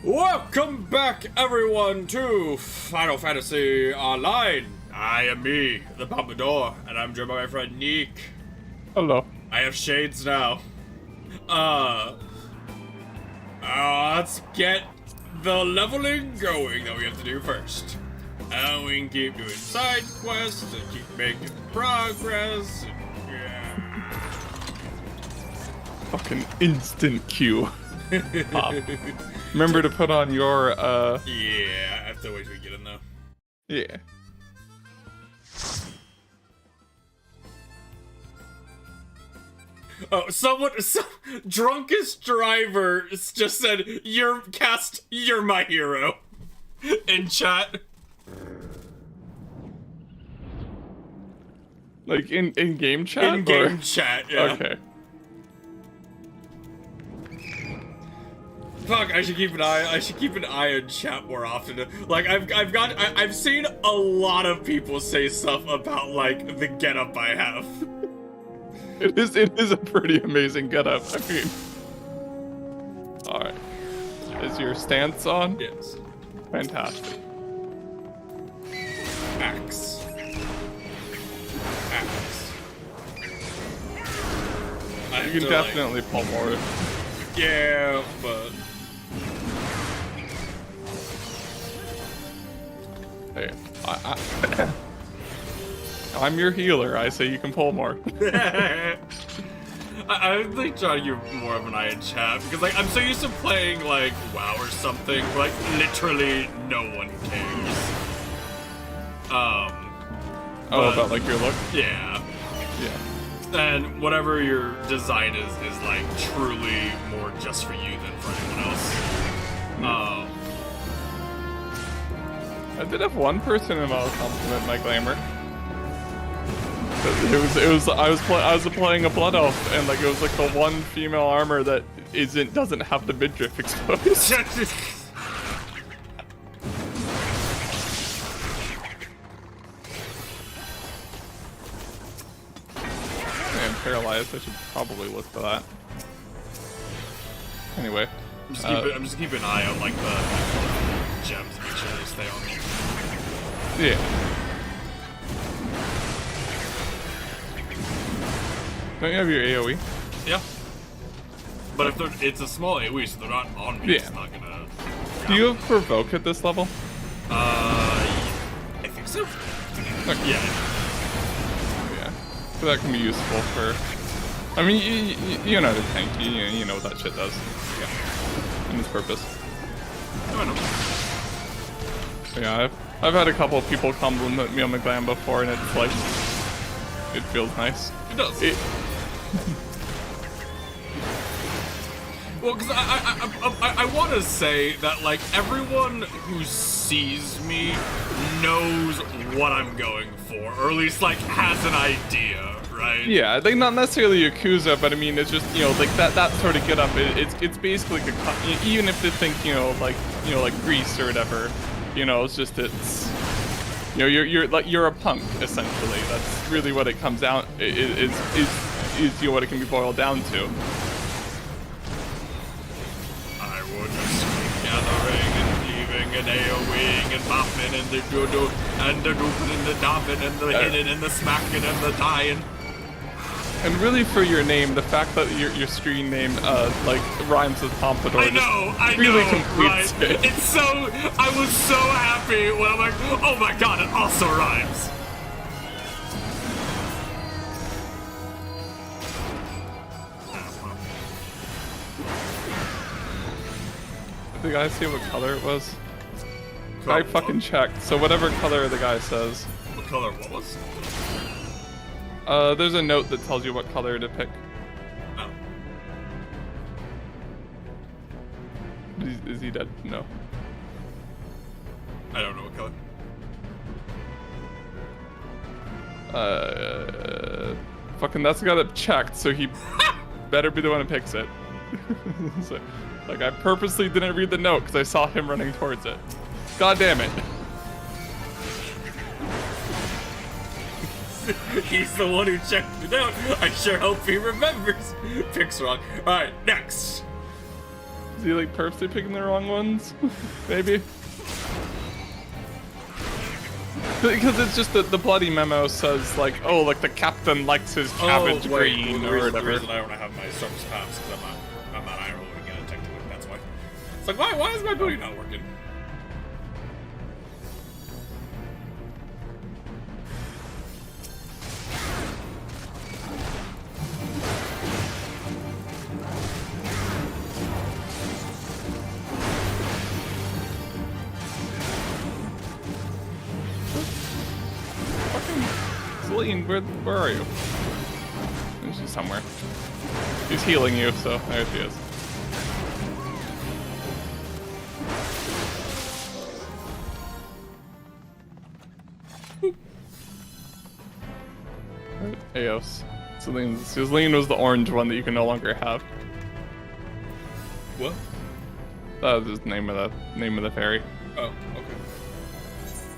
Welcome back, everyone, to Final Fantasy Online. I am me, the pompadour, and I'm joined by my friend Neek. Hello. I have shades now. Let's get the leveling going that we have to do first. And we can keep doing side quests and keep making progress. Yeah. Fucking instant queue. Remember to put on your, Yeah, I have to wait till we get in though. Yeah. Oh, drunkest driver just said, you're my hero. In chat. Like in game chat? In game chat, yeah. Okay. Fuck, I should keep an eye on chat more often. Like, I've seen a lot of people say stuff about, like, the getup I have. It is a pretty amazing getup, I mean. Alright. Is your stance on? Yes. Fantastic. Axe. You can definitely pull more. Yeah, but... Hey, I'm your healer. I say you can pull more. I think trying to give more of an eye in chat because, like, I'm so used to playing like WoW or something where, like, literally no one cares. Oh, about like your look? Yeah. Yeah. And whatever your design is like truly more just for you than for anyone else. I did have one person in my compliment my glamour. I was playing a blood elf, and like it was like the one female armor that doesn't have the midriff exposed. I'm paralyzed. I should probably look for that. Anyway, I'm just keeping an eye on like the gems, make sure they stay on me. Yeah. Don't you have your AoE? Yeah. But if it's a small AoE, so they're not on me, yeah. It's not gonna... Do you have Provoke at this level? I think so. Okay. Yeah. Yeah. So that can be useful for... I mean, you know the tank, you know what that shit does. Yeah. In its purpose. Oh, I know. Yeah, I've had a couple of people compliment me on the glam before, and it's like... It feels nice. It does. Well, because I want to say that, like, everyone who sees me knows what I'm going for, or at least, like, has an idea, right? Yeah, like, not necessarily Yakuza, but I mean, it's just, you know, like, that sort of get up, it's basically, like even if they think, like Grease or whatever, you know, it's just, you know, you're a punk, essentially. That's really what it comes down, is you know, what it can be boiled down to. I would just keep gathering and leaving and AoEing and popping and the doodle and the dooping and the dopping and the hitting and the smacking and the dying. And really, for your name, the fact that your screen name like rhymes with pompadour, I know, really completes right? it. It's so, I was so happy when I'm like, oh my god, it also rhymes. Did the guy say what color it was? I fucking checked. So whatever color the guy says. What color what was? There's a note that tells you what color to pick. Oh. Is he dead? No. I don't know what color. Fucking that's the guy that checked, so he better be the one who picks it. So, like, I purposely didn't read the note because I saw him running towards it. God damn it. He's the one who checked it out. I sure hope he remembers. Picks wrong. Alright, next. Is he like purposely picking the wrong ones? Maybe. Because it's just that the bloody memo says like, oh, like the captain likes his cabbage green or whatever. The reason I don't have my surface comps because I'm not iron holding it technically. That's why. It's like why is my booty not working? Celine, where are you? She's somewhere. He's healing you, so there she is. Eos. Celine was the orange one that you can no longer have. What? That was the name of the fairy. Oh, okay.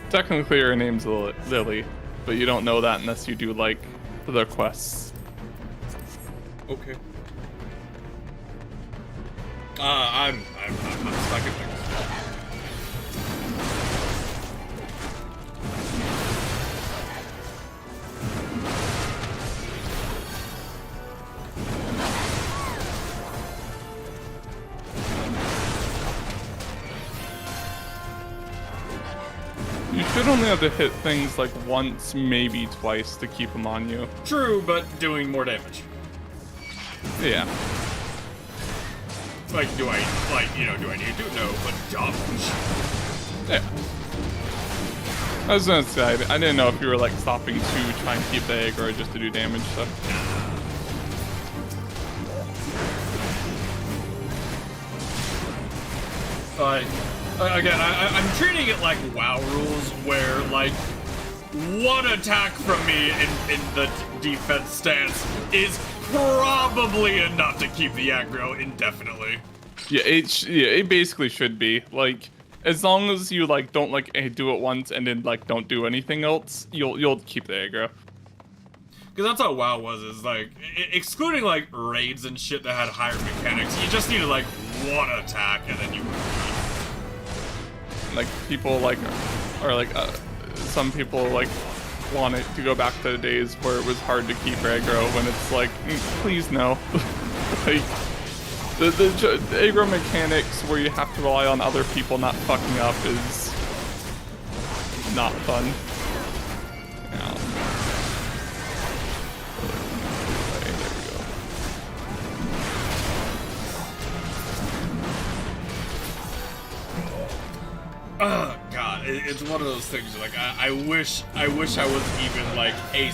Technically her name's Lily, but you don't know that unless you do like the quests. Okay. I'm stuck in things. You should only have to hit things like once, maybe twice to keep them on you. True, but doing more damage. Yeah. Like, do I need to? No, but damage. Yeah. I was gonna say, I didn't know if you were like stopping to try and keep the egg or just to do damage, so. Again, I'm treating it like WoW rules, where like one attack from me in the defense stance is probably enough to keep the aggro indefinitely. Yeah, it basically should be like, as long as you like don't like do it once and then like don't do anything else, you'll keep the aggro. Because that's how WoW was, is like, excluding like raids and shit that had higher mechanics, you just needed like one attack and then you were free. Like people like, or like some people like want it to go back to the days where it was hard to keep aggro when it's like, please no. Like the aggro mechanics where you have to rely on other people not fucking up is not fun. Yeah. Okay, there we go. Oh god, it's one of those things. Like I wish I was even like a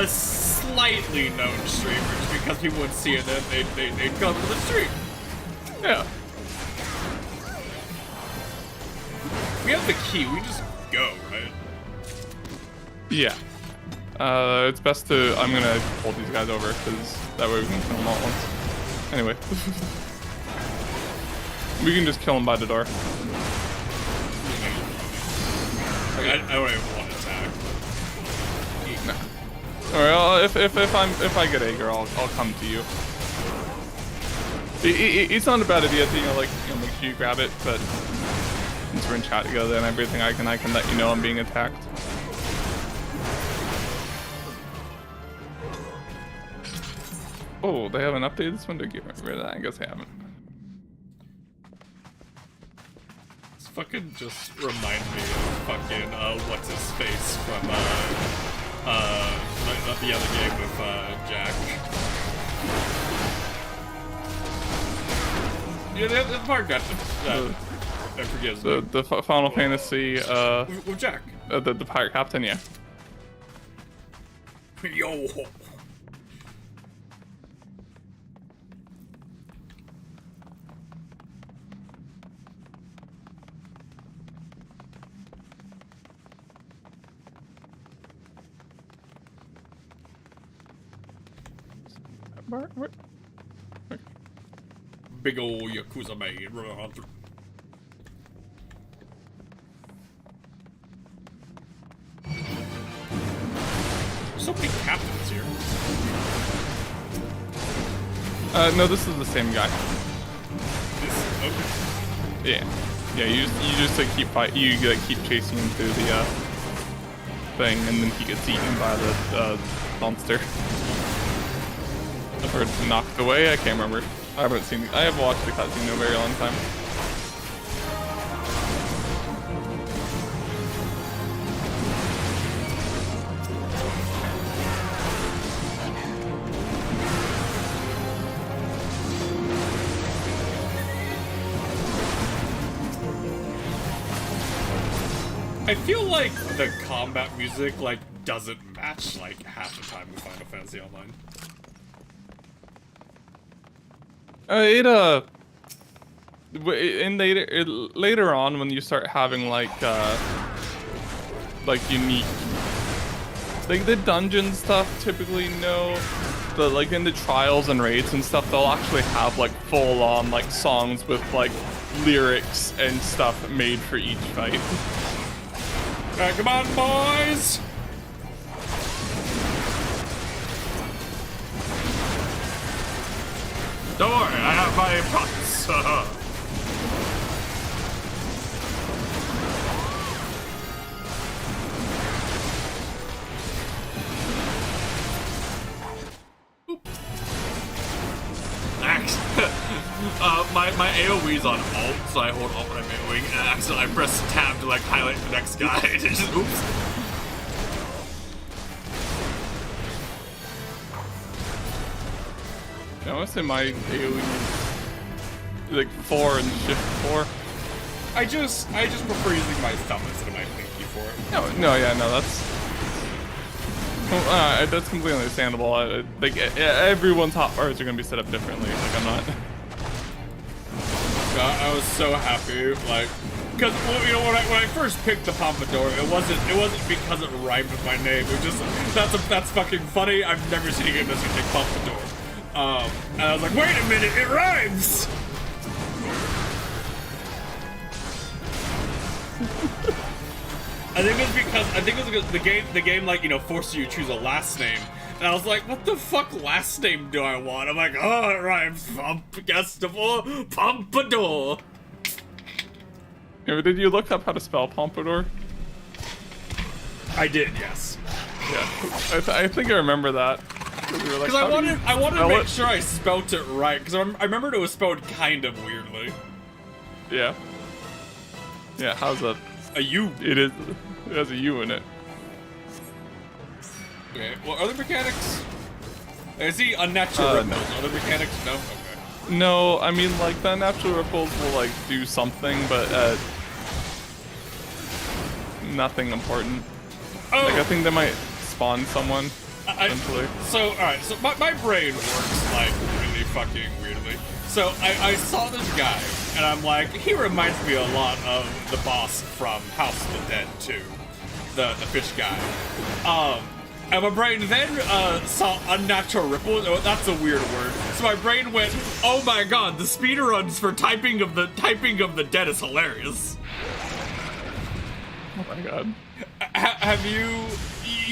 slightly known streamer, just because people would see it and they'd come to the stream. Yeah. We have the key. We just go, right? Yeah. It's best to. I'm gonna hold these guys over because that way we can kill them all at once. Anyway. We can just kill them by the door. Like, I don't even want to attack. Nah. Alright, if I get Ager, I'll come to you. It's not a bad idea to make sure you grab it, but since we're in chat together and everything, I can let you know I'm being attacked. Oh, they haven't updated this one to get rid of that? I guess they haven't. Fucking just remind me of fucking what's his face from the other game with Jack. Yeah, the part got I forget his name. The Final Fantasy with Jack. The pirate captain, yeah. Yo. Where? Big ol' Yakuza maid running on through. So many captains here. No, this is the same guy. Yeah. Yeah, you just like keep keep chasing him through the thing, and then he gets eaten by the monster. Or knocked away, I can't remember. I have watched the cutscene in a very long time. I feel like the combat music like doesn't match like half the time in Final Fantasy Online. Later on when you start having like unique, like the dungeon stuff typically no, but like in the trials and raids and stuff they'll actually have like full on like songs with like lyrics and stuff made for each fight. Alright, come on, boys! Don't worry, I have my pots. My AoE's on alt, so I hold alt when I'm AoEing, and accidentally I press tab to like highlight the next guy. Just oops. I want to say my AoE is like 4 and shift 4. I just prefer using my thumb instead of my pinky for it. That's completely understandable. Like everyone's hotbars are gonna be set up differently. Like I'm not. God, I was so happy, like, because you know when I first picked the pompadour, it wasn't because it rhymed with my name. It just that's fucking funny. I've never seen a game that's gonna take pompadour. And I was like, wait a minute, it rhymes! I think it was because the game like, you know, forced you to choose a last name. And I was like, what the fuck last name do I want? I'm like, oh, it rhymes. Pumpgestival Pompadour. Did you look up how to spell pompadour? I did, yes. Yeah, I think I remember that. Because I wanted to make sure I spelt it right, because I remembered it was spelled kind of weirdly. Yeah. Yeah, how's that? A U. It is. It has a U in it. Okay, well, other mechanics? I see unnatural ripples. No. Other mechanics? No? Okay. No, I mean, like, the unnatural ripples will, like, do something, but, nothing important. Oh. Like, I think they might spawn someone, eventually. So, alright, so my brain works, like, really fucking weirdly. So, I saw this guy, and I'm like, he reminds me a lot of the boss from House of the Dead 2. The fish guy. And my brain then saw unnatural ripples. Oh, that's a weird word. So my brain went, oh my god, the speedruns for typing of the dead is hilarious. Oh my god. Have you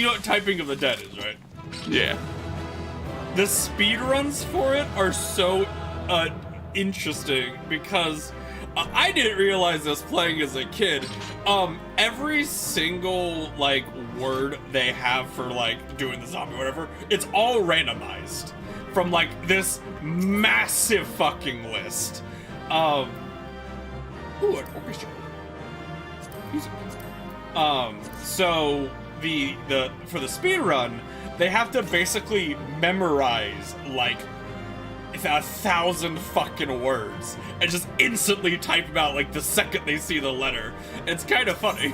know what typing of the dead is, right? Yeah. The speedruns for it are so interesting because I didn't realize this playing as a kid. Every single like word they have for like doing the zombie or whatever, it's all randomized from like this massive fucking list. Ooh, an orchestra. Music. So the for the speed run, they have to basically memorize like 1,000 fucking words and just instantly type them out like the second they see the letter. It's kind of funny.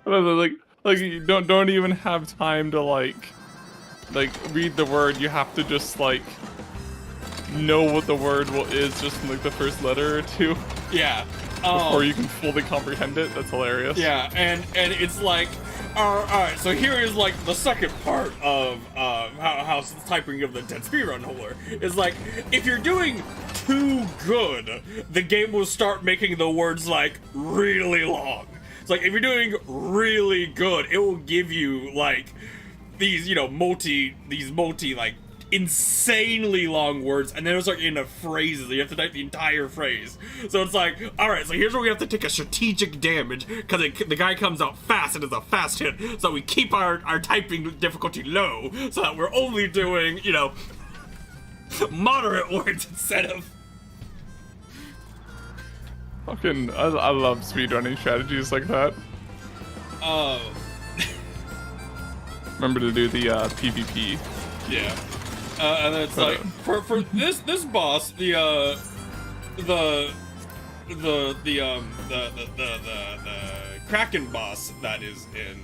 like you don't even have time to like read the word. You have to just like know what the word is just in like the first letter or two. Yeah. Before you can fully comprehend it. That's hilarious. Yeah, and it's like, alright, so here is like the second part of how typing of the dead speedrun holder is like, if you're doing too good, the game will start making the words like really long. It's like if you're doing really good, it will give you like these, you know, multi like insanely long words, and then it's like in a phrase. You have to type the entire phrase. So it's like, all right, so here's where we have to take a strategic damage because the guy comes out fast and it's a fast hit. So we keep our typing difficulty low so that we're only doing, you know, moderate words instead of. Fucking, I love speedrunning strategies like that. Oh. Remember to do the PvP. Yeah. And then it's like for this boss, the Kraken boss that is in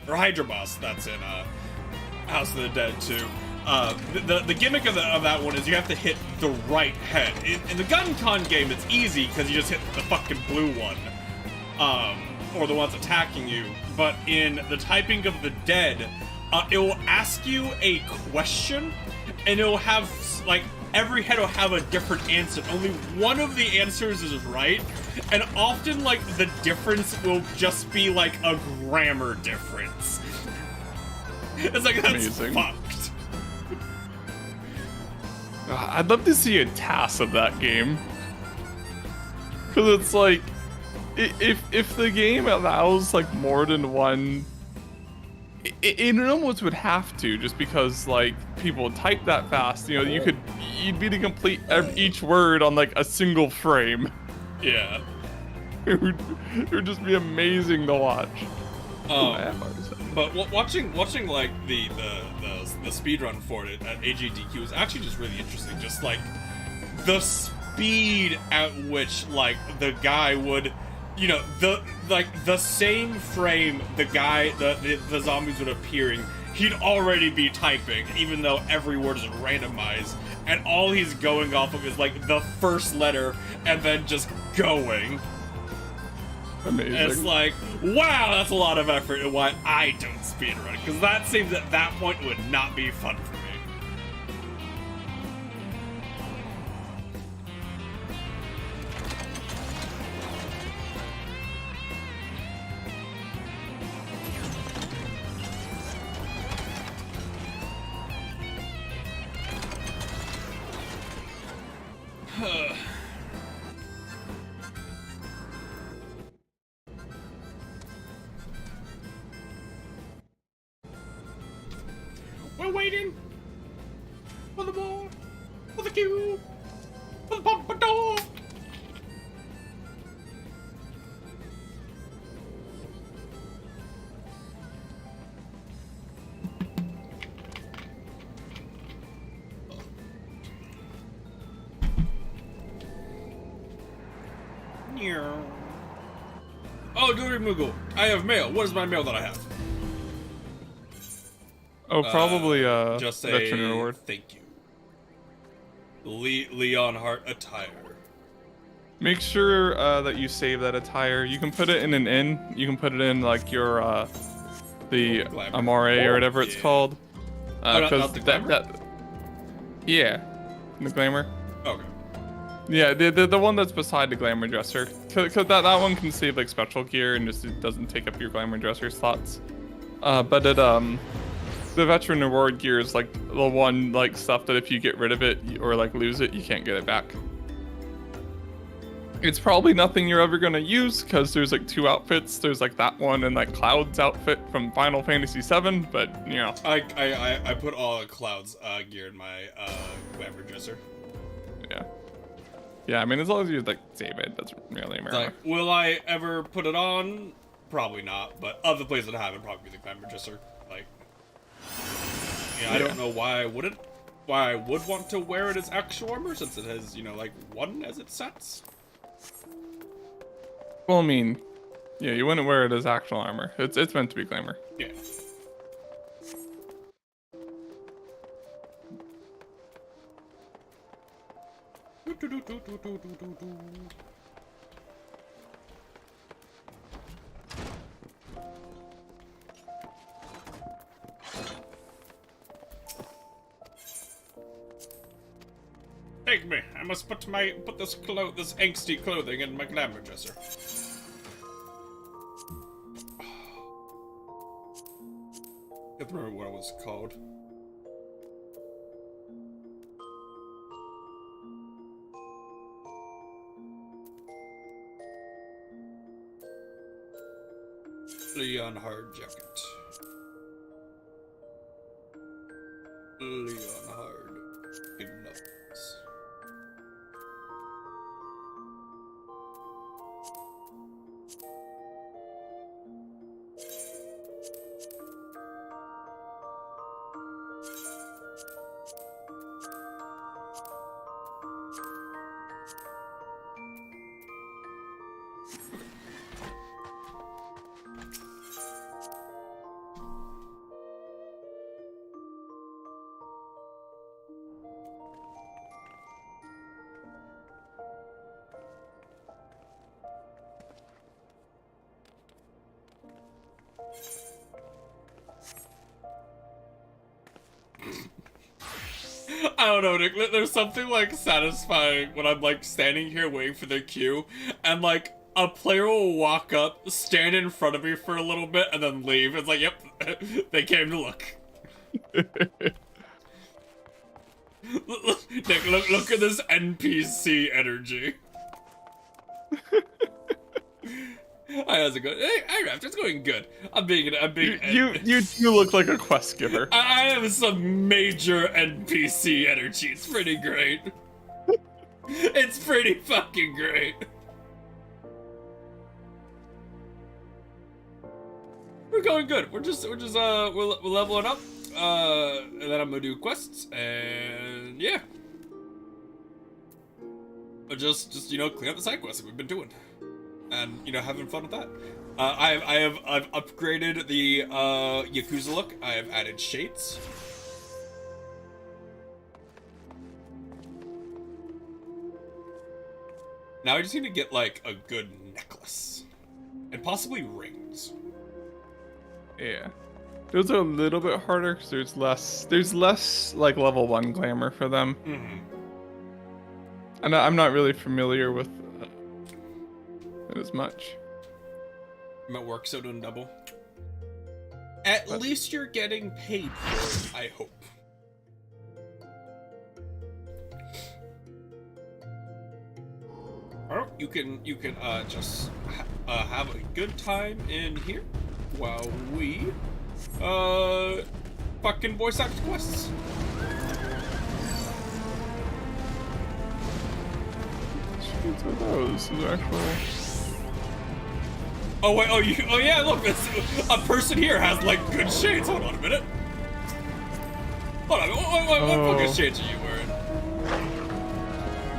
or Hydra boss that's in House of the Dead 2. The gimmick of that one is you have to hit the right head. In the gun con game, it's easy because you just hit the fucking blue one, or the ones attacking you. But in the typing of the dead, it will ask you a question, and it will have like every head will have a different answer. Only one of the answers is right, and often like the difference will just be like a grammar difference. It's like that's amazing. Fucked. I'd love to see a TAS of that game. Because it's like, if the game allows like more than one, it almost would have to, just because like people type that fast. You know, you'd be to complete each word on like a single frame. Yeah. It would just be amazing to watch. But watching like the speedrun for it at AGDQ was actually just really interesting. Just like the speed at which like the guy would, you know, the same frame the zombies would appearing, he'd already be typing, even though every word is randomized, and all he's going off of is like the first letter and then just going. Amazing. And it's like, wow, that's a lot of effort, and why I don't speedrun, because that seems at that point would not be fun for me. We're waiting for the ball, for the cue, for the pompadour. Oh, Dory Moogle, I have mail. What is my mail that I have? Oh, probably just a veteran reward. Thank you. Leon Hart attire. Make sure that you save that attire. You can put it in an inn. You can put it in like your the Amare or whatever it's called. Not the glamour? Yeah, the glamour. Okay. Yeah, the one that's beside the glamour dresser. Cause that one can save like special gear and just it doesn't take up your glamour dresser slots. But it the veteran reward gear is like the one like stuff that if you get rid of it or like lose it, you can't get it back. It's probably nothing you're ever gonna use because there's like two outfits. There's like that one and like Cloud's outfit from Final Fantasy VII, but you know. I put all of Cloud's gear in my glamour dresser. Yeah. Yeah, I mean as long as you like save it, that's really matter. Like, will I ever put it on? Probably not, but other places that have it probably be the glamour dresser. Like, yeah, I don't know why I wouldn't. Why I would want to wear it as actual armor since it has, you know, like one as its sets. Well, I mean, yeah, you wouldn't wear it as actual armor. It's meant to be glamour. Yeah. Take me. I must put this angsty clothing in my glamour dresser. I can't remember what it was called. Leon hard jacket. Leon hard gloves. I don't know, Nick. There's something like satisfying when I'm like standing here waiting for their cue, and like a player will walk up, stand in front of me for a little bit, and then leave. It's like, yep, they came to look. Nick, look at this NPC energy. Hi, how's it going? Hey, Raft, it's going good. I'm being. You look like a quest giver. I have some major NPC energy. It's pretty great. It's pretty fucking great. We're going good. We're leveling up. And then I'm gonna do quests, and yeah. But just you know, clean up the side quests that we've been doing. And you know, having fun with that. I've upgraded the Yakuza look. I have added shades. Now I just need to get like a good necklace, and possibly rings. Yeah, those are a little bit harder because there's less like level 1 glamour for them. Mm-hmm. And I'm not really familiar with it as much. I'm at work, so doing double. At least you're getting paid for it, I hope. Or you can just have a good time in here while we fucking voice act quests. Shades are those? Those are actual. Oh wait, oh yeah, look, it's, a person here has like good shades. Hold on a minute. Hold on, what fucking shades are you wearing?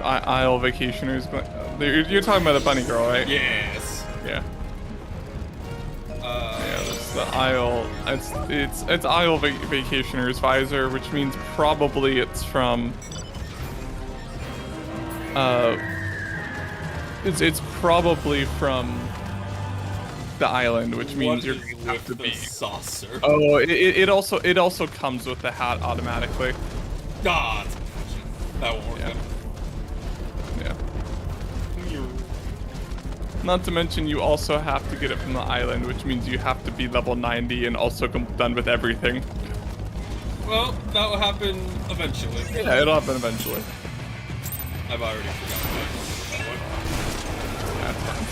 Isle vacationers, but you're talking about the bunny girl, right? Yes. Yeah. Yeah, that's the Isle. It's Isle vacationer's visor, which means probably it's from. It's probably from the island, which means you're gonna have to be saucer. Oh, it also comes with the hat automatically. Ah, that won't work. Yeah. Not to mention, you also have to get it from the island, which means you have to be level 90 and also done with everything. Well, that will happen eventually. Yeah, it'll happen eventually. I've already forgotten that one. That's fine.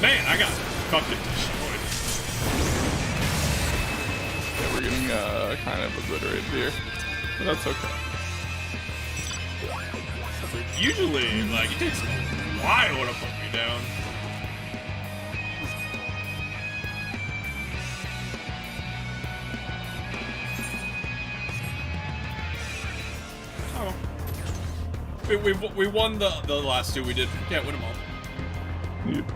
Man, I got fucking destroyed. Yeah, we're getting kind of obliterated here, but that's okay. Usually, like, it takes a while to put me down. Oh. We won the last two. We did. Can't win them all. Yep.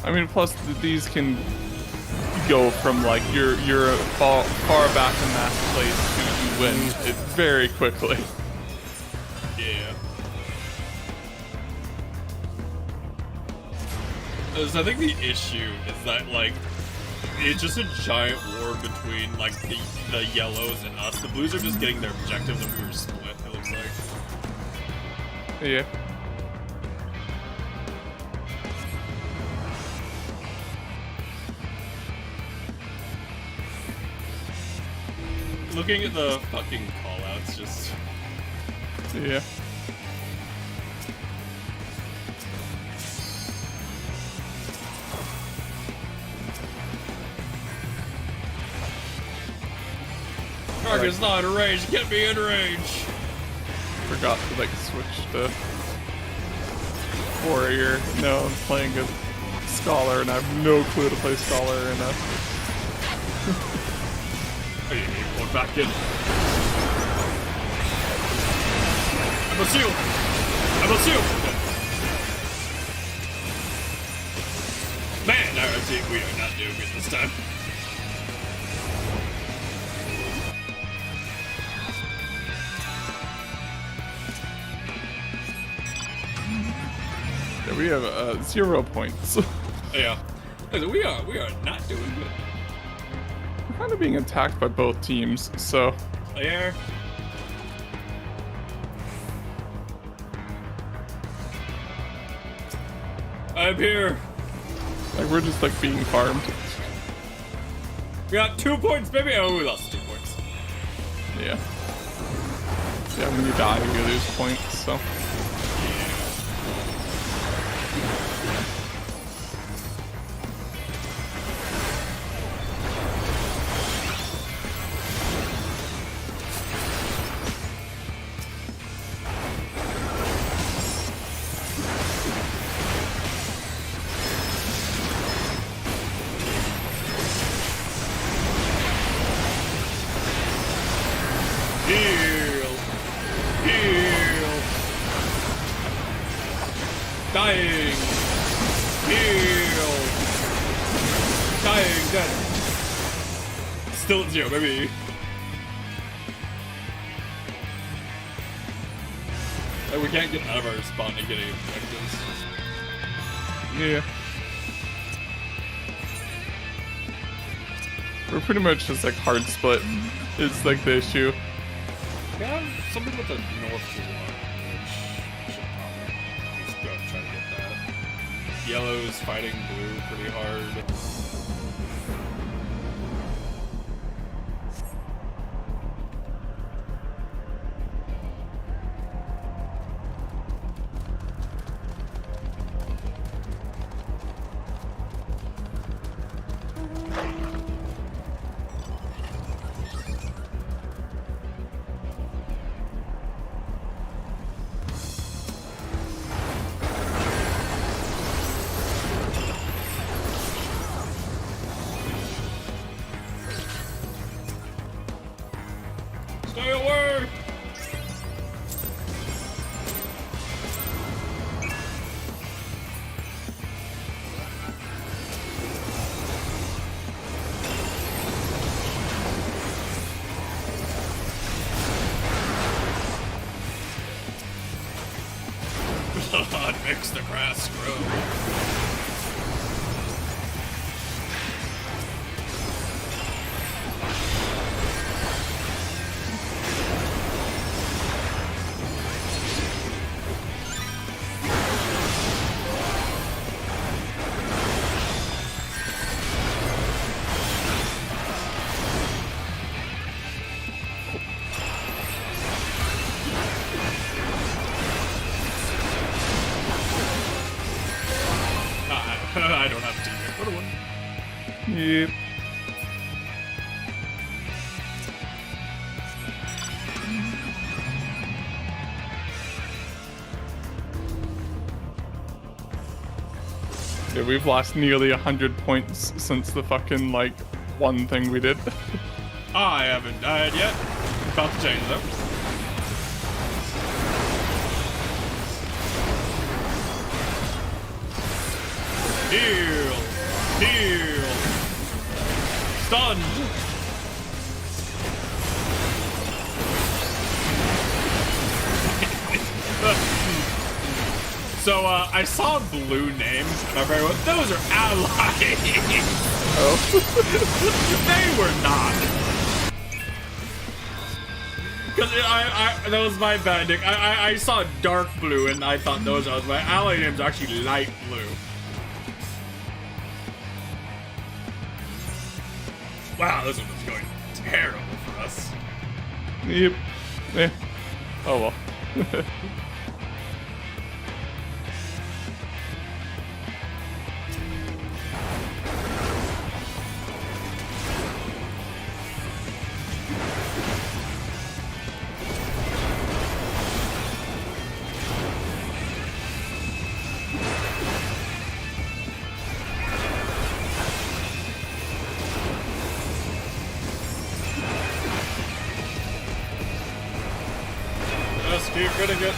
I mean, plus these can go from like you're far back in that place to you win it very quickly. Yeah. So I think the issue is that like it's just a giant war between like the yellows and us. The blues are just getting their objectives, and we were split. It looks like. Yeah. looking at the fucking callouts, just. Yeah. Target's not in range. Get me in range. Forgot to like switch to warrior. No, I'm playing a scholar, and I have no clue to play scholar in a. Oh, yeah, going back in. I'm a seal. I'm a seal. Man, I think we are not doing it this time. Yeah, we have 0 points. Yeah. We are not doing good. We're kind of being attacked by both teams, so. Yeah. I'm here. Like, we're just like being farmed. We got 2 points, baby. Oh, we lost 2 points. Yeah. Yeah, when you die, you lose points, so. Dying! Heal! Dying, dead. Still at 0, baby. Like, we can't get out of our spawn to get any objectives. Yeah. We're pretty much just like hard split. It's like the issue. We have something with the north one, which should probably at least go and try to get that. Yellow's fighting blue pretty hard. Stay away! God makes the grass grow. I don't have a teammate. What a one. Yep. Yeah, we've lost nearly 100 points since the fucking, like, one thing we did. I haven't died yet. About to change though. Heal! Heal! Stunned! So, I saw a blue name, and I very well, those are allies! Oh. They were not! Because that was my bad, Nick. I saw dark blue, and I thought those was my ally names are actually light blue. Wow, this one is going terrible for us. Yep. Eh. Oh well. Just keep getting it.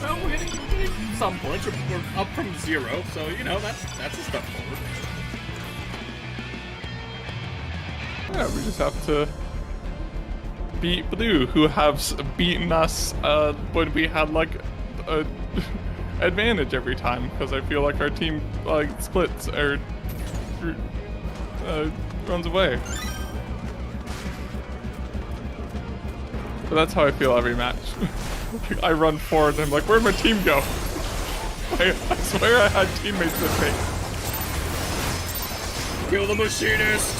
Well, we're getting some points. We're up from 0, so you know that's a step forward. Yeah, we just have to beat Blue, who has beaten us when we had like a advantage every time, because I feel like our team like splits or runs away. But that's how I feel every match. Like, I run forward and I'm like, where'd my team go? I swear I had teammates with me. Kill the machinist!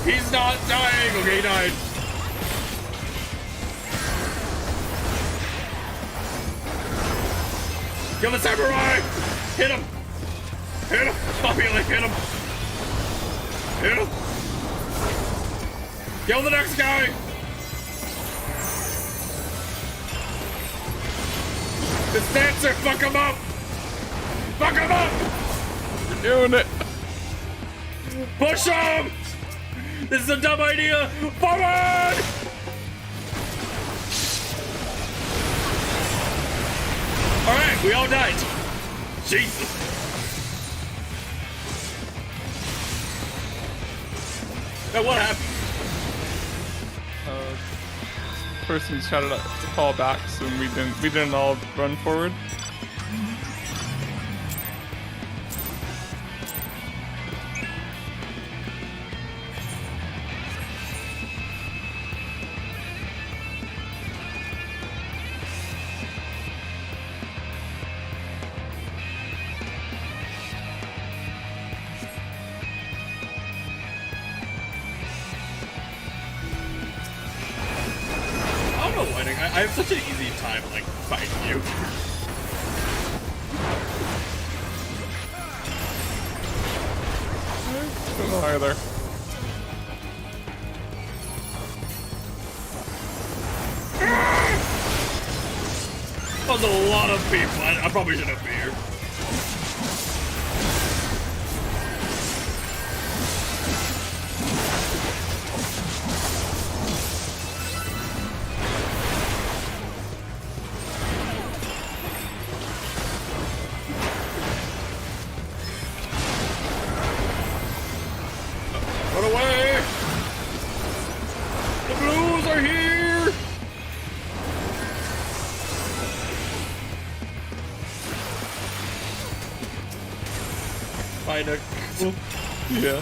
He's not dying! Okay, he died. Kill the samurai! Hit him! Hit him! Obviously, hit him! Hit him! Kill the next guy! This dancer, fuck him up! Fuck him up! We're doing it. Push him! This is a dumb idea! Forward! Alright, we all died. Jesus. Now what happened? Person shouted out to fall back, so we didn't all run forward. I have such an easy time, like, fighting you. I don't know either. That was a lot of people. I probably shouldn't be here. Run away! The blues are here! Find a... Yeah.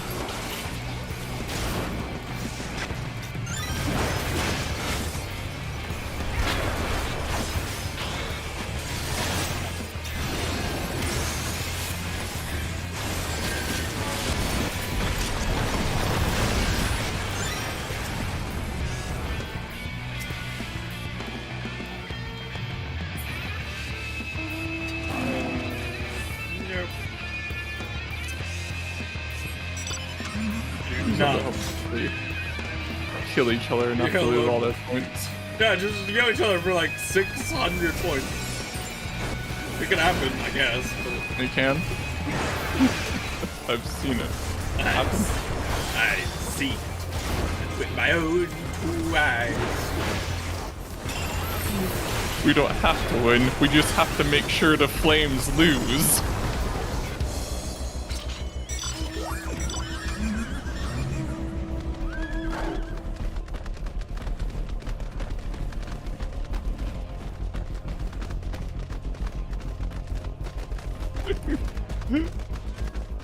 No. Hopefully kill each other enough to lose all their points. Yeah, just kill each other for like 600 points. It could happen, I guess. But... You can? I've seen it happen. I've seen it with my own 2 eyes. We don't have to win, we just have to make sure the Flames lose.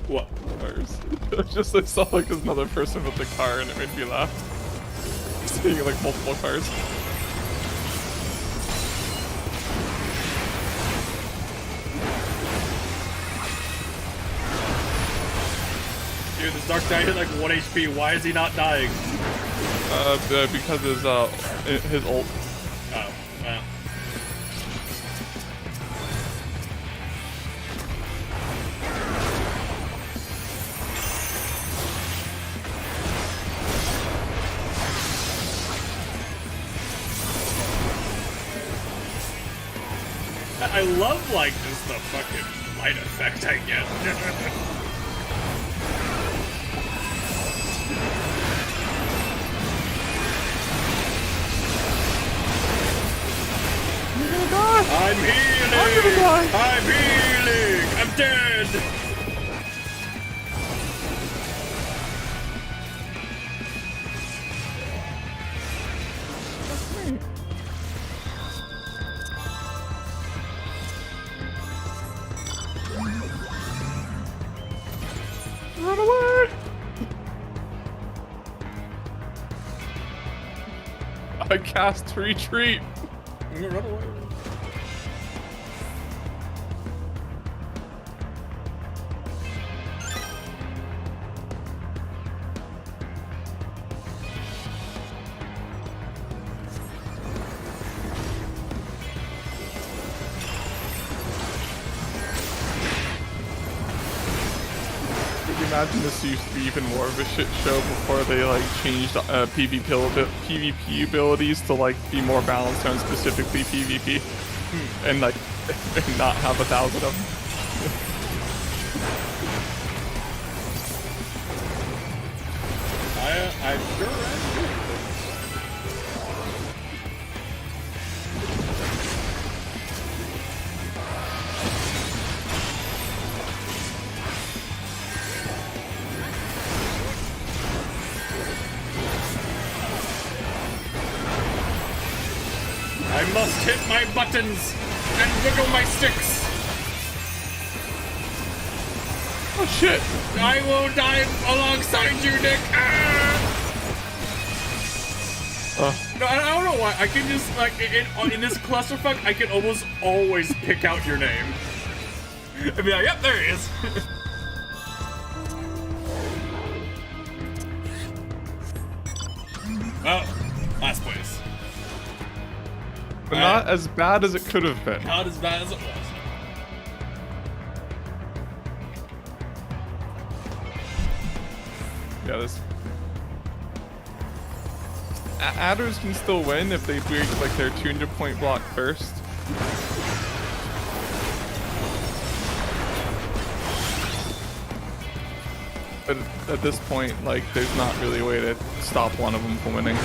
What? Just I saw like another person with the car and it made me laugh. Seeing like multiple cars. Dude, this Dark Knight hit like 1 HP. Why is he not dying? Because his ult. Oh, well. I love like just the fucking light effect I get. I'm healing! I'm healing! I'm dead! Run away! I cast retreat. I'm gonna run away. Imagine this used to be even more of a shit show before they like changed PvP abilities to like be more balanced on specifically PvP and like and not have 1,000 of them. I'm sure I'm doing things. I must hit my buttons and wiggle my sticks. Oh shit! I will die alongside you, Nick. Ah! No, I don't know why. I can just like in this clusterfuck, I can almost always pick out your name. I'd be like, yep, there he is. Well, last place. But not as bad as it could have been. Not as bad as it was. Yeah, this. Adders can still win if they break like their 200 point block first. But at this point, like, there's not really a way to stop one of them from winning.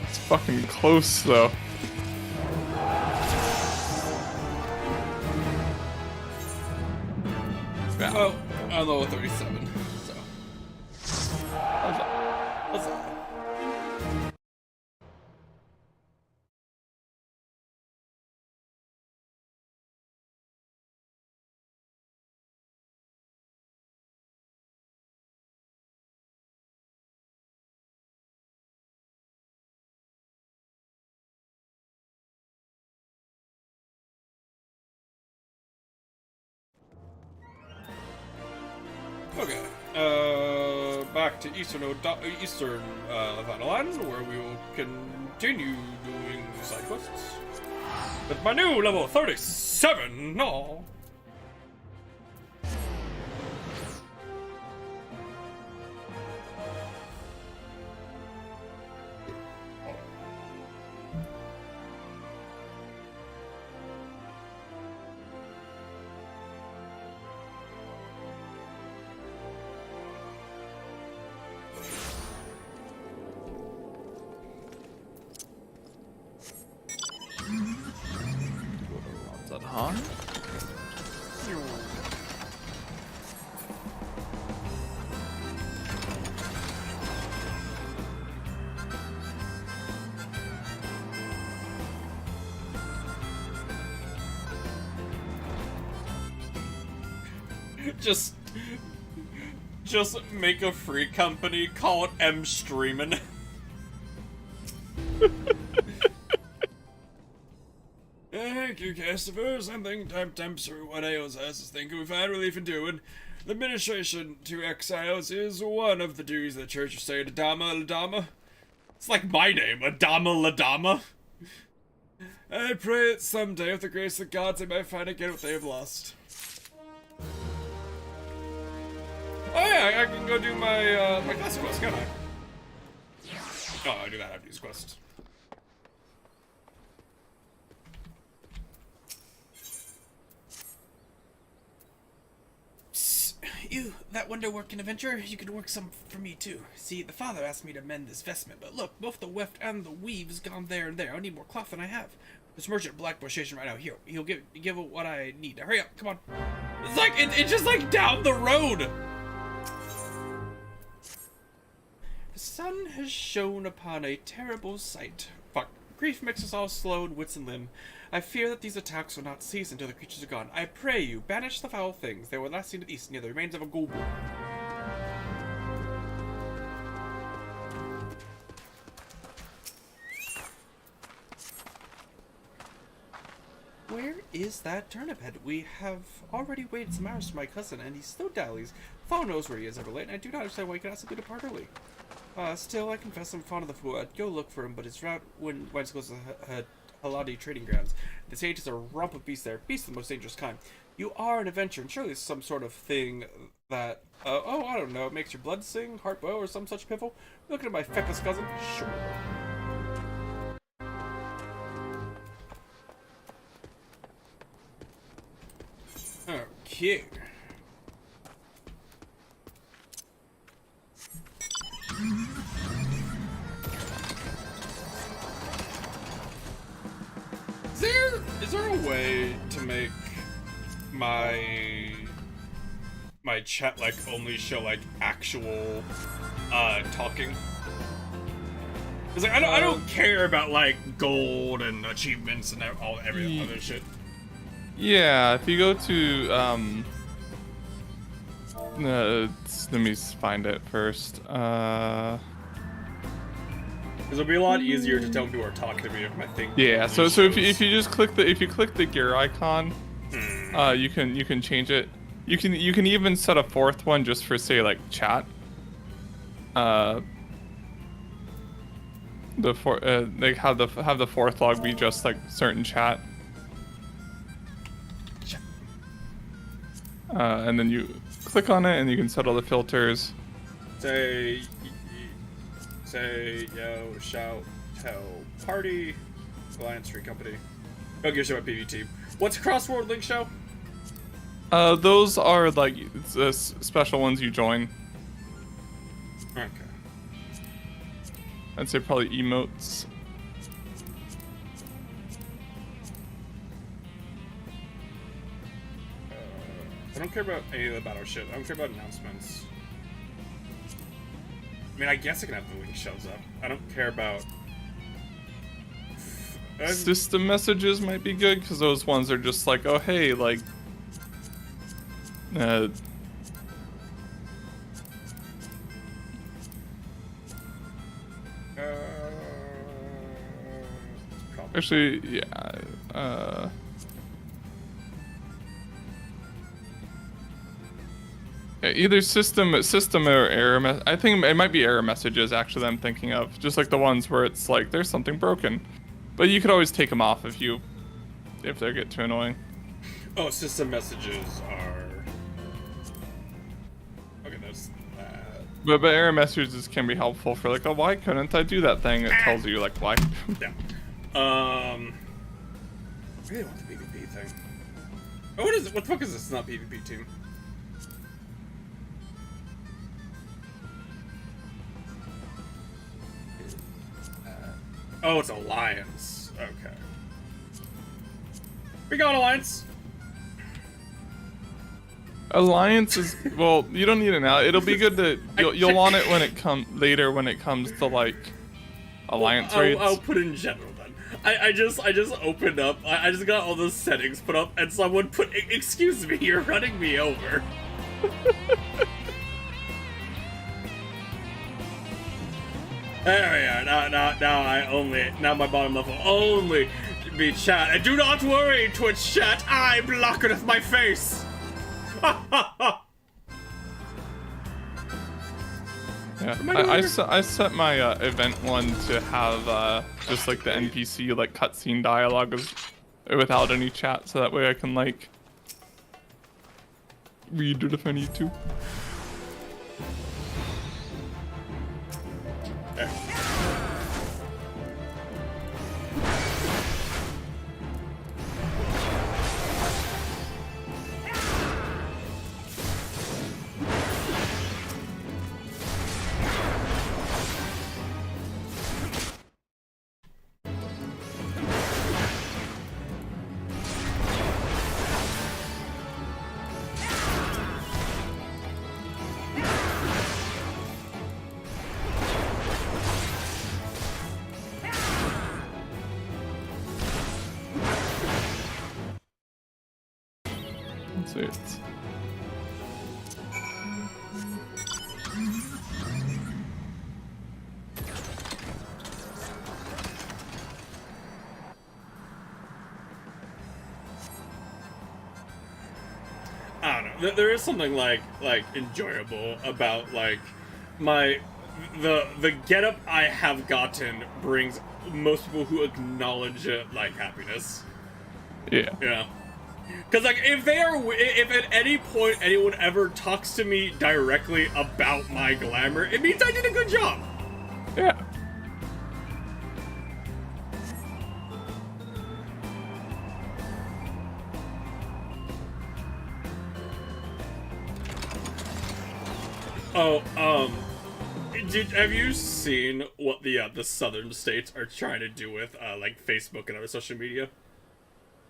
It's fucking close, though. Yeah. Well, I'm level 37, so. That's all. Okay, back to Eastern Levantland, where we will continue doing side quests. With my new level 37, no. Is that hard? Just make a free company, call it M Streamin'. Thank you, customers. I'm thinking temps through what ails us is thinking we've had relief in doing. The administration to exiles is one of the duties of the Church of Saint Adama Ladama. It's like my name, Adama Ladama. I pray that someday, with the grace of the gods, they might find again what they have lost. Oh yeah, I can go do my my classic quest, can't I? Oh, I do that after these quests. You, that wonder-working adventurer, you could work some for me too. See, the father asked me to mend this vestment, but look, both the weft and the weave's gone there and there. I need more cloth than I have. This merchant at Blackbush Station right now. Here, he'll give what I need. Now, hurry up, come on. It's like it's just like down the road. The sun has shone upon a terrible sight. Fuck. Grief makes us all slow in wits and limb. I fear that these attacks will not cease until the creatures are gone. I pray you, banish the foul things. They were last seen to the east near the remains of a ghoul. Where is that turnip head? We have already waited some hours for my cousin, and he still dallies. Father knows where he is ever late, and I do not understand why he cannot simply depart early. Still, I confess I'm fond of the fool. I'd go look for him, but his route winds goes to the Haladi trading grounds. The sage is a rump of beasts there. Beasts of the most dangerous kind. You are an adventurer, and surely it's some sort of thing that, oh, I don't know, it makes your blood sing, heart bow, or some such piffle. Looking at my feckless cousin? Sure. Okay. Is there a way to make my chat like only show like actual talking? Cause like I don't care about like gold and achievements and every other shit. Yeah, if you go to let me find it first. Because it'll be a lot easier to tell when people are talking to me if my thing. Yeah, so if you just click the gear icon, you can change it. You can even set a fourth one just for say like chat. Like have the fourth log be just like certain chat. And then you click on it and you can set all the filters. Say, yo, shout, tell, party, Alliance Free Company. Go give show at PvT. What's Crossword Link Show? Those are like special ones you join. Okay. I'd say probably emotes. I don't care about any of the battle shit. I don't care about announcements. I mean, I guess I can have the link shows up. I don't care about... System messages might be good, because those ones are just like, oh hey, like... Actually, yeah, either system or error. I think it might be error messages actually that I'm thinking of. Just like the ones where it's like there's something broken, but you could always take them off if you if they get too annoying. Oh, system messages are... Okay, that's that. But error messages can be helpful for like, oh, why couldn't I do that thing? It tells you like why. Yeah. I really want the PvP thing. Oh, what is it? What the fuck is this? It's not PvP team. Oh, it's Alliance. Okay. We got Alliance. Alliance is, well, you don't need it now. It'll be good to, you'll want it when it later when it comes to like Alliance raids. I'll put in general then. I just opened up. I just got all those settings put up, and someone put, "Excuse me, you're running me over." There we are. Now my bottom level only be chat. And do not worry, Twitch chat. I block it with my face. Yeah, I set my event one to have just like the NPC like cutscene dialogue without any chat, so that way I can like read it if I need to. There. That's it. I don't know. There is something like enjoyable about like the getup I have gotten brings most people who acknowledge it like happiness. Yeah. Yeah. Because like if at any point anyone ever talks to me directly about my glamour, it means I did a good job. Yeah. Oh, have you seen what the southern states are trying to do with like Facebook and other social media?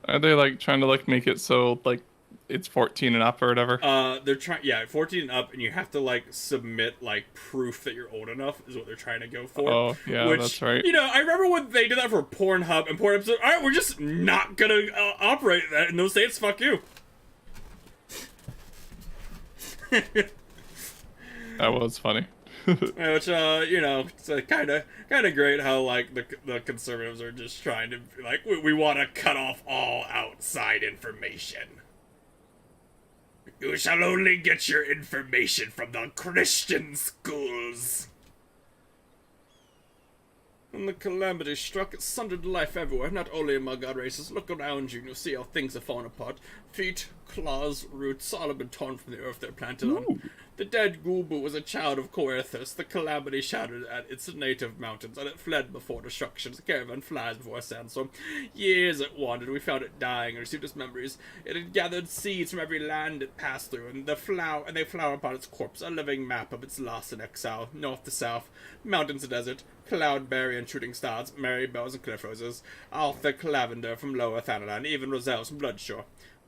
Are they like trying to like make it so like it's 14 and up or whatever? They're trying, yeah, 14 and up, and you have to like submit like proof that you're old enough is what they're trying to go for. Oh yeah, which, that's right. You know, I remember when they did that for Pornhub, and Pornhub said, "All right, we're just not gonna operate that in those states. Fuck you." That was funny. Which, you know, it's kind of great how like the conservatives are just trying to like we want to cut off all outside information. You shall only get your information from the Christian schools. When the calamity struck, it sundered life everywhere, not only among our races. Look around you and you'll see how things have fallen apart. Feet, claws, roots, all have been torn from the earth they're planted on. The dead Gubu was a child of Coerthus. The calamity shattered at its native mountains, and it fled before destruction. The caravan flies before a sandstorm. Years it wandered, we found it dying and received its memories. It had gathered seeds from every land it passed through, and they flower upon its corpse, a living map of its loss and exile, north to south, mountains to desert, cloudberry and shooting stars, merry bells and cliff roses, Alphic lavender from lower Thanalan, even roselles from Bloodshore.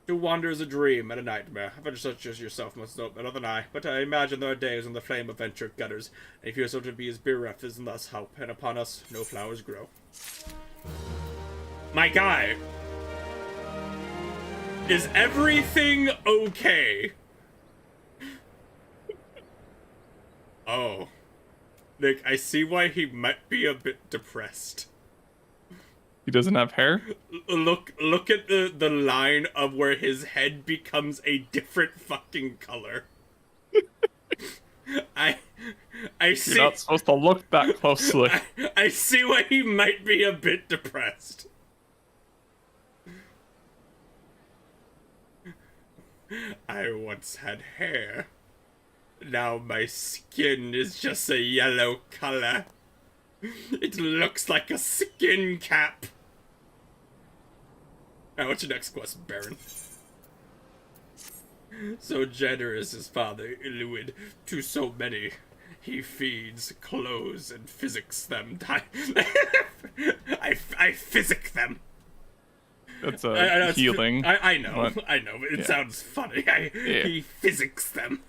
To wander is a dream and a nightmare. Adventure such as yourself must know better than I, but I imagine there are days when the flame of venture gutters, and if you are so to be as bereft as thus help, and upon us no flowers grow. My guy! Is everything okay? Oh. Nick, I see why he might be a bit depressed. He doesn't have hair? Look at the line of where his head becomes a different fucking color. I see. You're not supposed to look that closely. I see why he might be a bit depressed. I once had hair. Now my skin is just a yellow color. It looks like a skin cap. Alright, what's your next quest, Baron? So generous is Father Illud to so many. He feeds, clothes, and physics them. I physic them. That's healing. healing. I know, But, but it yeah. sounds funny. He physics them.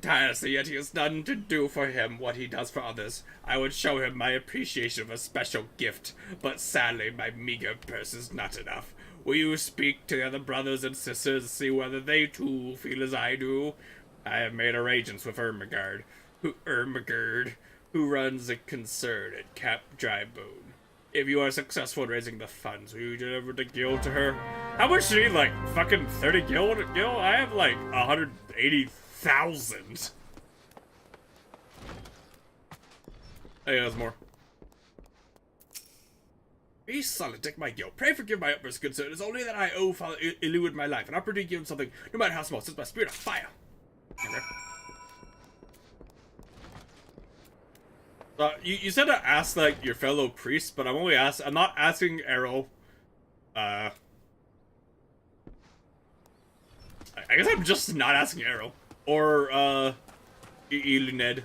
Tirelessly, yet he has none to do for him what he does for others. I would show him my appreciation of a special gift, but sadly my meager purse is not enough. Will you speak to the other brothers and sisters and see whether they too feel as I do? I have made arrangements with Ermengarde, who runs a concern at Cap Drybone. If you are successful in raising the funds, will you deliver the gil to her? How much do you need, like, fucking 30 gil? I have, like, 180,000. Hey, there's more. Be silent, take my gil. Pray forgive my utmost concern. It is only that I owe Father Illud my life, and I pray to give him something, no matter how small, since my spirit of fire. Okay. You said to ask, like, your fellow priest, but I'm not asking Errol. I guess I'm just not asking Errol. Or, Iluned.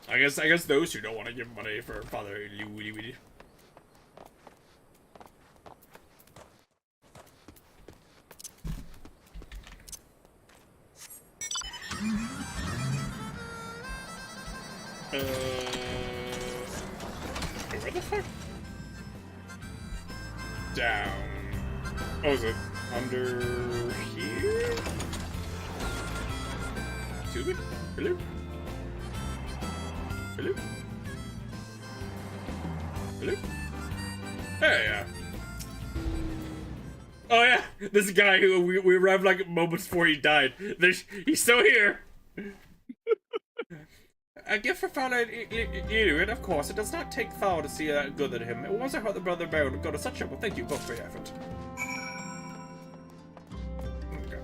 I guess those who don't want to give money for Father Illud. Where the fuck? Down. Oh, is it under here? Excuse me? Hello? Hello? Hello? Hey, yeah. Oh yeah, this guy who we arrived like moments before he died. He's still here. A gift for Father Illud, of course. It does not take thought to see that good in him. It was I heard the brother Baron would go to such trouble. Thank you both for your effort. Okay.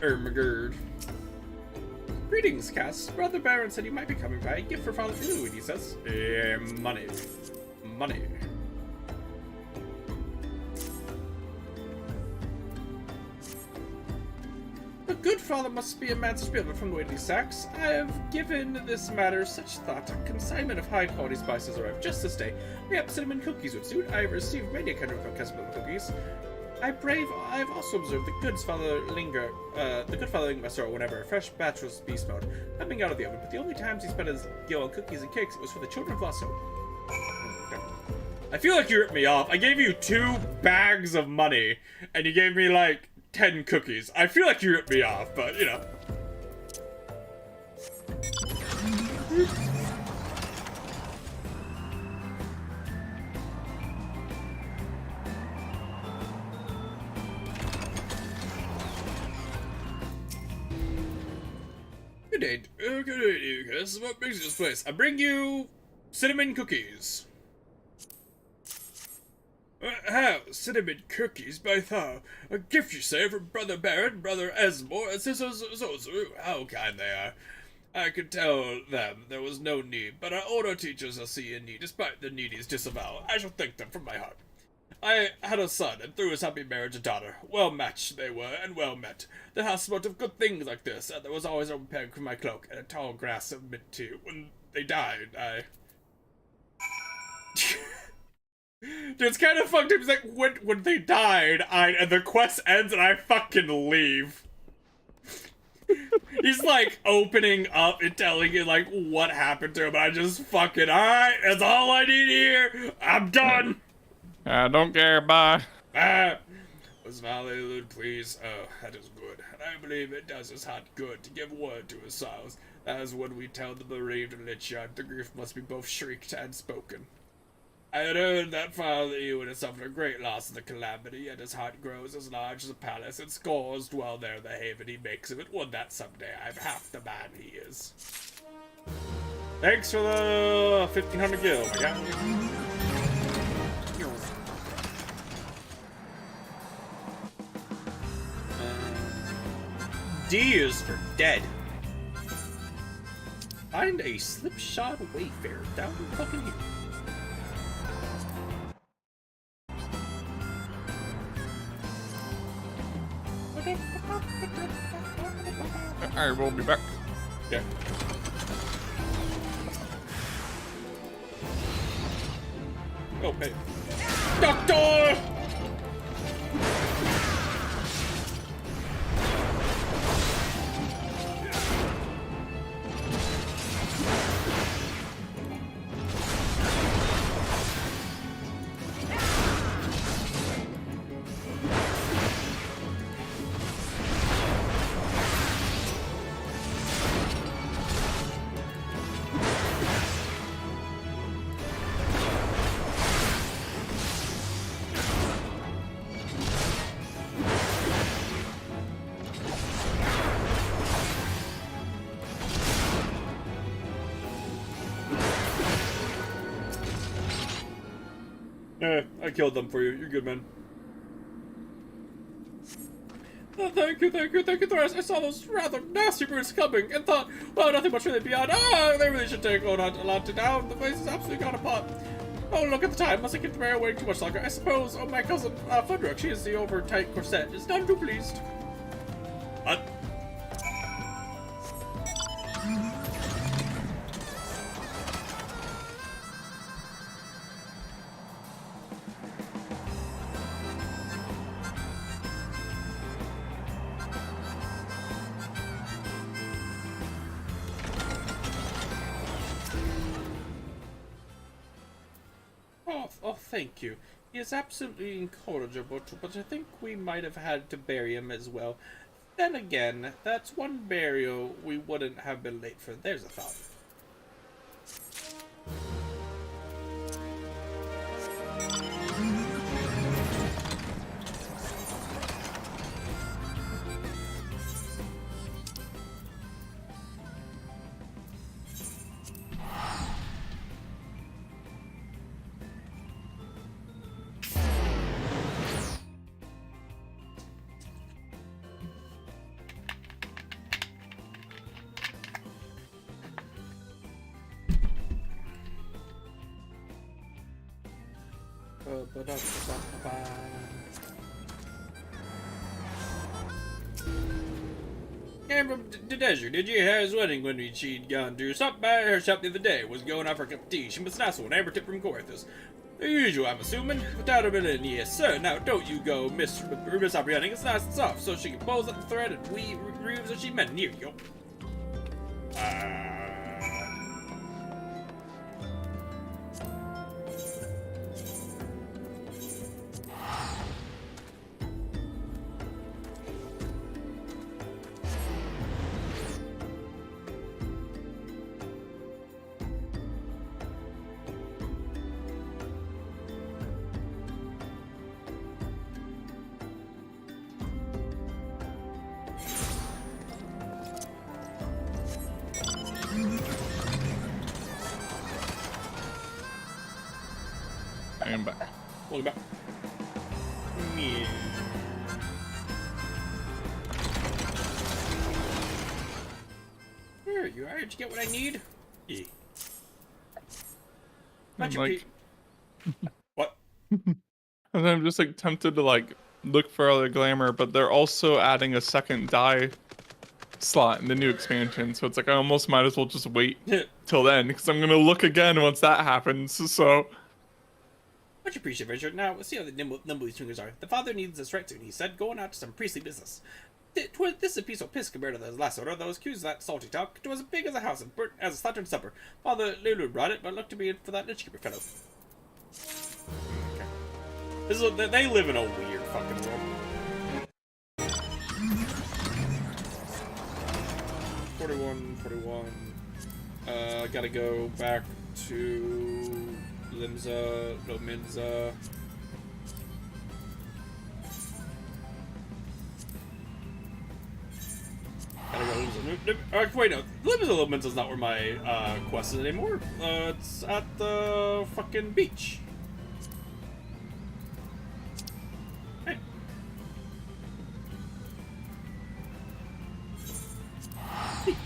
Ermengarde. Greetings, Cass. Brother Baron said you might be coming by. A gift for Father Illud, he says. Money. Money. The good father must be a man spirit from the weighty sacks. I have given this matter such thought. A consignment of high-quality spices arrived just this day. Perhaps cinnamon cookies would suit. I have received many kind of custom cookies. I've also observed the good father linger store whenever a fresh batch was beast mode coming out of the oven, but the only times he spent his gil on cookies and cakes, it was for the children of Lasso. Okay. I feel like you ripped me off. I gave you 2 bags of money, and you gave me, like, 10 cookies. I feel like you ripped me off, but, you know. Good day, Lucas. What brings you this place? I bring you cinnamon cookies. How? Cinnamon cookies by far. A gift, you say, from Brother Baron, Brother Esmore, and Sister Zozu. How kind they are. I could tell them there was no need, but our older teachers are seeing need, despite the needy's disavowal. I shall thank them from my heart. I had a son, and through his happy marriage a daughter. Well matched they were, and well met. The house smelt of good things like this, and there was always a peg for my cloak, and a tall grass of mint tea. When they died, Dude, it's kind of fucked up. It's like, when they died, and the quest ends and I fucking leave. He's like opening up and telling you like what happened to him. I just fucking, alright, that's all I need here. I'm done. I don't care, bye. Was Father Illud pleased? Oh, that is good. And I believe it does his heart good to give word to his sorrows. As when we tell the bereaved in Lichyard, the grief must be both shrieked and spoken. I had heard that Father Illud had suffered a great loss in the calamity, and his heart grows as large as a palace, and scores dwell there in the haven he makes of it. Would that someday I'm half the man he is. Thanks for the 1500 gil. I got D is for dead. Find a slipshod wayfarer down fucking here. Alright, we'll be back. Okay. Oh, hey. Doctor! I killed them for you. You're good, man. Oh, thank you, Thoris. I saw those rather nasty brutes coming and thought, well, nothing much really beyond. They really should take on a lot to down. The place is absolutely gone apart. Oh, look at the time. Must have kept the mayor waiting too much longer. I suppose, my cousin, Fudrook, she is the over-tight corset, is none too pleased. What? Oh, thank you. He is absolutely incorrigible, but I think we might have had to bury him as well. Then again, that's one burial we wouldn't have been late for. There's a thought. Came from the desert. Did you hear his wedding when she'd gone to stop by her shop the other day? Was going out for a cup of tea. She must ask one amber tip from Corthus. The usual, I'm assuming. Without a million, yes, sir. Now, don't you go misapprehending. It's nice and soft, so she can pose up the thread and weave as she meant. Here you go. I am back. Welcome back. Yeah. Here you are. Did you get what I need? Yeah. Like, What? and then I'm just like tempted to like look for other glamour, but they're also adding a second die slot in the new expansion, so it's like I almost might as well just wait till then because I'm gonna look again once that happens. So. Much appreciated, Richard. Now, let's see how nimble these fingers are. The father needs us right soon, he said, going out to some priestly business. This is a piece of piss compared to the last order, though accused of that salty talk. 'Twas as big as a house and burnt as a slaughtered supper. Father Lulu brought it, but looked to be for that Litchkeeper fellow. Okay. This is they live in a weird fucking world. 41. Gotta go back to Limza, Lominza. Gotta go Limza. Wait, no. Limbs Elemental's not where my quest is anymore. It's at the fucking beach. Hey. Beach.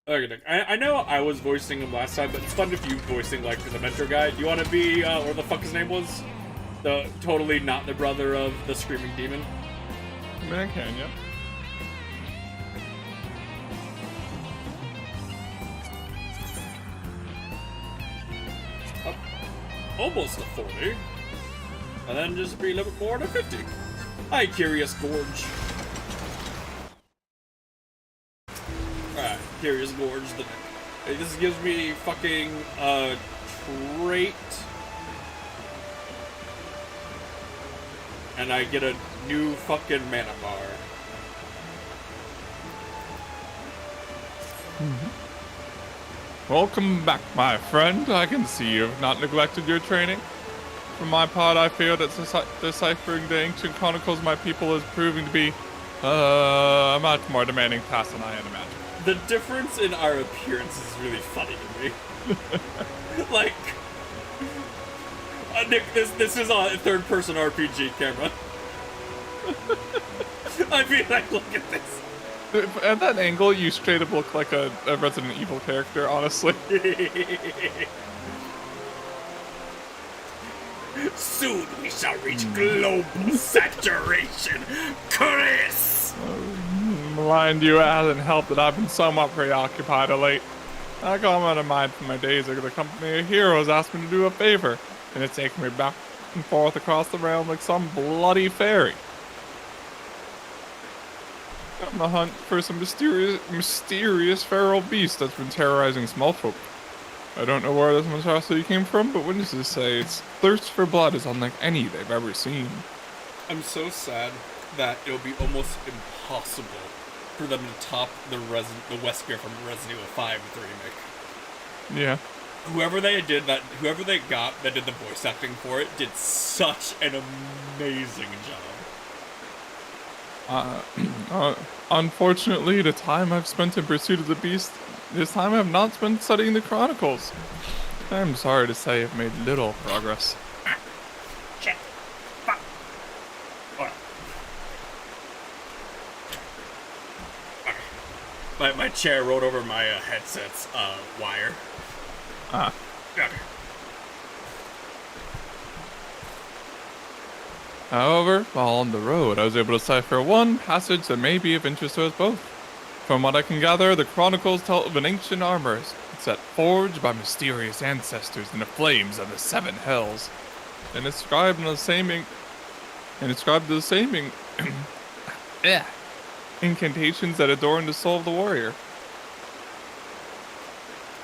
Okay, Nick. I know I was voicing him last time, but it's fun if you voicing like the mentor guy. Do you want to be, or the fuck his name was? The totally not the brother of the screaming demon. I mean, I can, yeah. Up almost to 40, and then just be a little bit more to 50. Hi, Curious Gorge. Alright, Curious Gorge. This gives me fucking trait, and I get a new fucking mana bar. Welcome back, my friend. I can see you've not neglected your training. For my part, I fear that deciphering the ancient chronicles my people is proving to be a much more demanding task than I had imagined. The difference in our appearance is really funny to me. Like, Nick, this is a third-person RPG camera. I mean, like, look at this. At that angle, you straight up look like a Resident Evil character, honestly. Soon we shall reach global saturation, Chris! Mind you, it hasn't helped that I've been somewhat preoccupied of late. I come out of mind from my days at the company of heroes asked me to do a favor, and it's taken me back and forth across the realm like some bloody fairy. On the hunt for some mysterious feral beast that's been terrorizing small folk. I don't know where this monstrosity came from, but witnesses say its thirst for blood is unlike any they've ever seen. I'm so sad that it'll be almost impossible for them to top the Wesker from Resident Evil 5 with the remake. Yeah. Whoever they got that did the voice acting for it did such an amazing job. Unfortunately, the time I've spent in pursuit of the beast, this time I have not spent studying the chronicles. I'm sorry to say I've made little progress. Shit. Fuck. Okay. My chair rolled over my headset's wire. Okay. However, while on the road, I was able to decipher one passage that may be of interest to us both. From what I can gather, the chronicles tell of an ancient armor set forged by mysterious ancestors in the flames of the seven hells, and inscribed in the same incantations that adorn the soul of the warrior.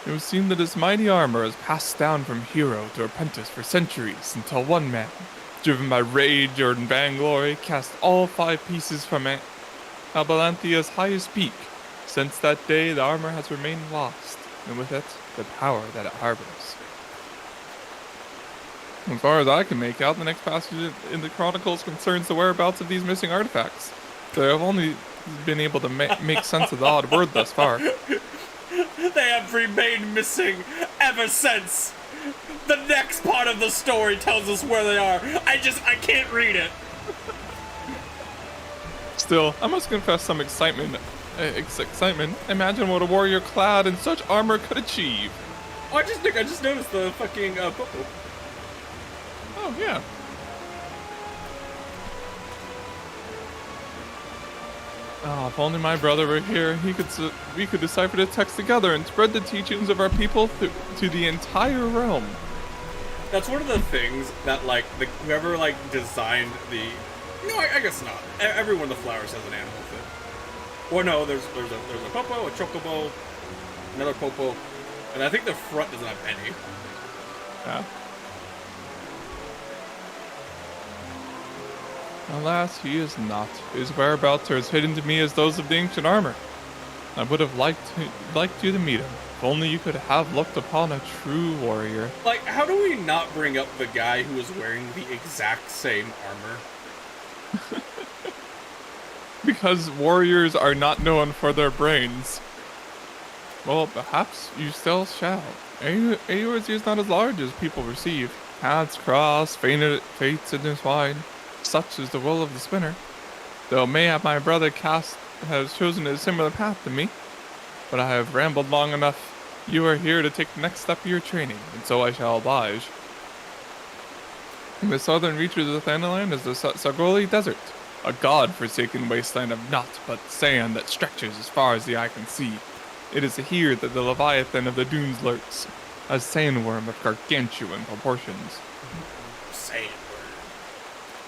It would seem that this mighty armor has passed down from hero to apprentice for centuries until one man, driven by rage or vainglory, cast all 5 pieces from Abalanthia's highest peak. Since that day, the armor has remained lost, and with it, the power that it harbors. As far as I can make out, the next passage in the Chronicles concerns the whereabouts of these missing artifacts. So I've only been able to make sense of the odd word thus far. They have remained missing ever since. The next part of the story tells us where they are. I can't read it. Still, I must confess some excitement. Imagine what a warrior clad in such armor could achieve. Oh, I just noticed the fucking popo. Oh, yeah. Oh, if only my brother were here, we could decipher the text together and spread the teachings of our people to the entire realm. That's one of the things that, like, whoever, like, designed the... No, I guess not. Every one of the flowers has an animal fit. Or no, there's a popo, a chocobo, another popo, And I think the front doesn't have any. Yeah. Alas, he is not. His whereabouts are as hidden to me as those of the ancient armor. I would have liked you to meet him, if only you could have looked upon a true warrior. Like, how do we not bring up the guy who was wearing the exact same armor? Because warriors are not known for their brains. Well, perhaps you still shall. Yours is not as large as people receive. Paths cross, fates intertwine. Such is the will of the spinner. Though mayhap my brother Cast has chosen a similar path to me, but I have rambled long enough. You are here to take the next step of your training, and so I shall oblige. In the southern reaches of the Thanaland is the Sagoli Desert, a god-forsaken wasteland of naught but sand that stretches as far as the eye can see. It is here that the Leviathan of the dunes lurks, a sandworm of gargantuan proportions. Sandworm.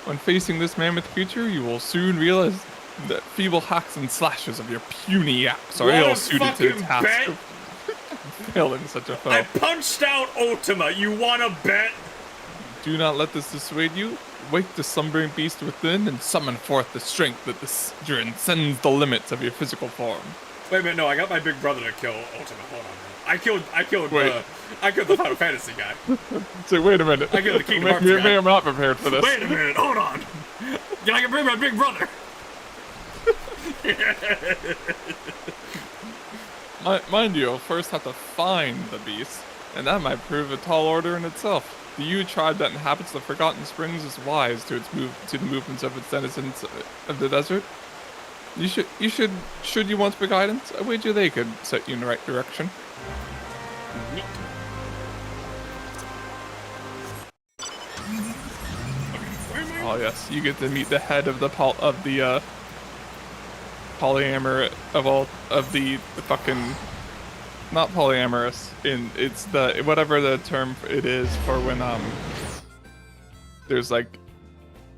When facing this mammoth creature, you will soon realize that feeble hacks and slashes of your puny axe are ill suited to the task of failing such a foe. I punched out Ultima. You wanna bet? Do not let this dissuade you. Wake the slumbering beast within and summon forth the strength that transcends the limits of your physical form. Wait a minute, no, I got my big brother to kill Ultima. Hold on. I killed the Final Fantasy guy. So wait a minute. I killed the Kingdom Hearts Maybe guy. I'm not prepared for this. Wait a minute, hold on. I can bring my big brother. Mind you, I'll first have to find the beast, and that might prove a tall order in itself. The Yu tribe that inhabits the Forgotten Springs is wise to the movements of its denizens of the desert. Should you want for guidance, I wager they could set you in the right direction. Neat. Oh yes, you get to meet the head of the polyamorous of the fucking, not polyamorous, it's the whatever the term it is for when there's like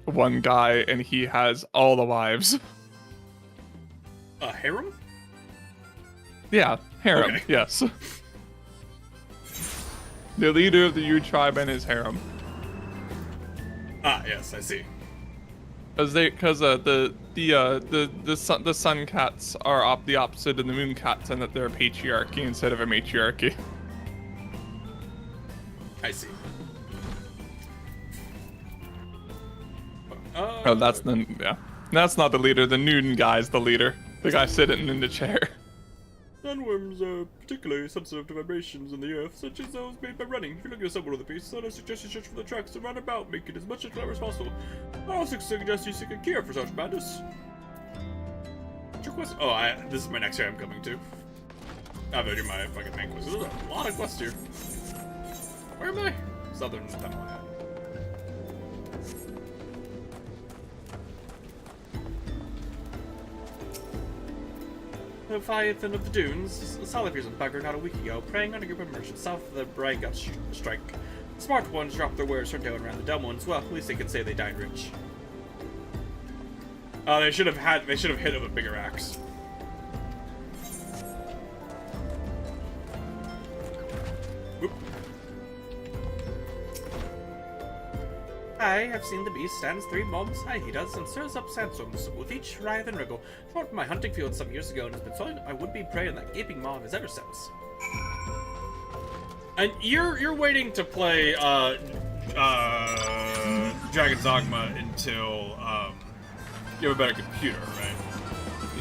one guy and he has all the wives. A harem? Yeah, harem. Okay. Yes. The leader of the Yu tribe and his harem. Ah, yes, I see. Because the sun cats are the opposite of the moon cats, and that they're a patriarchy instead of a matriarchy. I see. Oh, that's not the leader. The Newton guy's the leader. The guy sitting in the chair. Sandworms are particularly sensitive to vibrations in the earth, such as those made by running. If you're looking to assemble the piece, then I suggest you search for the tracks and run about, making as much as clever as possible. I also suggest you seek a cure for such madness. What's your quest? Oh, this is my next area I'm coming to. I've been doing my fucking main quest. There's a lot of quests here. Where am I? Southern Thanaland. Leviathan of the Dunes. The Solipers and bugger not a week ago, preying on a group of merchants south of the Braga strike. The smart ones dropped their wares from down around the dumb ones. Well, at least they can say they died rich. They should have hit him with a bigger axe. Whoop. I have seen the beast stands 3 mobs high, he does, and stirs up sandstorms with each writhe and wriggle. From my hunting field some years ago and has been sowing my would-be prey, and that gaping maw has ever since. And you're waiting to play Dragon's Dogma until you have a better computer, right?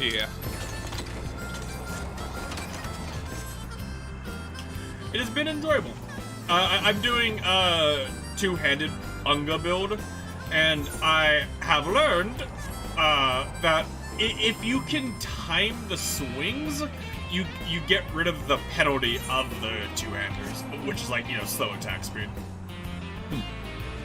Yeah. It has been enjoyable. I'm doing two-handed Unga build, and I have learned that if you can time the swings, you get rid of the penalty of the two-handers, which is like, slow attack speed.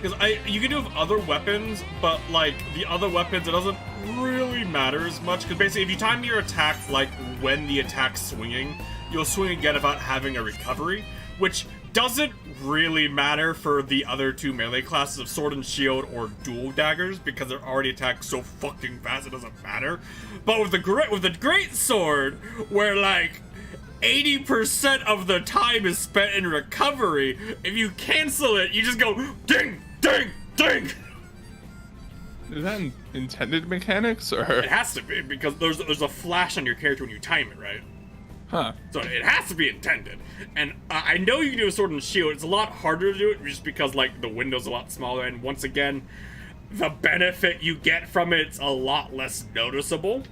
Because you can do it with other weapons, but like the other weapons, it doesn't really matter as much. Because basically, if you time your attack like when the attack's swinging, you'll swing again without having a recovery, which doesn't really matter for the other two melee classes of Sword and Shield or Dual Daggers, because they're already attacked so fucking fast it doesn't matter. But with the Great Sword, where like 80% of the time is spent in recovery. If you cancel it, you just go ding, ding, ding. Is that intended mechanics, or? It has to be, because there's a flash on your character when you time it, right? Huh. So it has to be intended. And I know you can do a sword and shield. It's a lot harder to do it just because, like, the window's a lot smaller. And once again, the benefit you get from it's a lot less noticeable.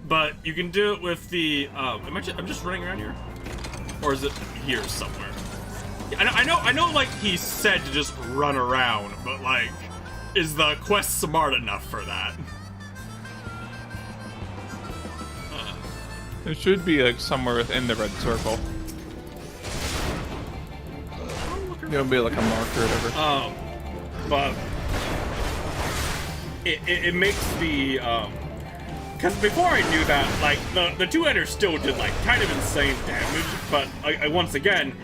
But you can do it with the, I'm just running around here? Or is it here somewhere? Yeah, I know, like, he said to just run around, but, like, is the quest smart enough for that? It should be, like, somewhere within the red circle. It'll be like a marker or whatever. But it makes the, because before I knew that, like, the two-hander still did, like, kind of insane damage, but once again,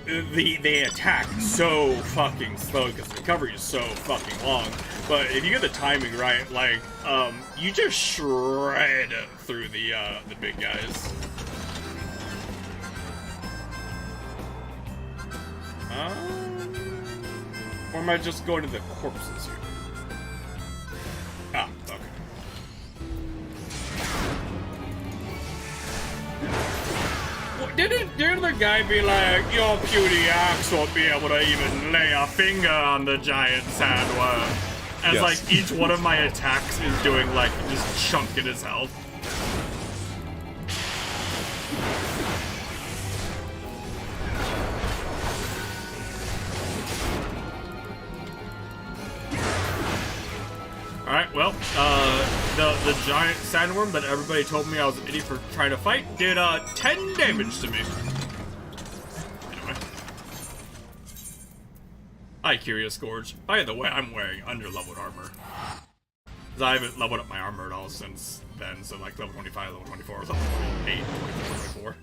they attack so fucking slow because the recovery is so fucking long. But if you get the timing right, like, you just shred through the big guys. Or am I just going to the corpses here? Ah, okay. Didn't the guy be like, your puny axe won't be able to even lay a finger on the giant sandworm? As, yes. like, each one of my attacks is doing, like, just chunking his health. Alright, well, the giant sandworm that everybody told me I was an idiot for trying to fight did, 10 damage to me. Anyway. Hi, Curious Gorge. By the way, I'm wearing under-leveled armor. Because I haven't leveled up my armor at all since then, so like level 25, level 24, or something, 28, 24.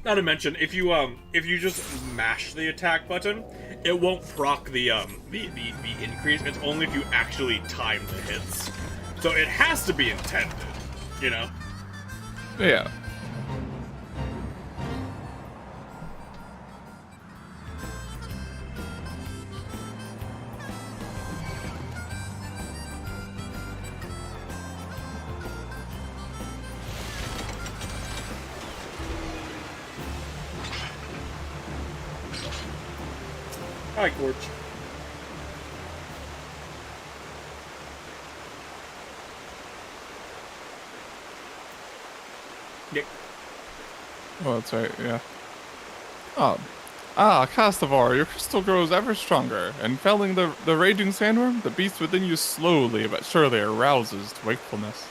Not to mention, if you just mash the attack button, it won't proc the increase. It's only if you actually time the hits. So it has to be intended, you know? Yeah. Hi, Gorge. Yeah. Oh, that's right, yeah. Oh. Ah, Castavar, your crystal grows ever stronger, and felling the raging sandworm, the beast within you slowly but surely arouses to wakefulness.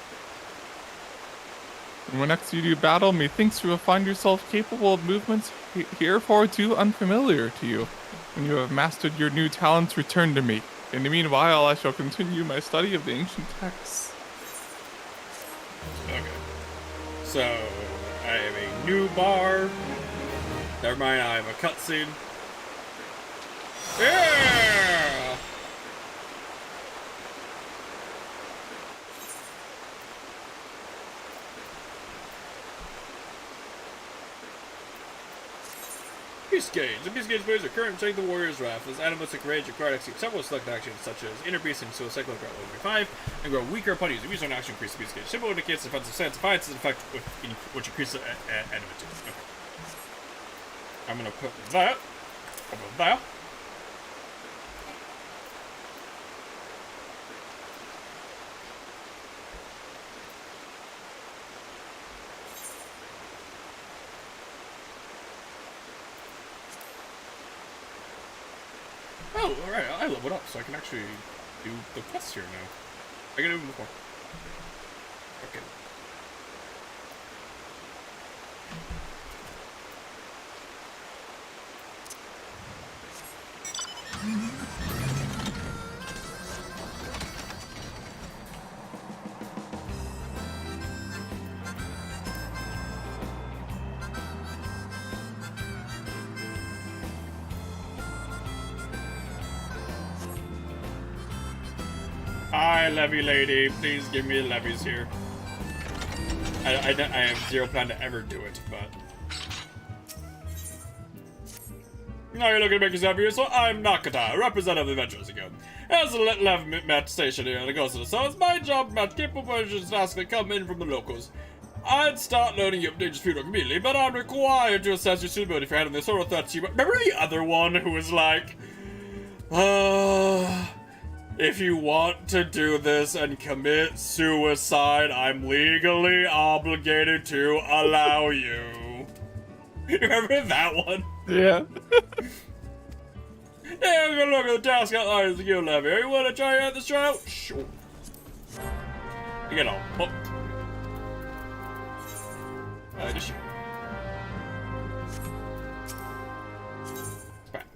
And when next you do battle, methinks you will find yourself capable of movements heretofore unfamiliar to you. When you have mastered your new talents, return to me. In the meanwhile, I shall continue my study of the ancient texts. Okay. So, I have a new bar. Never mind, I have a cutscene. Yeah! Beast Gauge. The Beast Gauge measures the current strength of the warrior's wrath. As animalistic rage required to execute several select actions such as Inner Beast and Suicide Cycle at level 5 and grow weaker upon using use an action increase the Beast Gauge. Symbol indicates defensive stance. Defiance is an effect which increases enmity. Okay. I'm gonna put that over there. Oh, alright, I leveled up, so I can actually do the quests here now. I can do them before. Okay. Hi, levy lady. Please give me levies here. I have zero plan to ever do it, but... Now you're looking to make yourself useful. I'm Nakata, representative of the Adventurers Guild. As a lev met station here in the Ghost of the Sun, it's my job to keep promotions tasks that come in from the locals. I'd start loading you up dangerous food immediately, but I'm required to assess your suitability for handling the sort of threats you... Remember the other one who was like... if you want to do this and commit suicide, I'm legally obligated to allow you. Remember that one? Yeah. Yeah, we're gonna look at the task outline of the guild levy. You wanna try out this trial? Sure. You get all hooked. Just shoot. Right.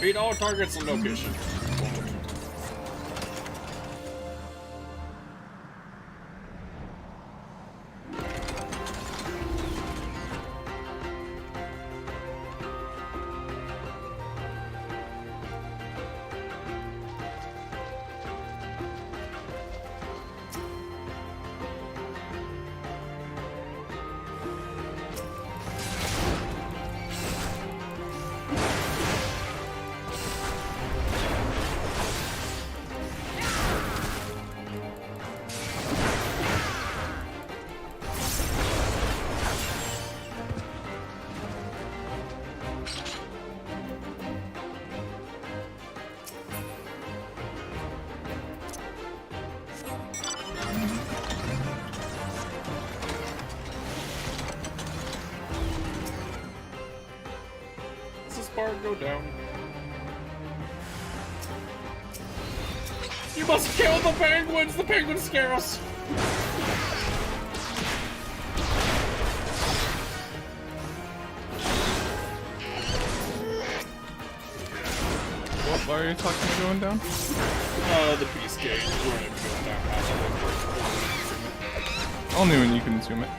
Beat all targets in location. Go down. You must kill the penguins! The penguins scare us! What bar are you talking about going down? The beast gate. We're gonna be going down. Only when you consume it.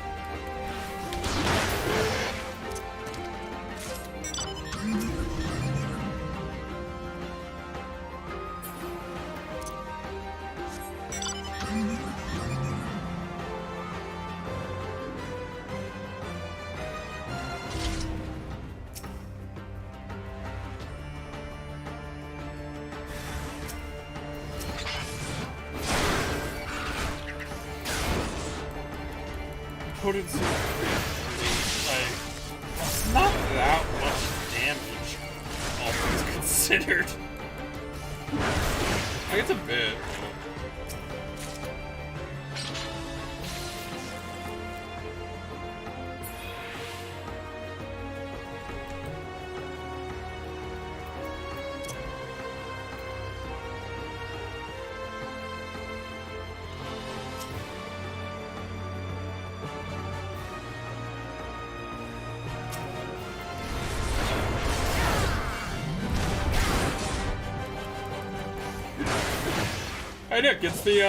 Potency like that's not that much damage, all things considered. Like it's a bit. Hey Nick, it's the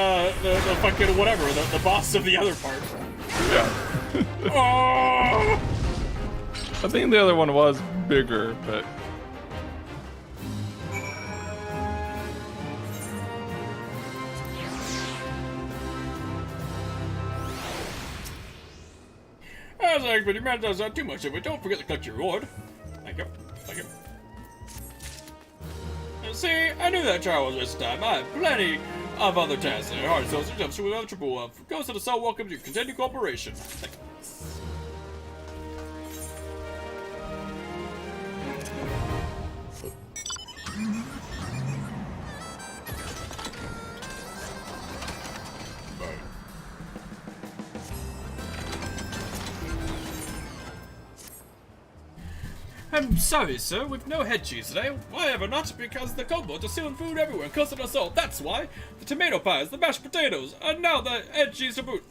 fucking whatever, the boss of the other part. Yeah. Oh! I think the other one was bigger, but... As I expect, your man does not too much of it. Don't forget to collect your reward. Thank you. Thank you. See, I knew that trial was this time. I have plenty of other tasks that are hard, so it's inevitable of. Goes to the cell, welcome to continued cooperation. Thank you. I'm sorry, sir, we've no head cheese today. Why ever not? Because the kobolds are stealing food everywhere, cursing us all. That's why. The tomato pies, the mashed potatoes, and now the head cheese to boot.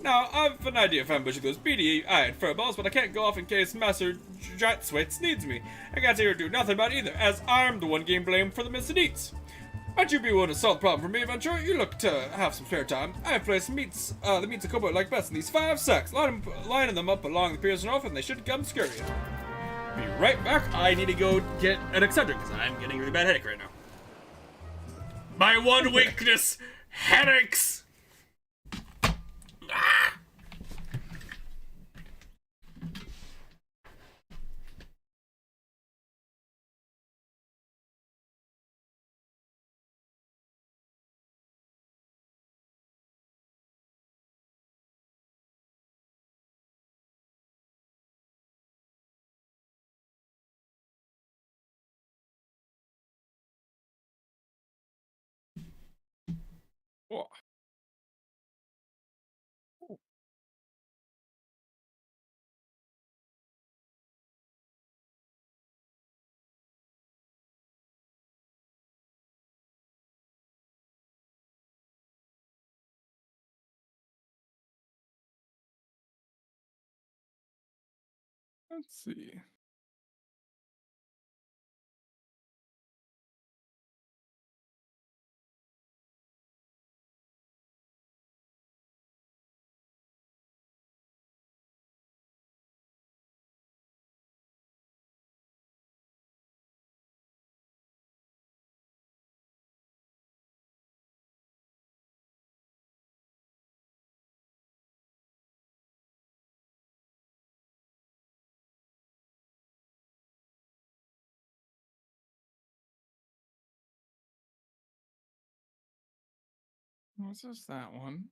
Now, I've an idea for ambushing those beady-eyed furballs, but I can't go off in case Master Jatswitz needs me. I can't here to do nothing about either, as I'm the one getting blamed for the missing eats. Might you be willing to solve the problem for me, adventurer? You look to have some spare time. I have placed meats, the meats a cowboy like best in these 5 sacks, lining them up along the piers north, and they should come scurrying. Be right back. I need to go get an Excedrin, because I'm getting a really bad headache right now. My one weakness, headaches! Ah! Whoa. Let's see. What's this? That one?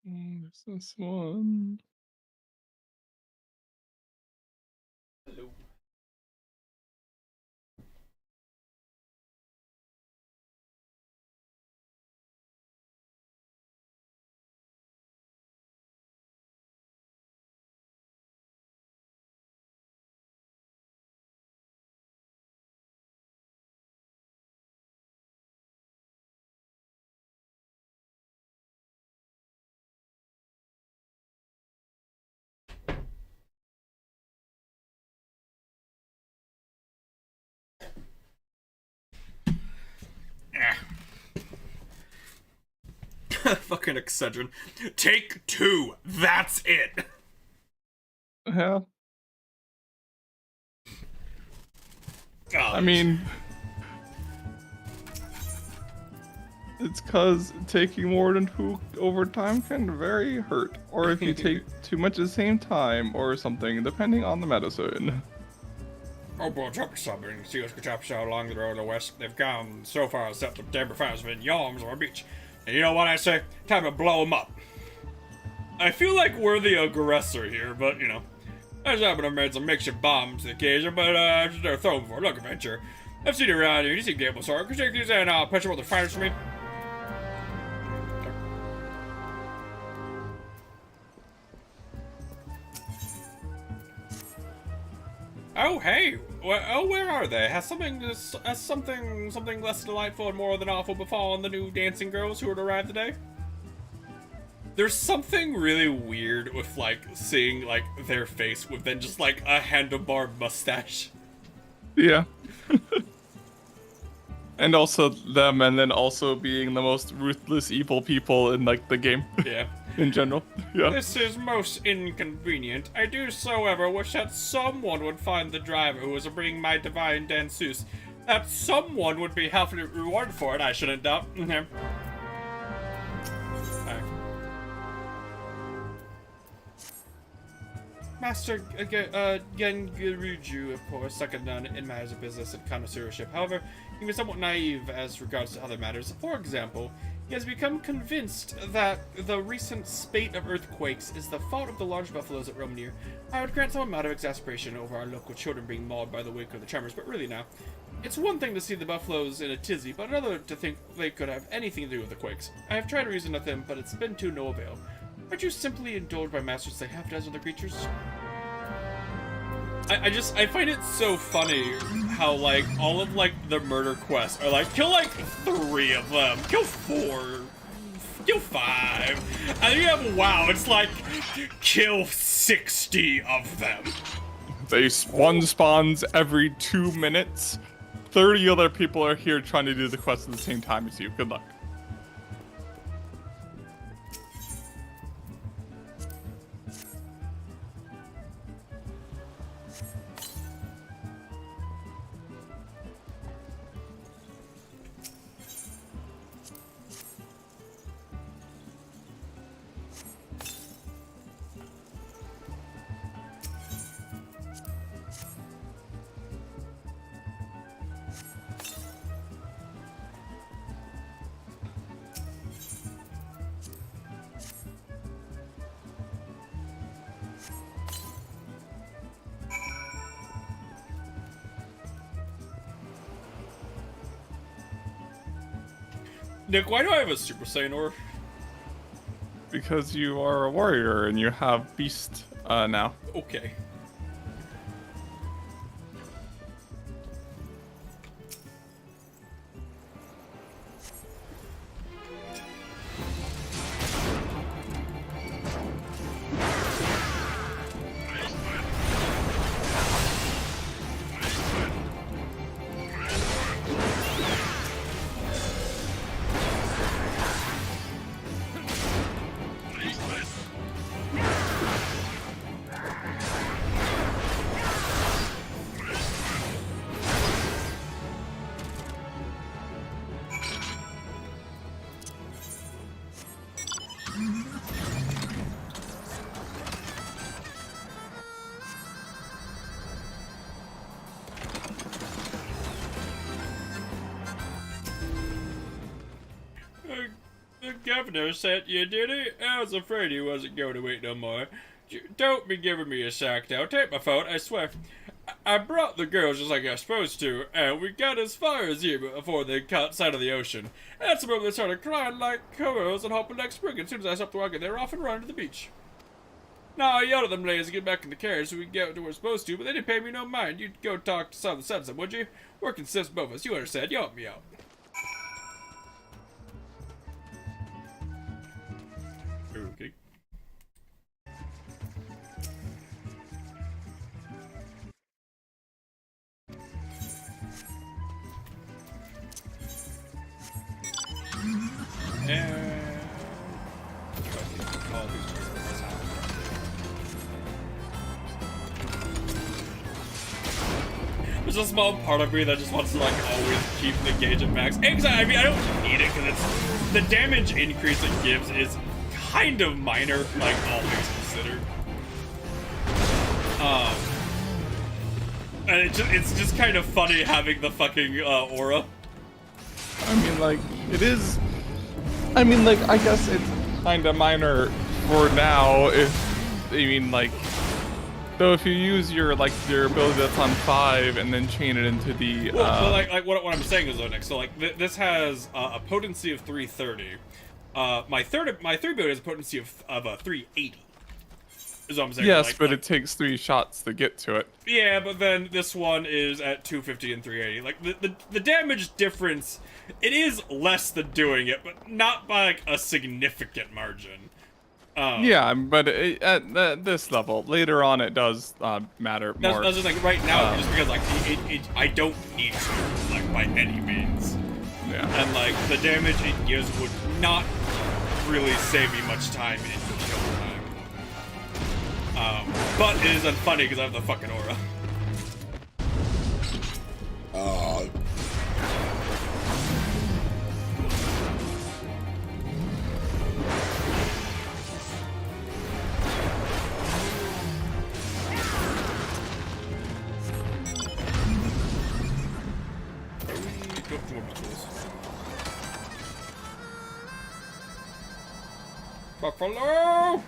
There's this one. Hello. Fucking Excedrin. Take 2. That's it. Yeah. God. I mean, it's cause taking more than 2 over time can very hurt, or if you take too much at the same time, or something, depending on the medicine. Oh boy, chopper stubborn. See us chop show along the road to the west. They've gone so far as September 5th in yawns on our beach. And you know what I say? Time to blow them up. I feel like we're the aggressor here, but you know. I just happen to have made some makeshift bombs on occasion, but just never thrown them before. Look, adventure. I've seen you around here. You seem capable, sir. Could you take these and punch them with the fires for me? Oh, hey. Oh, where are they? Has something less delightful and more than awful befallen the new dancing girls who had arrived today? There's something really weird with, like, seeing, like, their face with then just, like, a handlebar mustache. Yeah. And also them, and then also being the most ruthless, evil people in, like, the game. Yeah. In general. Yeah. This is most inconvenient. I do, however, wish that someone would find the driver who was bringing my divine danseuse. That someone would be heavily rewarded for it, I shouldn't doubt. Master Genguruju, of course, second none in matters of business and connoisseurship. However, he was somewhat naive as regards to other matters. For example, He has become convinced that the recent spate of earthquakes is the fault of the large buffaloes that roam near. I would grant some amount of exasperation over our local children being mauled by the wake of the tremors, but really now, it's one thing to see the buffaloes in a tizzy, but another to think they could have anything to do with the quakes. I have tried to reason with them, but it's been to no avail. Aren't you simply indulged by masters they have as other creatures? I find it so funny how, like, all of, like, the murder quests are like, kill, like, 3 of them, kill 4, kill 5, and you have WoW, it's like, kill 60 of them. One spawns every 2 minutes. 30 other people are here trying to do the quest at the same time as you. Good luck. Nick, why do I have a Super Saiyan ore? Because you are a warrior and you have beast now. Okay. The governor sent you, did he? I was afraid he wasn't going to wait no more. Don't be giving me a sack now. Take my phone, I swear. I brought the girls just like I was supposed to, and we got as far as here before they caught sight of the ocean. That's the moment they started crying like crows and hoping next spring. As soon as I stopped walking, they were off and running to the beach. Now I yelled at them ladies to get back in the carriage so we can get to where we're supposed to, but they didn't pay me no mind. You'd go talk to some of the sunset, would you? Working shifts both of us, you understand. You help me out. Okay. There's a small part of me that just wants to like always keep the gauge at max. Exactly. I mean, I don't need it because it's the damage increase it gives is kind of minor, like all things considered. And it's just kind of funny having the fucking aura. I mean, like, it is. I mean, like, I guess it's kind of minor for now. If I mean, like, though, if you use your your ability that's on 5 and then chain it into the. Well, like what I'm saying is though, Nick. So like this has a potency of 330. My third ability has a potency of 380. Is what I'm saying. Yes, like, but it takes 3 shots to get to it. Yeah, but then this one is at 250 and 380. Like the damage difference, it is less than doing it, but not by like a significant margin. Yeah, but at this level, later on, it does matter more. That's just like right now, just because like I don't need to like by any means. Yeah. And like the damage it gives would not really save me much time in kill time. But it is unfunny because I have the fucking aura. Buffalo!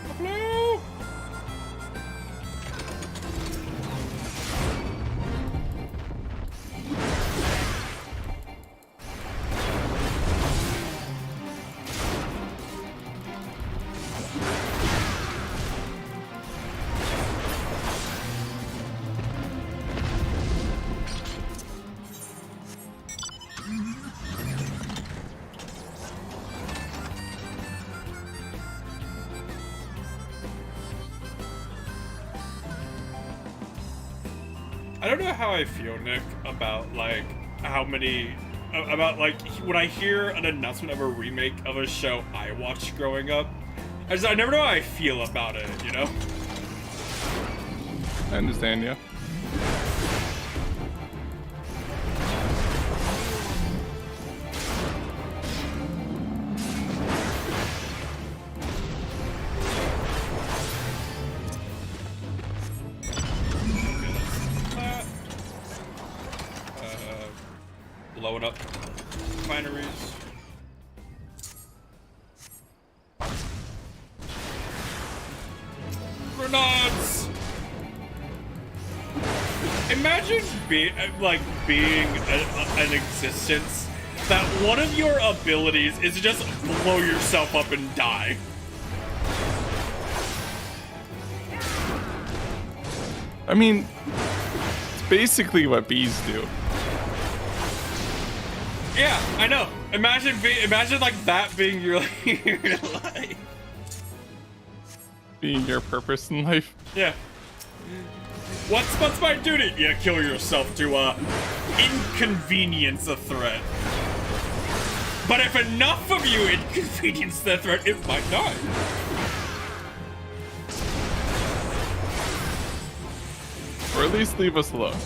Buffalo! I don't know how I feel, Nick, about like how many about like when I hear an announcement of a remake of a show I watched growing up. I never know how I feel about it, you know? I understand, yeah. Blowing up refineries. Grenades! Imagine being an existence that one of your abilities is to just blow yourself up and die. I mean, it's basically what bees do. Yeah, I know. Imagine like that being your, your life. Being your purpose in life. Yeah. What's my duty? Yeah, kill yourself to inconvenience a threat. But if enough of you inconvenience the threat, it might die. Or at least leave us alone.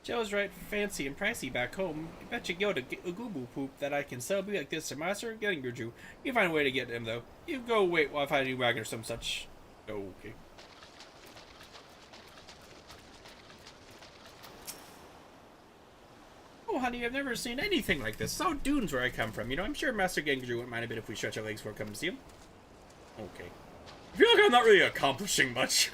Joe's right fancy and pricey back home. I bet you go to Google Poop that I can sell be like this to Master getting your Jew. You find a way to get him though. You go wait while I find a new wagon or some such. Okay. Oh, honey, I've never seen anything like this. It's all dunes where I come from. You know, I'm sure Master Genju wouldn't mind a bit if we stretch our legs before coming to see him. Okay. I feel like I'm not really accomplishing much.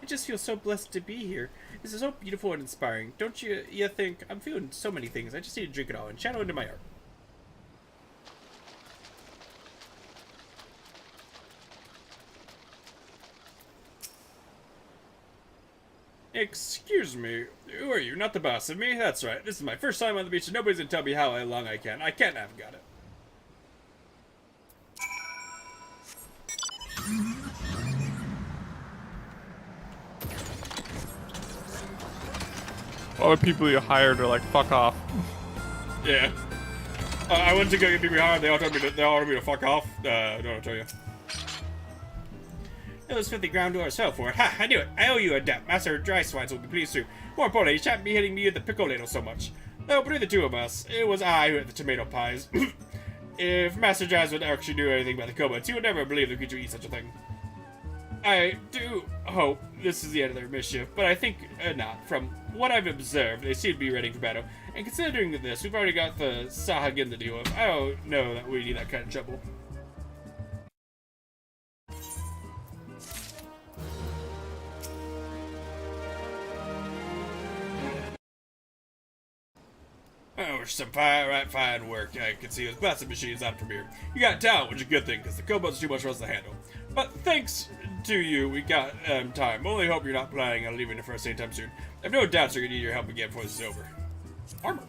I just feel so blessed to be here. This is so beautiful and inspiring. Don't you think? I'm feeling so many things. I just need to drink it all and channel into my art. Excuse me, who are you? Not the boss of me? That's right. This is my first time on the beach and nobody's gonna tell me how long I can. I can't have got it. All the people you hired are like, fuck off. Yeah. I went to go get people hired. They all told me to fuck off. Don't tell you. Those filthy ground dwellers fell for it. Ha! I knew it. I owe you a debt. Master Dry Swines will be pleased to. More importantly, he shan't be hitting me with the pickle ladle so much. Though between the two of us, it was I who had the tomato pies. If Master Jazz would actually do anything about the kobolds, he would never believe the creature eat such a thing. I do hope this is the end of their mischief, but I think not. From what I've observed, they seem to be ready for battle. And considering this, we've already got the Sahagin to deal with. I don't know that we need that kind of trouble. Oh, some fine work. I can see those blasted machines out from here. You got talent, which is a good thing, because the kobolds are too much for us to handle. But thanks to you, we got time. Only hope you're not planning on leaving the first anytime soon. I have no doubts you're gonna need your help again before this is over. Armor.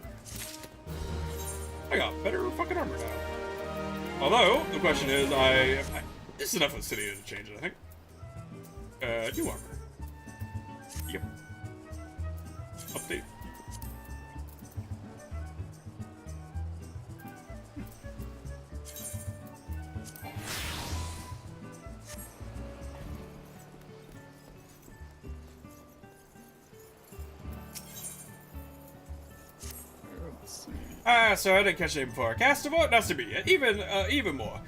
I got better fucking armor now. Although, the question is, this is enough of the city to change it, I think. New armor. Yep. Update. So I didn't catch it before. Castable? Nice to meet you. Even more.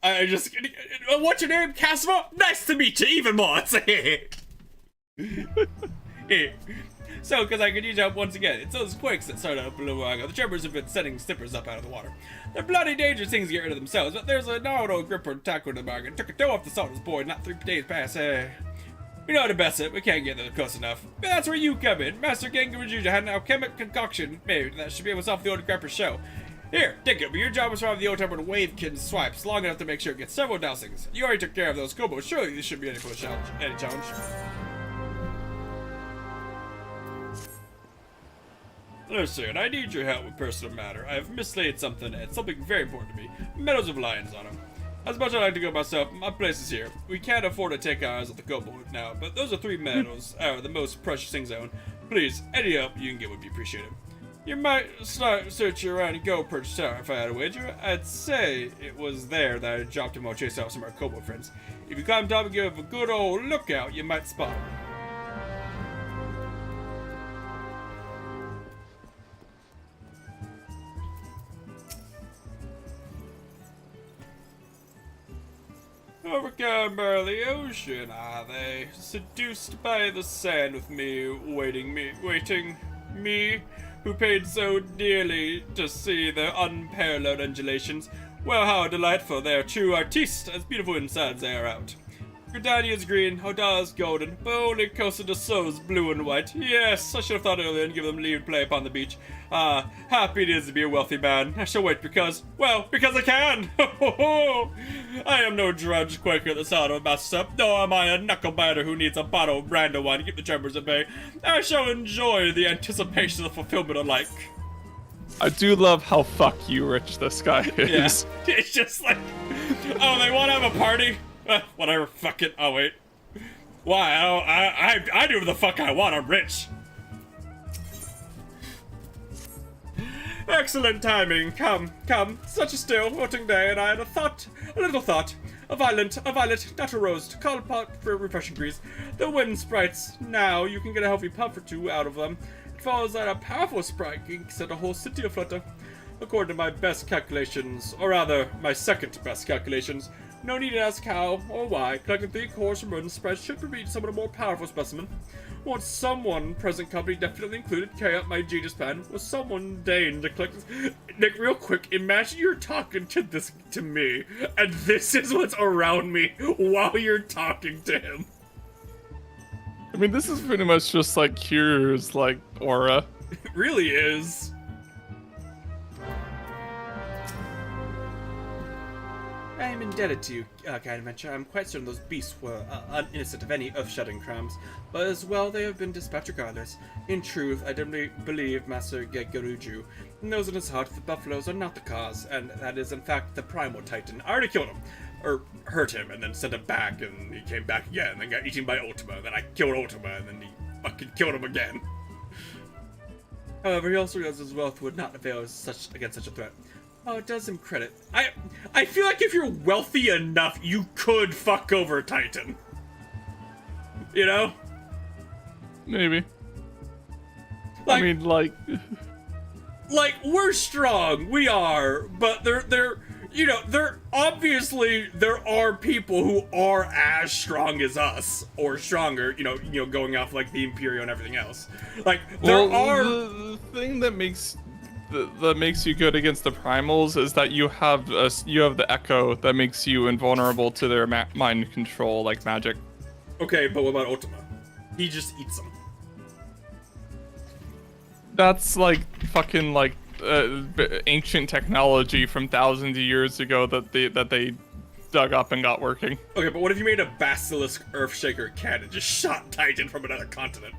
I just... What's your name? Castable? Nice to meet you. Even more. So, because I could use help once again. It's those quakes that started up a little while ago. The Tremors have been sending snippers up out of the water. They're bloody dangerous things to get rid of themselves, but there's a narrow gripper tackle in the bargain. Took a toe off the salt of this boy, not 3 days past. We know how to best it, we can't get there close enough. But that's where you come in. Master Gengarujuja had an alchemic concoction made that should be able to solve the old gripper's show. Here, take it, but your job is to survive the old temper Wavekin's swipes long enough to make sure it gets several dousings. You already took care of those kobolds, surely this shouldn't be any challenge. Listen, I need your help with personal matter. I have mislaid something, and something very important to me. Medals of lions on them. As much as I like to go myself, my place is here. We can't afford to take our eyes off the kobold now, but those are 3 medals, are the most precious things I own. Please, any help you can get would be appreciated. You might start searching around and go Perch Tower if I had a wager. I'd say it was there that I dropped him while chasing off some of our kobold friends. If you climb top and give a good old lookout, you might spot him. Overcome by the ocean, are they? Seduced by the sand with me, waiting me, who paid so dearly to see their unparalleled undulations. Well, how delightful, they are true artistes, as beautiful inside as they are out. Gridania's green, Hodah's golden, but only Costa de So's blue and white. Yes, I should have thought earlier and give them leave to play upon the beach. Ah, happy it is to be a wealthy man. I shall wait because I can! Ho ho ho! I am no drudge quaker at the side of a master, nor am I a knuckle-biter who needs a bottle of Brando wine to keep the tremors at bay. I shall enjoy the anticipation of fulfillment alike. I do love how fuck you rich this guy is. Yeah. It's just like, oh, they want to have a party? Whatever, fuck it. Oh, wait. Why? I do the fuck I want, I'm rich. Excellent timing. Come. Such a still, floating day, and I had a little thought. A violet, not a rose, to call pot for refreshing breeze. The wind sprites, now you can get a healthy puff or 2 out of them. It follows that a powerful sprite can set a whole city aflutter. According to my best calculations, or rather, my second best calculations, no need to ask how or why. Collecting 3 cores from rodent spreads should reach some of the more powerful specimen. Once someone, present company definitely included, carry out my genius plan, was someone deign to collect. Nick, real quick, imagine you're talking to me, and this is what's around me while you're talking to him. I mean, this is pretty much just like Kyr's, like, aura. It really is. I am indebted to you, kind adventure. I'm quite certain those beasts were innocent of any earth-shattering crimes, but as well they have been dispatched regardless. In truth, I dimly believe Master Gengaruju knows in his heart the buffaloes are not the cause, and that is in fact the primal titan. I already killed him, or hurt him, and then sent him back, and he came back again, and then got eaten by Ultima, and then I killed Ultima, and then he fucking killed him again. However, he also realized his wealth would not avail against such a threat. Oh, it does him credit. I feel like if you're wealthy enough, you could fuck over Titan. You know? Maybe. Like, I mean, like... we're strong. We are. But there obviously, there are people who are as strong as us. Or stronger, you know, going off, like, the Imperial and everything else. Like, the thing that makes you good against the primals is that you have the echo that makes you invulnerable to their mind control, like magic. Okay, but what about Ultima? He just eats them. That's like fucking like ancient technology from thousands of years ago that they dug up and got working. Okay, but what if you made a basilisk earthshaker cannon just shot Titan from another continent?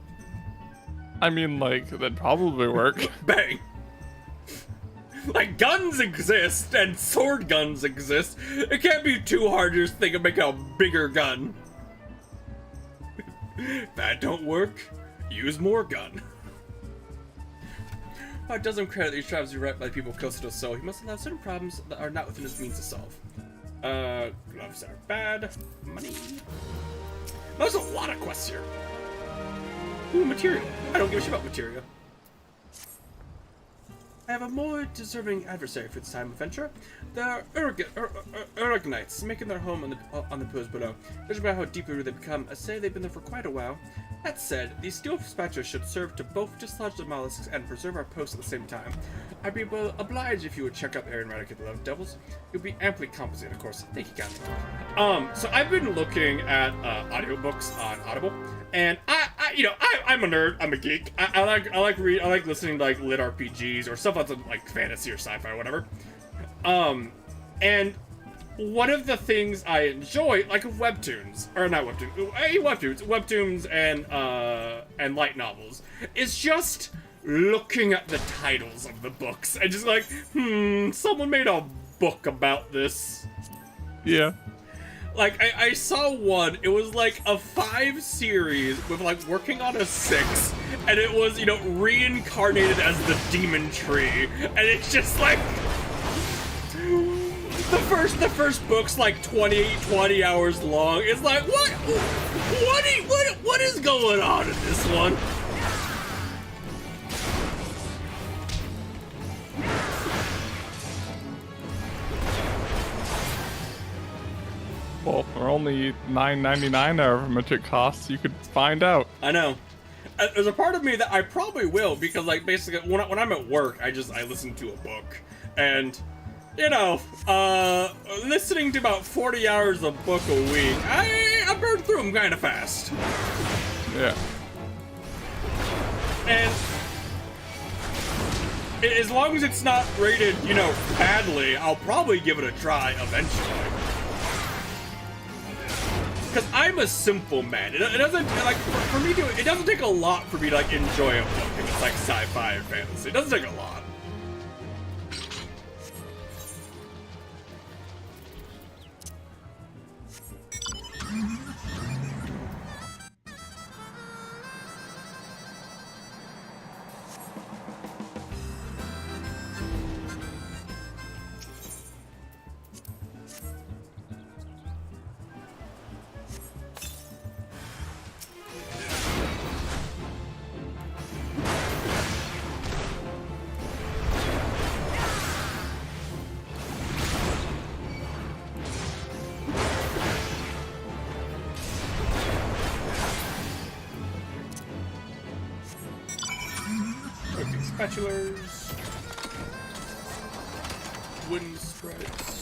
I mean, like, that'd probably work. Bang! Like, guns exist, and sword guns exist. It can't be too hard to just think of making a bigger gun. If that don't work, use more gun. It doesn't credit these tribes who right by the people closer to us, so he must allow certain problems that are not within his means to solve. Gloves are bad. Money. There's a lot of quests here. Ooh, material. I don't give a shit about material. I have a more deserving adversary for this time of venture. The Uragnites, making their home on the pillars below. Judging by how deeply rooted they become, I say they've been there for quite a while. That said, these steel dispatchers should serve to both dislodge the mollusks and preserve our posts at the same time. I'd be obliged if you would check out the area and eradicate the Love Devils. You'll be amply compensated, of course. Thank you, Gandhi. So I've been looking at audiobooks on Audible, and I'm a nerd. I'm a geek. I like listening to like lit RPGs or stuff that's like fantasy or sci-fi or whatever. And one of the things I enjoy, like webtoons, or not webtoons and light novels, is just looking at the titles of the books and just like, someone made a book about this. Yeah. Like, I saw one, it was like a 5 series with like working on a 6, and it was, reincarnated as the demon tree, and it's just like, the first book's like 20 hours long. It's like, what is going on in this one? Well, for only $9.99 however much it costs, you could find out. I know. There's a part of me that I probably will, because like basically when I'm at work, I listen to a book, and listening to about 40 hours of book a week, I burn through them kind of fast. Yeah. And as long as it's not rated, badly, I'll probably give it a try eventually. Because I'm a simple man. It doesn't, like, for me it doesn't take a lot for me to, like, enjoy a book if it's, like, sci-fi and fantasy. It doesn't take a lot. Spatulas, wooden sprites.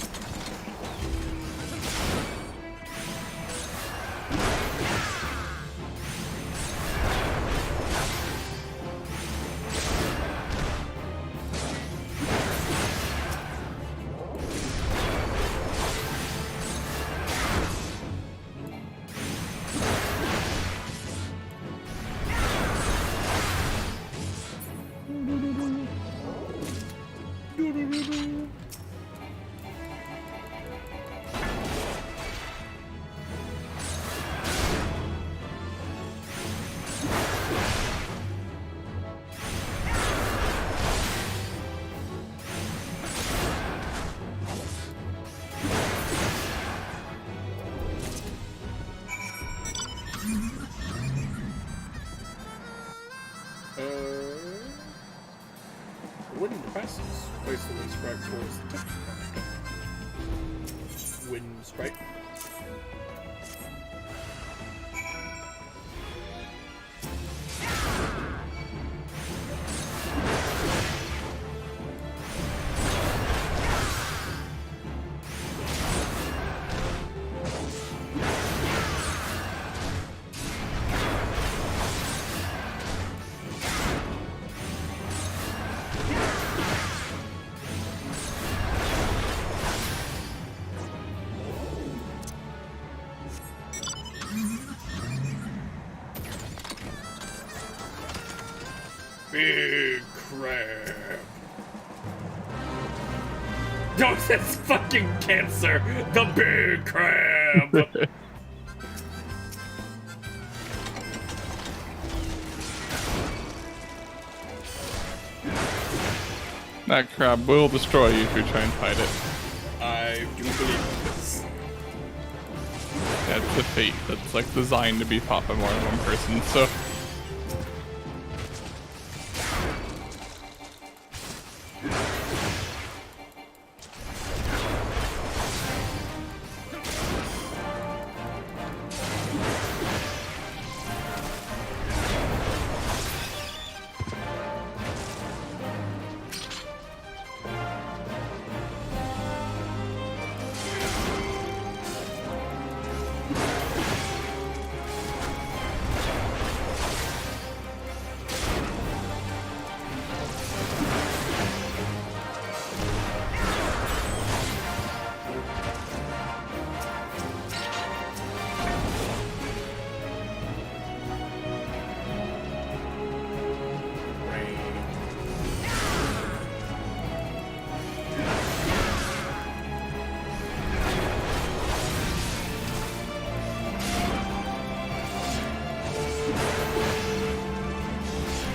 Wooden devices. Place the wind sprite towards the tip. Wind sprite. big crab. No, that's fucking cancer. The big crab. That crab will destroy you if you try and fight it. I do believe this. That's a fate that's like designed to be fought by more than one person, so.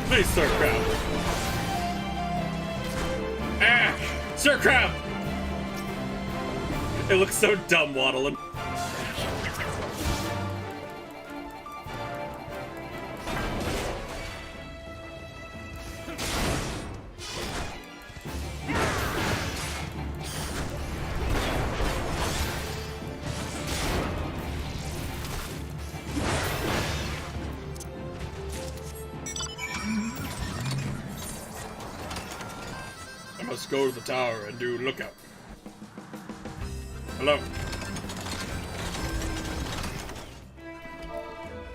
Please, Sir Crab. Ah! Sir Crab! It looks so dumb waddling. I must go to the tower and do lookout. Hello.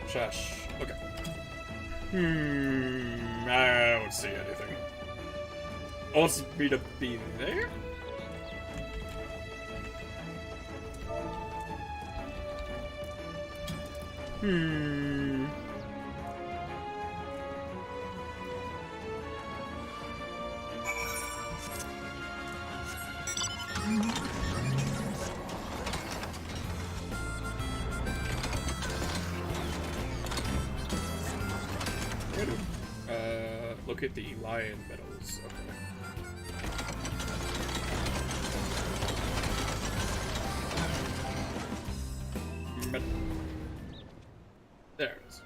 Shush. Okay. I don't see anything. Wants me to be there? Look at the lion medals. Okay. Medal. There it is.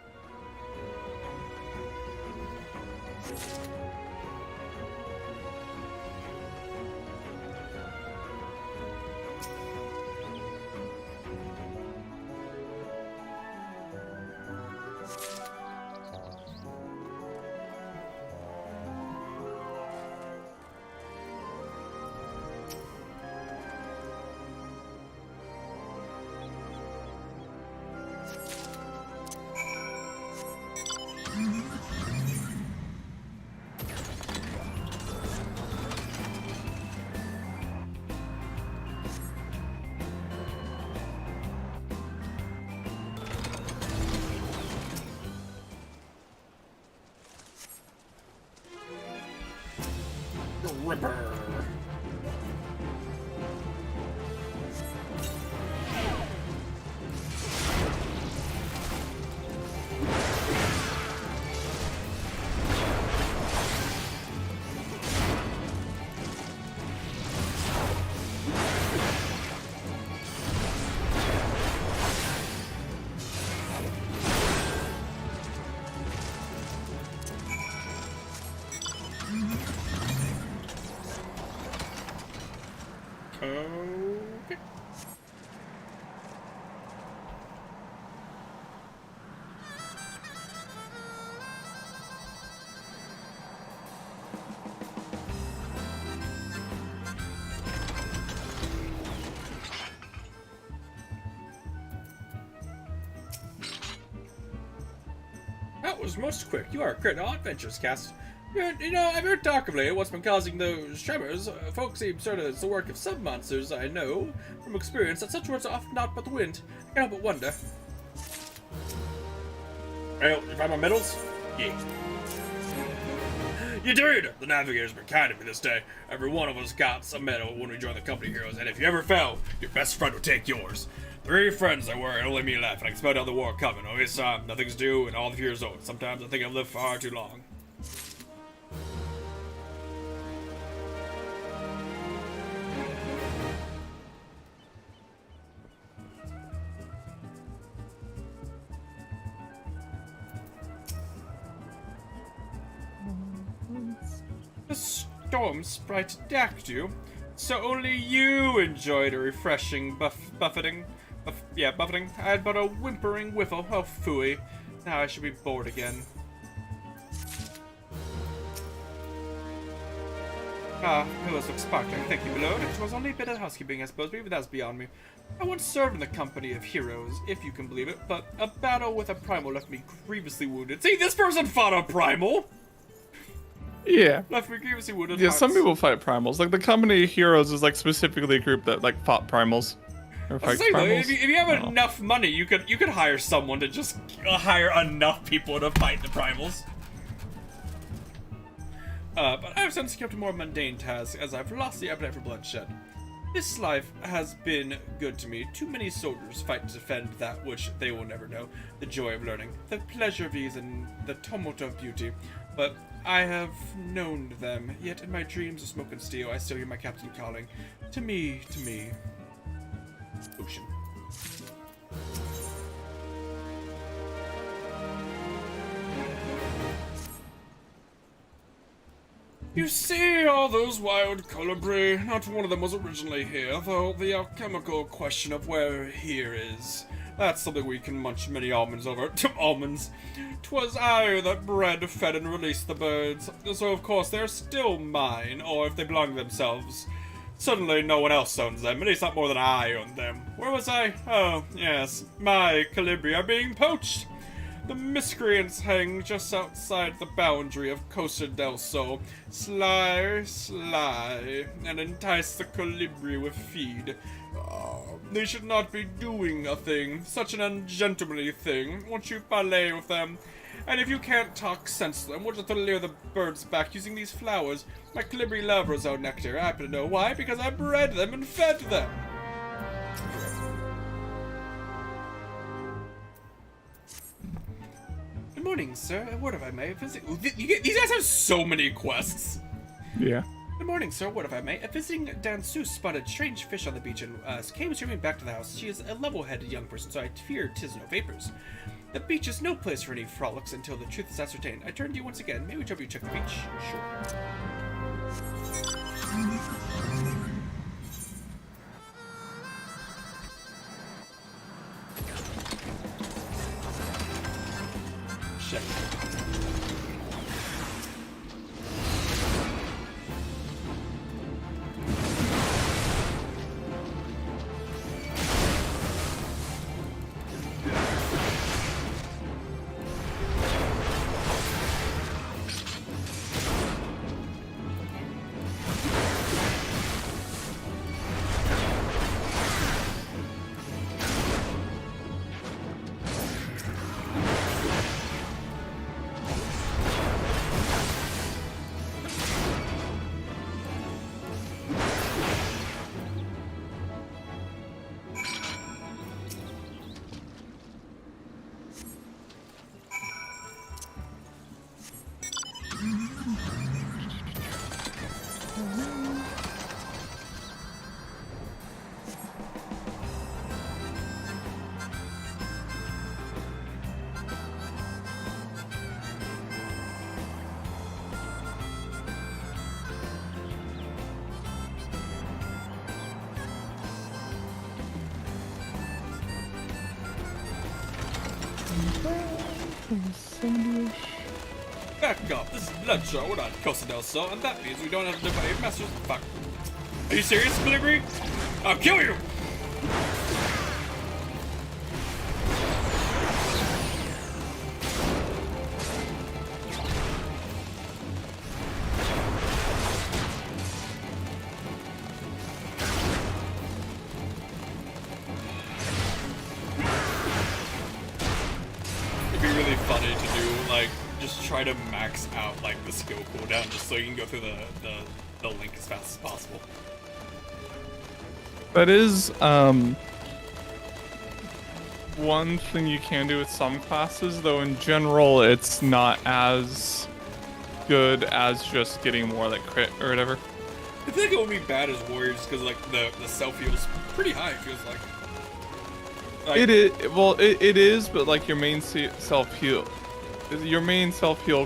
Ripper. Okay. That was most quick. You are great all adventures, Cass. You know, I've heard talk of late what's been causing those tremors. Folks seem sort of it's the work of some monsters. I know from experience that such words are often not but the wind. I can't help but wonder. Well, you find my medals? Yeah. You did! The Navigator's been kind to me this day. Every one of us got some medal when we joined the company heroes, and if you ever fell, your best friend will take yours. 3 friends there were, and only me left, and I can smell down the war coming. Oh, this time, nothing's due, and all the years old. Sometimes I think I've lived far too long. The storm sprite attacked you, so only you enjoyed a refreshing buffeting. Buffeting. I had but a whimpering whiffle. Oh, phooey. Now I should be bored again. Ah, pillows look sparkling. Thank you, my lord. It was only a bit of housekeeping, I suppose, but even that's beyond me. I once served in the company of heroes, if you can believe it, but a battle with a primal left me grievously wounded. See, this person fought a primal! Yeah. Left me grievously wounded. Yeah, some people fight primals. Like, the company of heroes is, like, specifically a group that, like, fought primals. Or fight Though, primals. if you have enough money, you could hire someone to just hire enough people to fight the primals. But I've since kept more mundane tasks as I've lost the appetite for bloodshed. This life has been good to me. Too many soldiers fight to defend that which they will never know. The joy of learning, the pleasure of ease, and the tumult of beauty. But I have known them, yet in my dreams of smoke and steel, I still hear my captain calling. To me. Ocean. You see all those wild colibri? Not one of them was originally here, though the alchemical question of where here is. That's something we can munch many almonds over. Almonds. 'Twas I that bred, fed, and released the birds, so of course they're still mine, or if they belong to themselves. Suddenly no one else owns them, at least not more than I own them. Where was I? Oh, yes. My colibri are being poached. The miscreants hang just outside the boundary of Costa del Sol. Sly, and entice the colibri with feed. They should not be doing a thing, such an ungentlemanly thing. Won't you parley with them? And if you can't talk sense to them, we'll just lure the birds back using these flowers. My colibri love roselle nectar. I happen to know why, because I bred them and fed them. Good morning, sir. What have I may visit? These guys have so many quests. Yeah. Good morning, sir. What if I may? A visiting danseuse spotted strange fish on the beach and came swimming back to the house. She is a level-headed young person, so I fear 'tis no vapors. The beach is no place for any frolics until the truth is ascertained. I turn to you once again. May we trouble you check the beach? Sure. Check. Back up. This is Bloodshot. We're not Costa del Sol, and that means we don't have to live by your masters. Fuck. Are you serious, Colibri? I'll kill you! It'd be really funny to do, like, just try to max out like the skill cooldown just so you can go through the link as fast as possible. That is one thing you can do with some classes, though in general it's not as good as just getting more like crit or whatever. I think it would be bad as warriors because like the self heal's pretty high. It feels like. It is, well, it is, but like your main self heal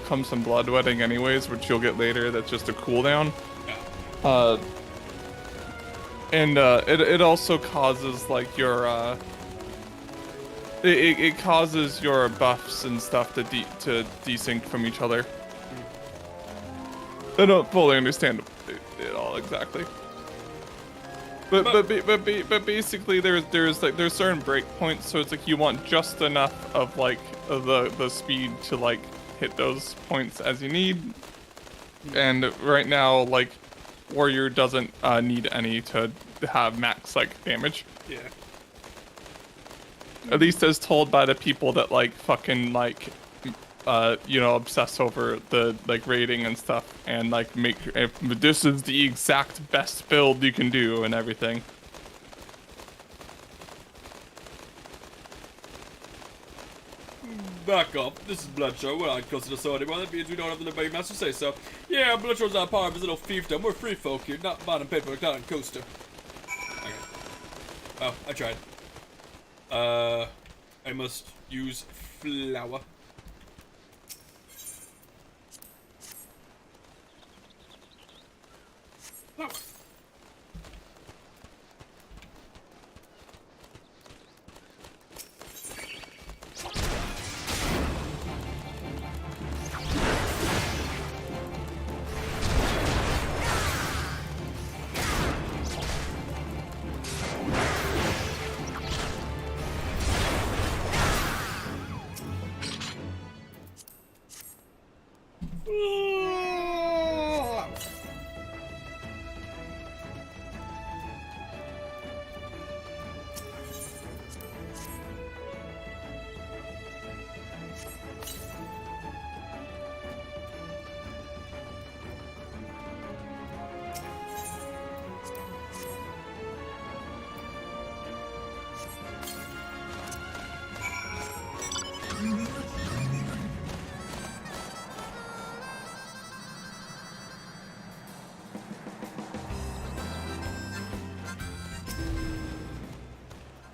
comes from bloodletting anyways, which you'll get later. That's just a cooldown. Yeah. And it also causes like your it causes your buffs and stuff to desync from each other. I don't fully understand it all exactly. But basically there's certain breakpoints, so it's like you want just enough of like the speed to like hit those points as you need. And right now like warrior doesn't need any to have max like damage. Yeah. At least as told by the people that like fucking like you know, obsess over the like rating and stuff and like make if this is the exact best build you can do and everything. Back up. This is Bloodshot. We're not close to the sword anymore. That means we don't have the Liberty Master say so. Yeah, Bloodshot's not part of his little fiefdom. We're free folk here, not bottom paper, not on coaster. Okay. Oh, I tried. I must use flour. Flour.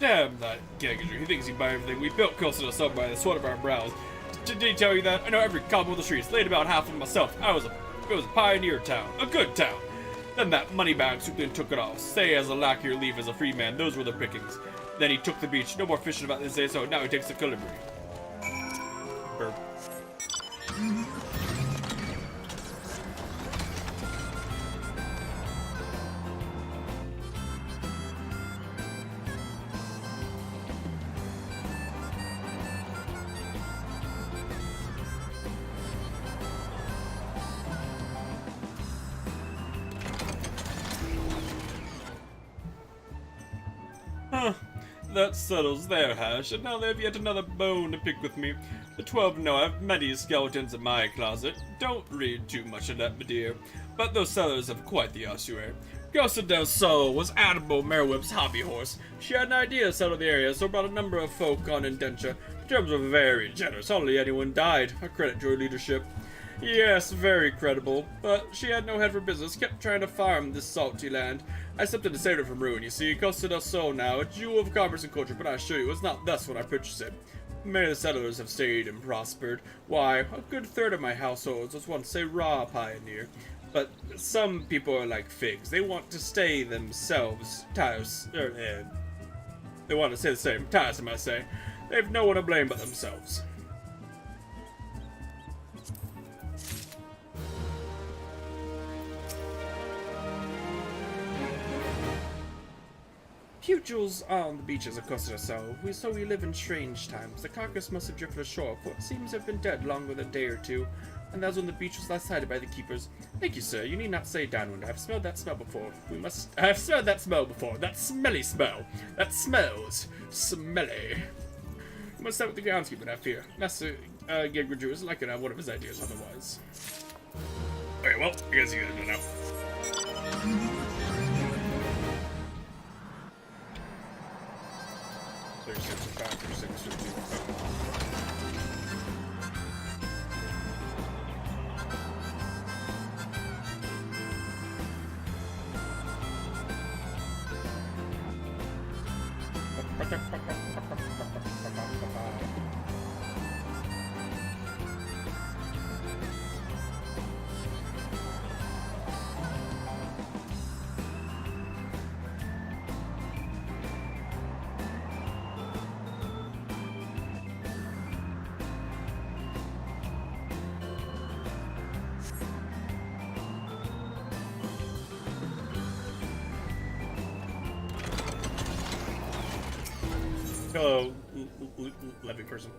Damn that Gagager. He thinks he can buy everything. We built close to the sun by the sweat of our brows. Did he tell you that? I know every cobble of the streets, laid about half of myself. It was a pioneer town. A good town. Then that moneybag swooped in and took it all. Say as a lackey or leave as a free man. Those were the pickings. Then he took the beach. No more fishing about this day, so now he takes the colibri. Burp. Huh. That settles their hash, and now they have yet another bone to pick with me. The 12 know I have many skeletons in my closet. Don't read too much of that, my dear. But those sellers have quite the ossuary. Gosa del Sol was Admiral Merwip's hobby horse. She had an idea to settle the area, so brought a number of folk on indenture. The terms were very generous, hardly anyone died. I credit your leadership. Yes, very credible, but she had no head for business, kept trying to farm this salty land. I stepped in to save her from ruin, you see. Costa del Sol now, a jewel of commerce and culture, but I assure you, it's not thus when I purchased it. Many of the settlers have stayed and prospered. Why, a good third of my households was once a raw pioneer. But some people are like figs. They want to stay themselves. They want to stay the same. Tiresome, I say. They've no one to blame but themselves. Pugils on the beaches of Costa del Sol. So we live in strange times. The carcass must have drifted ashore, for it seems to have been dead longer than a day or two, and that was when the beach was last sighted by the keepers. Thank you, sir. You need not say downwind. I've smelled that smell before. I've smelled that smell before. That smelly smell. That smells smelly. You must start with the groundskeeper, I fear. Master Gig Rejuice, I could have one of his ideas otherwise. Okay, well, I guess you guys know now. 36. Hello, Levy person.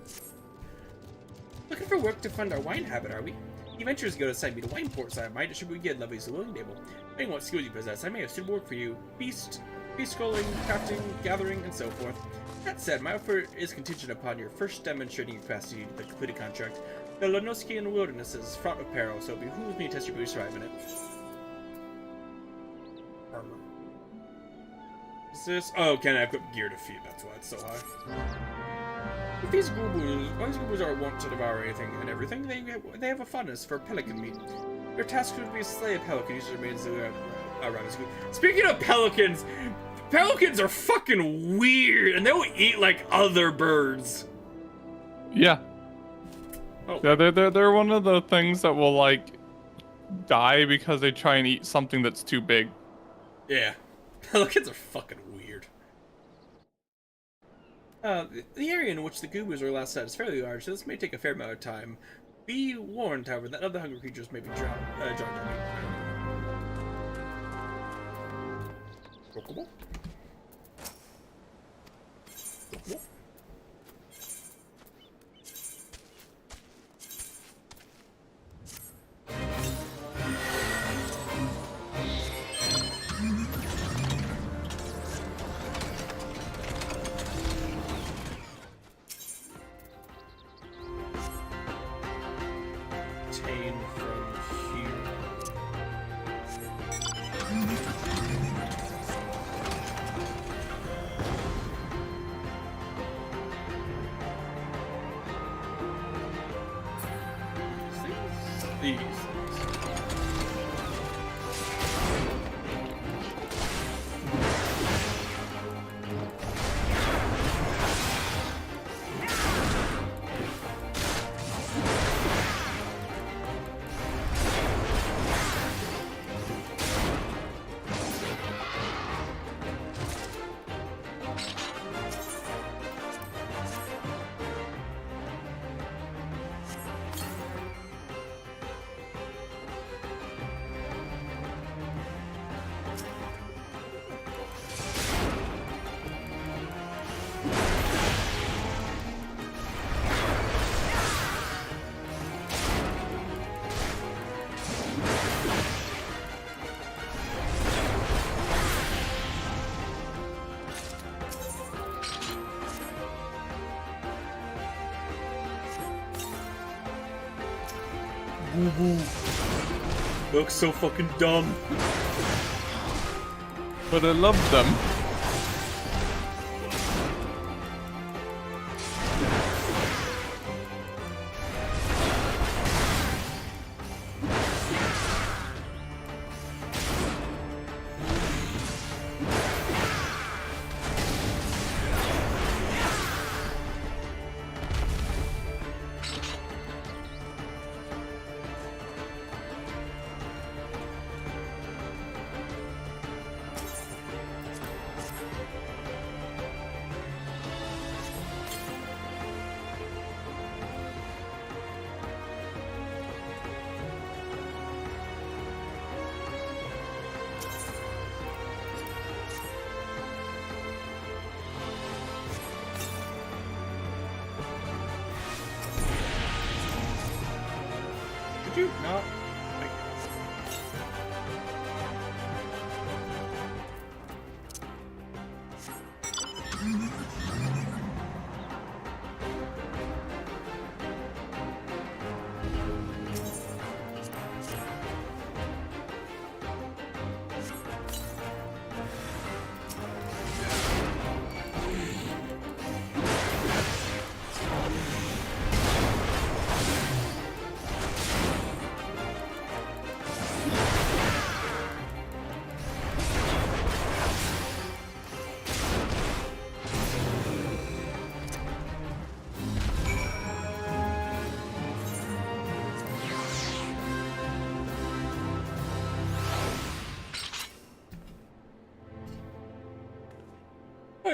Looking for work to fund our wine habit, are we? Adventures go to side me to wine port side. Might should we get Levy's saloon table? Depending what skills you possess, I may have suitable work for you. Beast calling, crafting, gathering, and so forth. That said, my offer is contingent upon your first demonstrating your capacity to complete a contract. The Lenoskian wilderness is fraught with peril, so it behooves me to test your ability to survive in it. Armor. Is this? Oh, can I equip gear to feed? That's why it's so high. If these goobers are wont to devour anything and everything, they have a fondness for pelican meat. Your task would be to slay a pelican using the remains around his food. Speaking of pelicans, pelicans are fucking weird, and they'll eat like other birds. Yeah. Oh. Yeah, they're one of the things that will like die because they try and eat something that's too big. Yeah. Pelicans are fucking weird. The area in which the goobers are last set is fairly large, so this may take a fair amount of time. Be warned, however, that other hungry creatures may be drawn to me. Rookable? Rookable? Obtain from here. These things. Looks so fucking dumb. But I love them. Could you not? Like,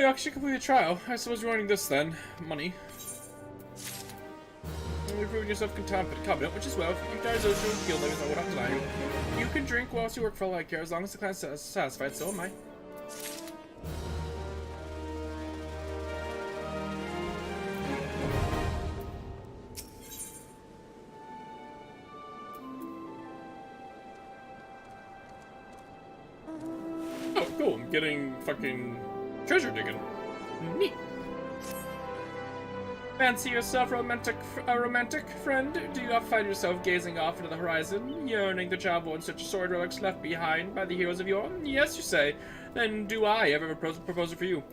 you actually completed the trial. I suppose you're wanting this then. Money. You've proven yourself competent, which is well. If you guys are doing guild levels, I would not deny you. You can drink whilst you work for all I care, as long as the clan's satisfied, so am I. Oh, cool. I'm getting fucking treasure digging. Neat. Fancy yourself a romantic friend? Do you find yourself gazing off into the horizon, yearning to travel in such sword relics left behind by the heroes of yore? Yes, you say. Then do I have a proposal for you.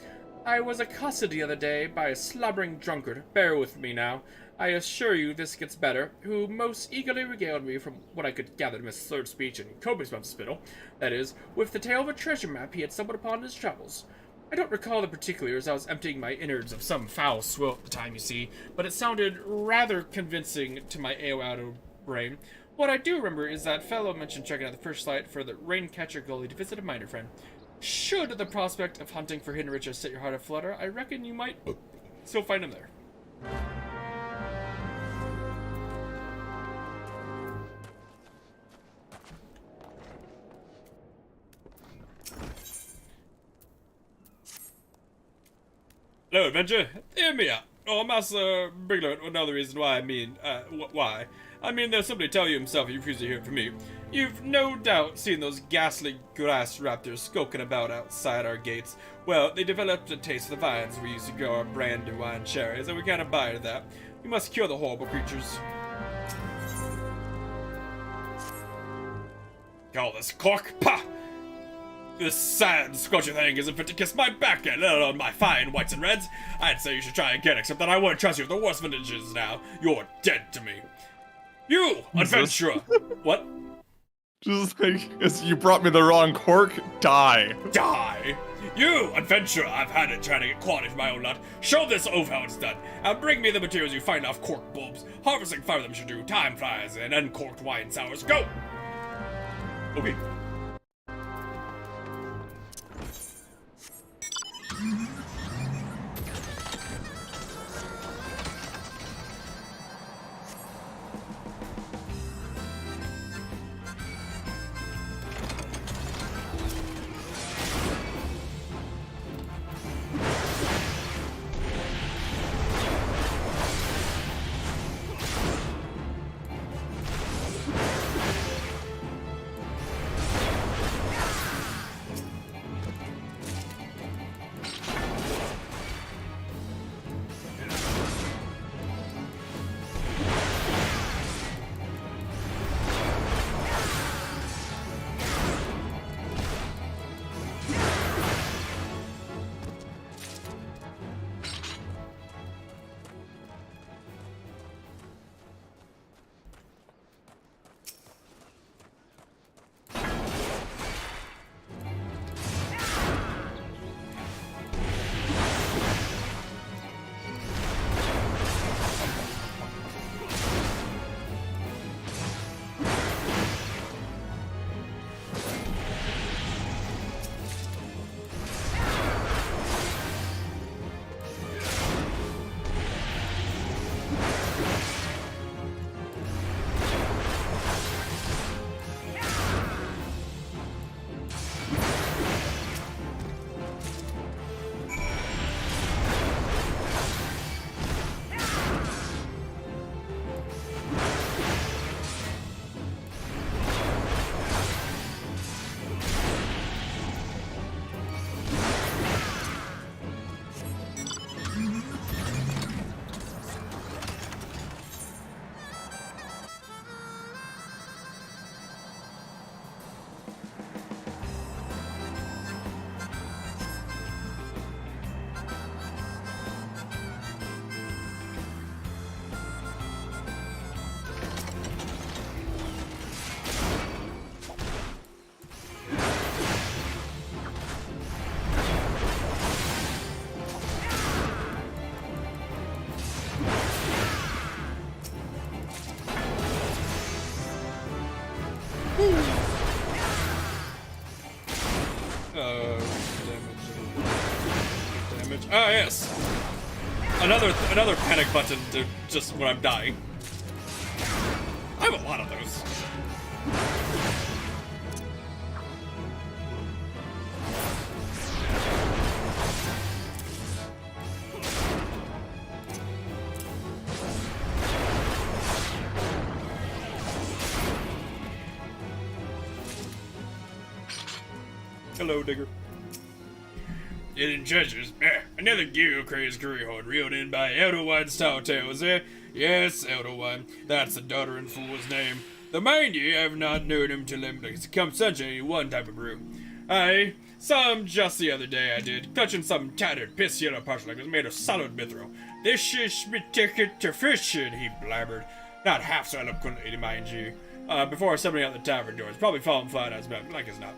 I was accosted the other day by a slobbering drunkard. Bear with me now. I assure you this gets better, who most eagerly regaled me from what I could gather from his slurred speech and copious amounts of spittle, that is, with the tale of a treasure map he had stumbled upon in his travels. I don't recall the particulars, I was emptying my innards of some foul swill at the time, you see, but it sounded rather convincing to my AO brain. What I do remember is that fellow mentioned checking out the first flight for the Raincatcher Gully to visit a miner friend. Should the prospect of hunting for hidden riches set your heart aflutter, I reckon you might still find him there. Hello, adventure. Hear me out. Oh, Master Brigler would know the reason why. Why? I mean, there's somebody tell you himself if you refuse to hear it from me. You've no doubt seen those ghastly grass raptors skulking about outside our gates. Well, they developed a taste for the vines we used to grow our brandywine cherries, and we can't abide that. We must cure the horrible creatures. Call this cork? Pah! This sad, squelchy thing isn't fit to kiss my back yet, let alone my fine whites and reds. I'd say you should try again, except that I wouldn't trust you with the worst vintages now. You're dead to me. You, adventurer! What? Just like, you brought me the wrong cork, die. Die! You, adventurer! I've had it trying to get quality for my own lot. Show this oaf how it's done. Now bring me the materials you find off cork bulbs. Harvesting 5 of them should do. Time flies and uncorked wine sours. Go! Okay. Ah, yes. Another panic button to just when I'm dying. I have a lot of those. Hello, Digger. Hidden treasures. Another Geo crazed Curryhorn reeled in by Elderwine's tall tales, eh? Yes, Elderwine. That's the doddering fool's name. Though mind ye, I've not known him till him to come such a one type of brew. I saw him just the other day, I did, clutching some tattered piss yellow parchment like it was made of solid mithril. This is me ticket to fishing, he blabbered. Not half so eloquently, mind you. Before stepping out the tavern doors, probably falling flat on his back, like as not.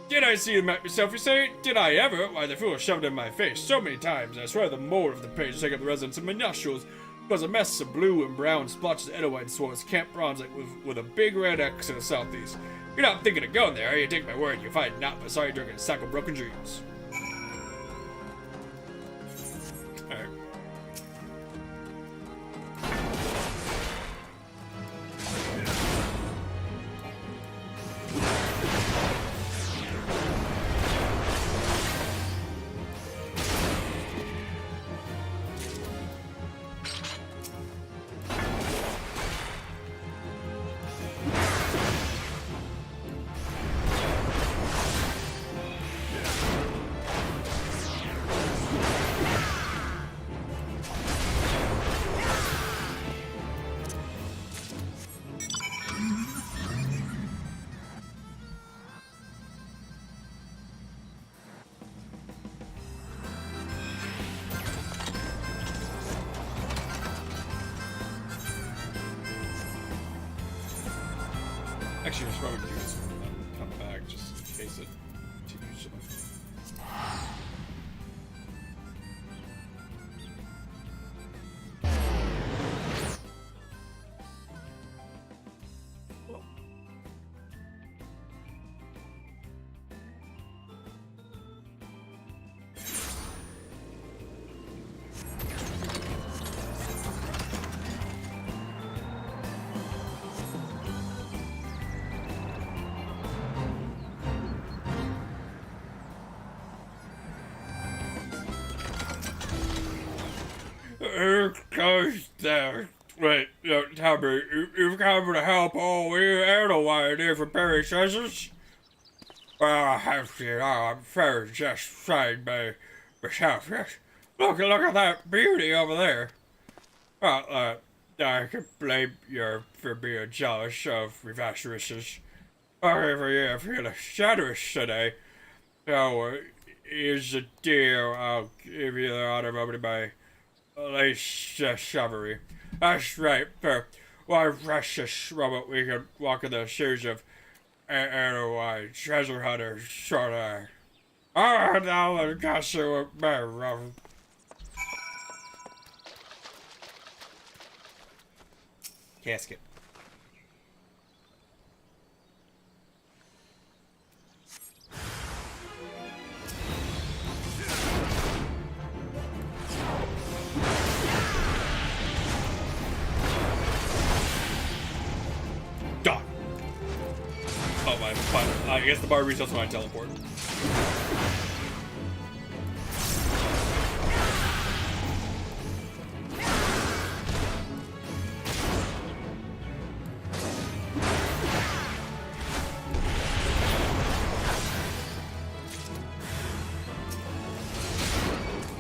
Did I see him at myself, you say? Did I ever? Why, the fool shoved it in my face so many times, I swear the mold of the page take up the residence of my nostrils. It was a mess of blue and brown splotches of Edelweiss swore it's Camp Bronze like with a big red X in the southeast. You're not thinking of going there, you take my word, you'll find not but sorry drinking a sack of broken dreams. Alright. Actually, just probably do this and then come back just in case it continues to. Goes there. Wait, tell me, you've come to help all we Edelweiss here for Barry treasures? Well, I have to, I'm very just saying by myself, yes. Look at that beauty over there. Well, I can blame you for being jealous of my vast riches. However, yeah, I feel generous today. So, here's the deal, I'll give you the honor of opening my lace discovery. That's right, for one precious moment we can walk in the shoes of a treasure hunter, sort of. Oh, now the castle with me, casket. Done. Oh my, fine. I guess the bar resets when I teleport.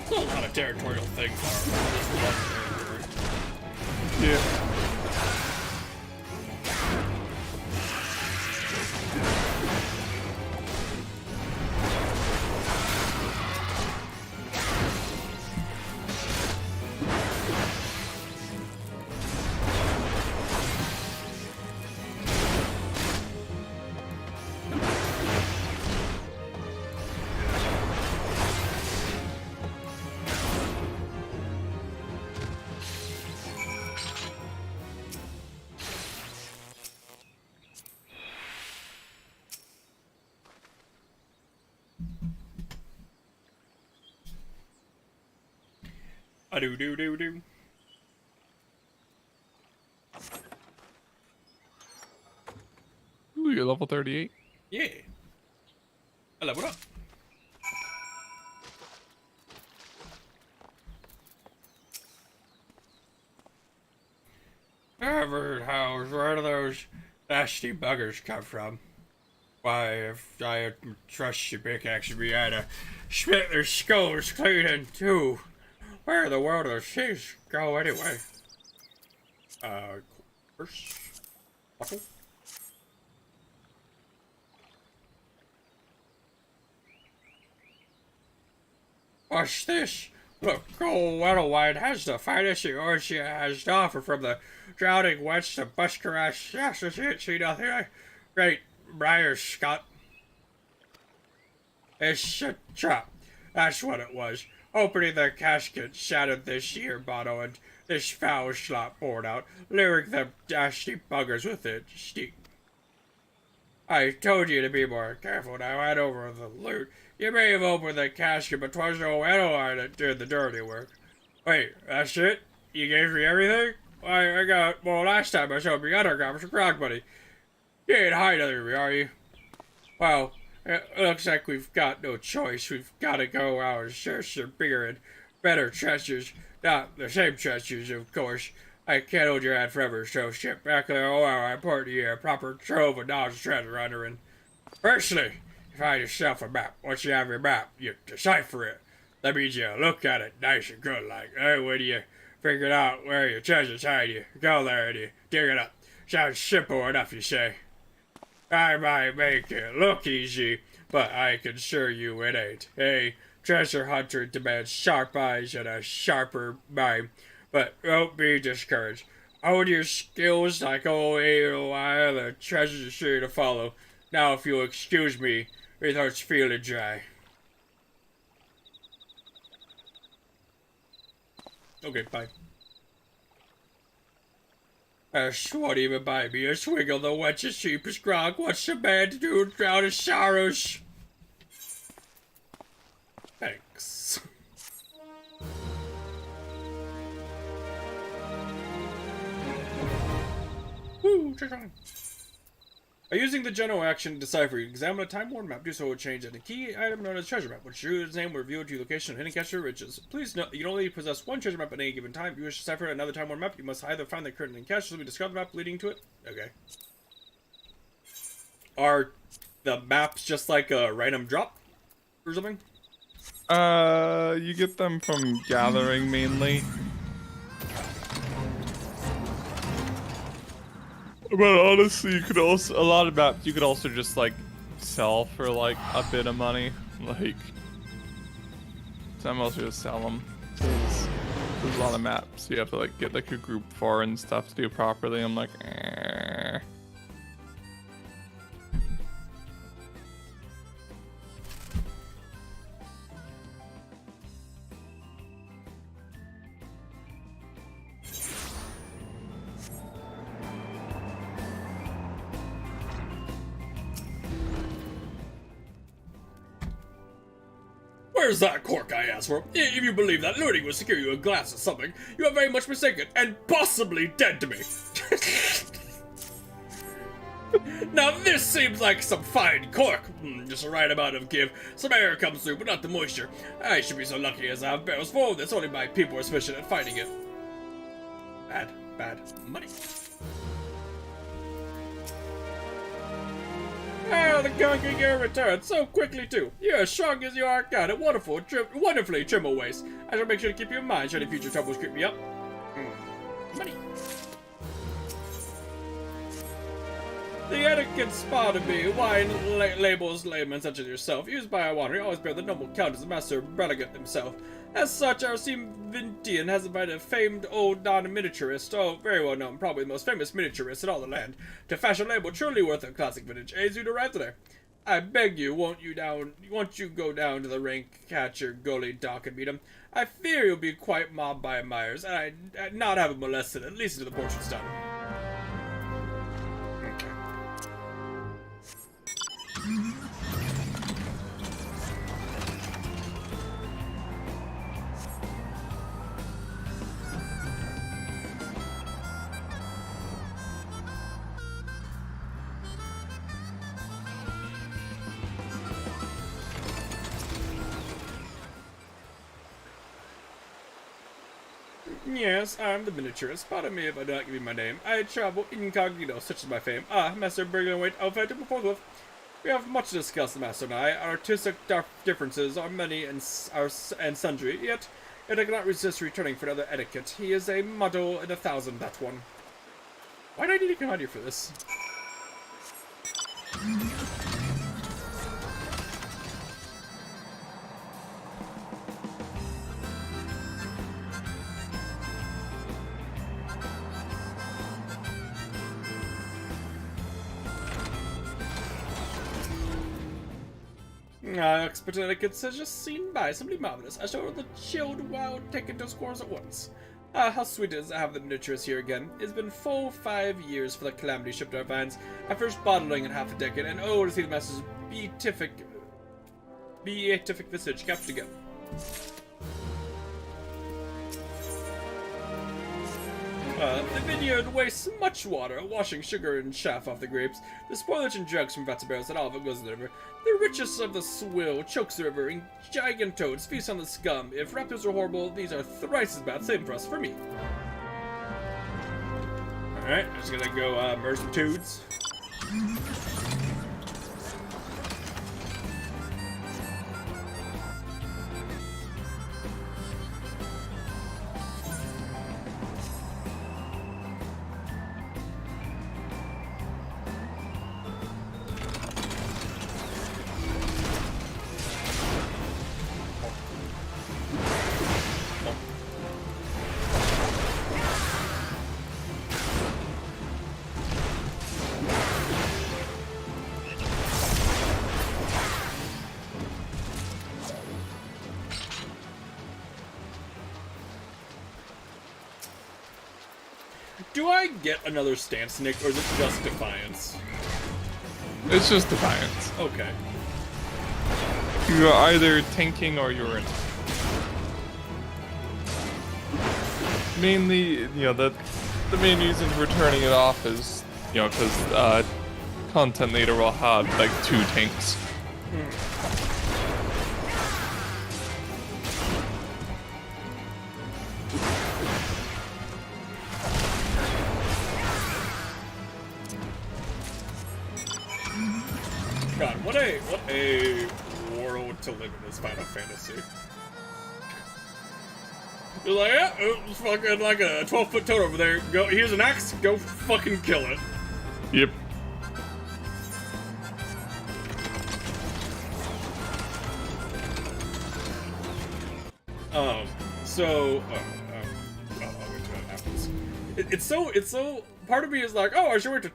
A lot of territorial things are. Yeah. A do do do do. Ooh, you're level 38. Yeah. I leveled up. Ever house, where do those nasty buggers come from? Why, if I had trust your pickaxe to be, I'd split their skulls clean in two. Where in the world do those things go anyway? First, buckle. What's this? Look, old Weddlewine has the finest she has to offer from the drowning wets to buskerash. Yes, see nothing. Great Briar Scott. It's a trap. That's what it was. Opening the casket shattered this year bottle and this foul slop poured out, luring them nasty buggers with it. Steep. I told you to be more careful when I went over the loot. You may have opened the casket, but 'twas no Weddlewine that did the dirty work. Wait, that's it? You gave me everything? Why, I got more last time I showed me other copies of Grog Money. You ain't hiding under me, are you? Well, it looks like we've got no choice. We've got to go out and search for bigger and better treasures. Not the same treasures, of course. I can't hold your hand forever, so ship back there. Oh, I report to you a proper trove of knowledge treasure under. And firstly, you find yourself a map. Once you have your map, you decipher it. That means you look at it nice and good, like. And when you figure out where your treasure's hide, you go there and you dig it up. Sounds simple enough, you say. I might make it look easy, but I can assure you it ain't. A treasure hunter demands sharp eyes and a sharper mind. But don't be discouraged. Hold your skills like old while the treasure's sure to follow. Now, if you'll excuse me, my throat's feeling dry. Okay, bye. This won't even buy me a swig of the wench's cheapest grog. What's a man to do to drown his sorrows? Thanks. Woo, time. By using the general action decipher, you examine a time-worn map. Do so will change any key item known as treasure map, which its name will reveal to you location of hidden cache or riches. Please note, you can only possess one treasure map at any given time. If you wish to decipher another time-worn map, you must either find the current hidden cache or discover the map leading to it. Okay. Are the maps just like a random drop or something? You get them from gathering mainly. But honestly, you could also, a lot of maps you could also just like sell for like a bit of money. Like, some also just sell them. There's a lot of maps you have to like get like a group for and stuff to do properly. I'm like, eh. Where's that cork I asked for? If you believe that looting will secure you a glass of something, you are very much mistaken and possibly dead to me. Now this seems like some fine cork. Just the right amount of give. Some air comes through, but not the moisture. I should be so lucky as to have barrels full of this. Only my people are sufficient at finding it. Bad money. Oh, the conquering gear returned so quickly too. You're as strong as you are God, and wonderfully trim a waist. I shall make sure to keep you in mind should any future troubles creep me up. Money. The etiquette spot of me, wine labels laymen such as yourself, used by our wanderer, always bear the noble count as the master relegate himself. As such, our Vintian has invited a famed old non-miniaturist, very well known, probably the most famous miniaturist in all the land, to fashion a label truly worth a classic vintage. Aids you to arrive today. I beg you, won't you go down to the rank catcher gully dock and meet him? I fear you'll be quite mobbed by admirers, and I'd not have him molested, at least until the portrait's done. Yes, I'm the miniaturist. Pardon me if I do not give you my name. I travel incognito, such is my fame. Ah, Master Bergenwaite, I'll fight to forthwith. We have much to discuss, the Master and I. Our artistic differences are many and sundry, yet I cannot resist returning for another etiquette. He is a model in 1,000, that one. Why do I need to come out here for this? Expert etiquette has just seen by somebody marvelous. I show her the chilled, wild, taken to scores at once. Ah, how sweet it is to have the miniatures here again. It's been full 5 years for the calamity shipped our vans. I finished bottling in half a decade, and oh, to see the master's beatific visage captured again. The vineyard wastes much water, washing sugar and chaff off the grapes. The spoilage and drugs from vats barrels, and all of it goes in the river. The richest of the swill chokes the river, and giant toads feast on the scum. If raptors are horrible, these are thrice as bad. Same for us, for me. Alright, I'm just gonna go merge some toads. Do I get another stance, Nick, or is it just Defiance? It's just Defiance. Okay. You're either tanking or you're in. Mainly, the main reason for turning it off is, because content later will have like 2 tanks. God, what a world to live in this Final Fantasy. You're like, yeah, it's fucking like a 12-foot toad over there. Go, here's an axe, go fucking kill it. Yep. It's so. Part of me is like, oh, I should wait to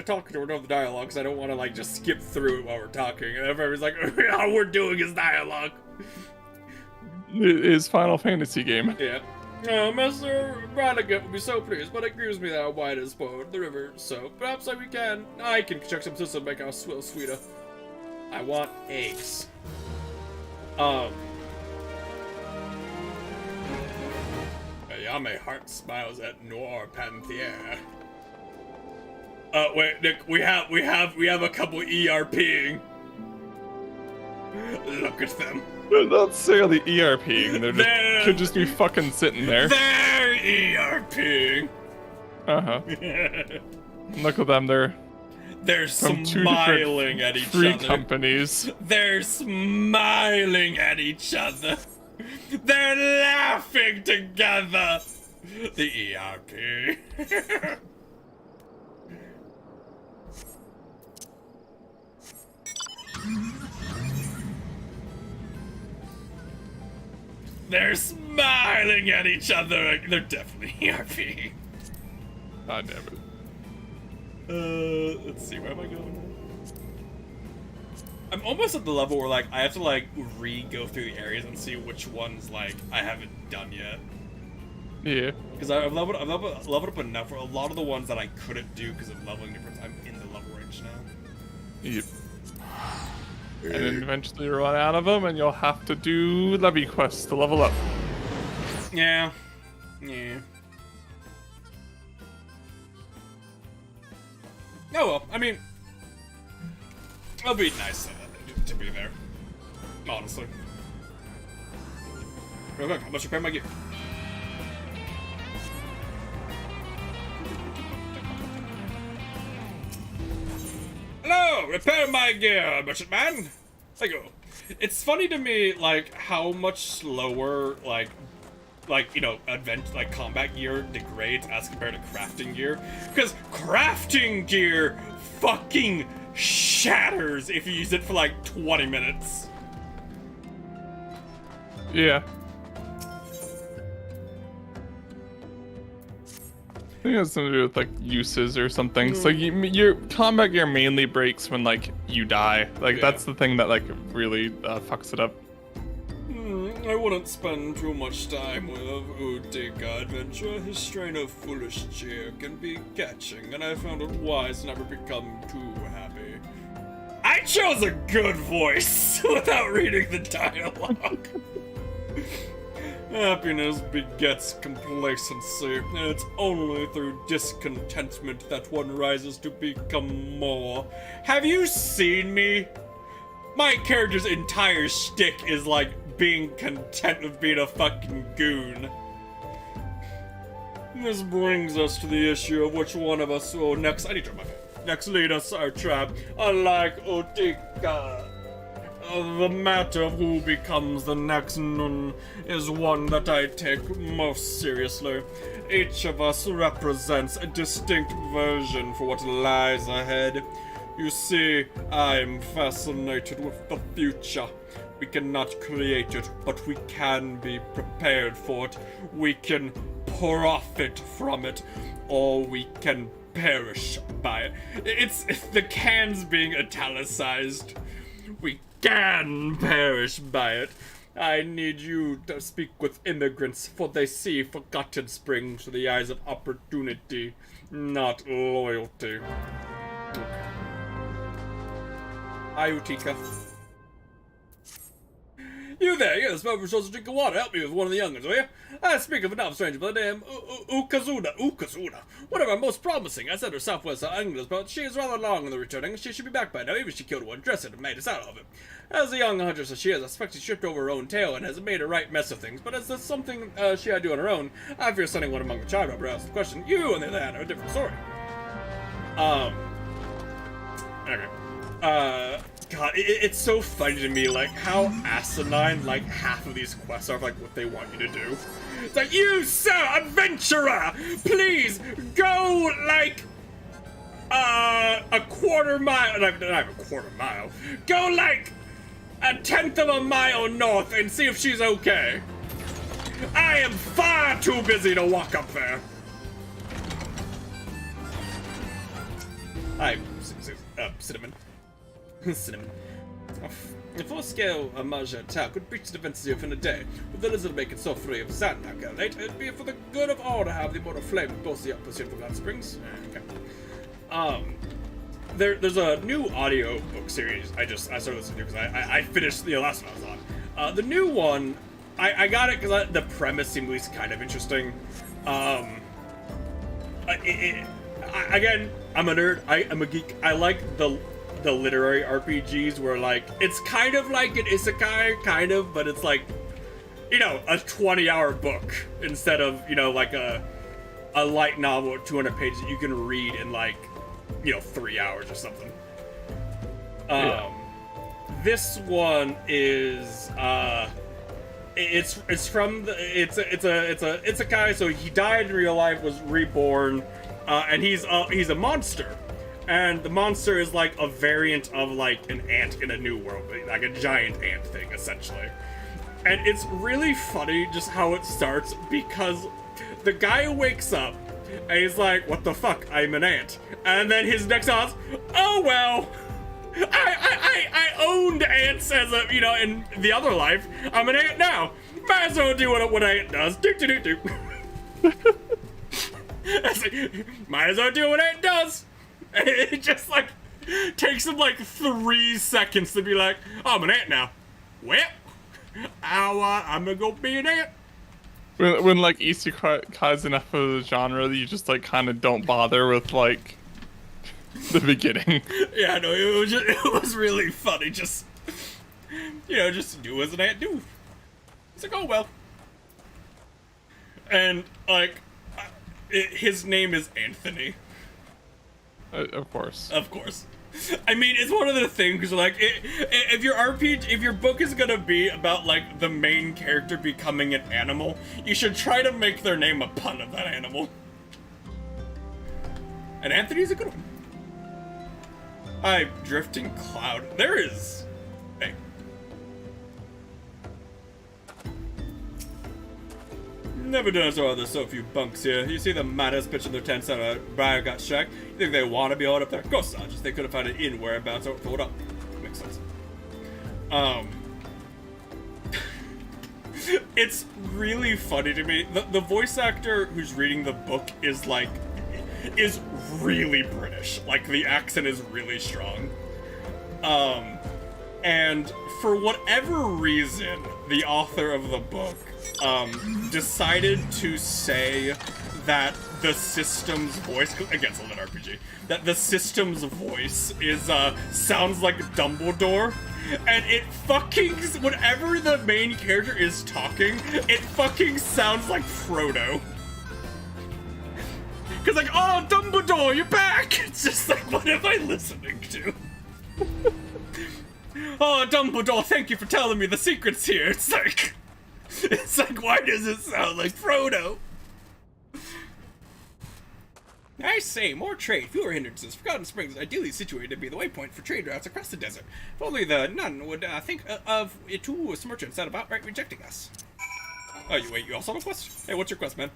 talk to the dialogue because I don't want to like just skip through it while we're talking. And everybody's like, all we're doing is dialogue. It is Final Fantasy game. Yeah. Master Brannigan would be so pleased, but it grieves me that our wine is spoiled the river. So perhaps I can construct some system to make our swill sweeter. I want eggs. My heart smiles at Noir Panthier. Wait, Nick, we have a couple ERPing. Look at them. They're not necessarily ERPing. They could just be fucking sitting there. They're ERPing. Look at them. They're from smiling at each other. 3 companies. They're smiling at each other. They're laughing together. The ERP. They're smiling at each other. They're definitely ERP. God damn it. Let's see, where am I going? I'm almost at the level where like I have to like go through the areas and see which ones like I haven't done yet. Yeah. Because I've leveled up enough for a lot of the ones that I couldn't do because of leveling difference. I'm in the level range now. Yep. And then eventually you run out of them, and you'll have to do levy quests to level up. Yeah. Yeah. Oh well, I mean, it'll be nice to be there. Honestly. Real quick, how much repair my gear? Hello, repair my gear, merchant man. Thank you. It's funny to me, like, how much slower, like, you know, combat gear degrades as compared to crafting gear. Because crafting gear fucking shatters if you use it for like 20 minutes. Yeah. I think it has something to do with like uses or something. So your combat gear mainly breaks when like you die. Like that's the thing that like really fucks it up. I wouldn't spend too much time with Utica adventure. His strain of foolish cheer can be catching, and I found it wise to never become too happy. I chose a good voice without reading the dialogue. Happiness begets complacency, and it's only through discontentment that one rises to become more. Have you seen me? My character's entire shtick is like being content with being a fucking goon. This brings us to the issue of which one of us will next lead us our trap. Unlike Utica, the matter of who becomes the next nun is one that I take most seriously. Each of us represents a distinct version for what lies ahead. You see, I'm fascinated with the future. We cannot create it, but we can be prepared for it. We can profit from it, or we can perish by it. It's the cans being italicized. We can perish by it. I need you to speak with immigrants, for they see forgotten springs through the eyes of opportunity, not loyalty. Hi, Utica. You there, you're the smoke from shores of drinking water. Help me with one of the young'uns, will you? I speak of a novice stranger by the name Ukazuna. One of our most promising. I sent her southwest England, but she is rather long in the returning. She should be back by now, even if she killed one, dressed it, and made us out of it. As a young huntress as she is, I suspect she tripped over her own tail and has made a right mess of things, but as there's something she had to do on her own, I fear sending one among the tribe up her asked the question. You, on the other hand, are a different story. Okay. God, it's so funny to me, like, how asinine, like, half of these quests are, like, what they want you to do. It's like, you, sir, adventurer, please, go, like, a quarter mile, not even a quarter mile, go, like, a tenth of a mile north and see if she's okay. I am far too busy to walk up there. Hi, Cinnamon. Cinnamon. A full-scale Amaja attack would breach the defenses within a day. With the lizard making so free of sand, I calculate, it'd be for the good of all to have the immortal flame that boasts the opposite for God Springs. Okay. There's a new audio book series I started listening to because I finished the last one I was on. The new one, I got it because the premise seemed at least kind of interesting. Again, I'm a nerd. I'm a geek. I like the literary RPGs where, like, it's kind of like an isekai, kind of, but it's like, you know, a 20-hour book instead of, you know, like a light novel at 200 pages that you can read in, like, you know, 3 hours or something. This one is it's from the it's a guy. So he died in real life, was reborn, and he's a monster. And the monster is like a variant of like an ant in a new world, like a giant ant thing, essentially. And it's really funny just how it starts, because the guy wakes up and he's like, what the fuck, I'm an ant. And then his next thought, oh well, I owned ants as a, you know, in the other life. I'm an ant now. Might as well do what an ant does. Do. Might as well do what an ant does. And it just, like, takes him, like, 3 seconds to be like, oh, I'm an ant now. Well, I'm gonna go be an ant. When like, isekai is enough of the genre that you just, like, kind of don't bother with, like, the beginning. Yeah, no, it was really funny. Just, you know, just do as an ant do. It's like, oh, well. And, like, his name is Anthony. Of course. Of course. I mean, it's one of the things, like, if your book is gonna be about, like, the main character becoming an animal, you should try to make their name a pun of that animal. And Anthony's a good one. Hi, Drifting Cloud. There is... Hey. Never done so well, there's so few bunks here. You see the matters pitching their tents on a briar got shack? You think they want to be hauled up there? Of course not, just they could have found an inn whereabouts or pulled up. Makes sense. It's really funny to me. The voice actor who's reading the book is really British. Like, the accent is really strong. And for whatever reason, the author of the book decided to say that the system's voice, again, it's an RPG, that the system's voice is, sounds like Dumbledore, and it fucking, whenever the main character is talking, it fucking sounds like Frodo. Cause like, oh, Dumbledore, you're back! It's just like, what am I listening to? Oh, Dumbledore, thank you for telling me the secrets here. It's like, why does it sound like Frodo? I say, more trade, fewer hindrances. Forgotten Springs is ideally situated to be the waypoint for trade routes across the desert. If only the nun would think of it too as merchants that about right rejecting us. Oh, you also have a quest? Hey, what's your quest, man?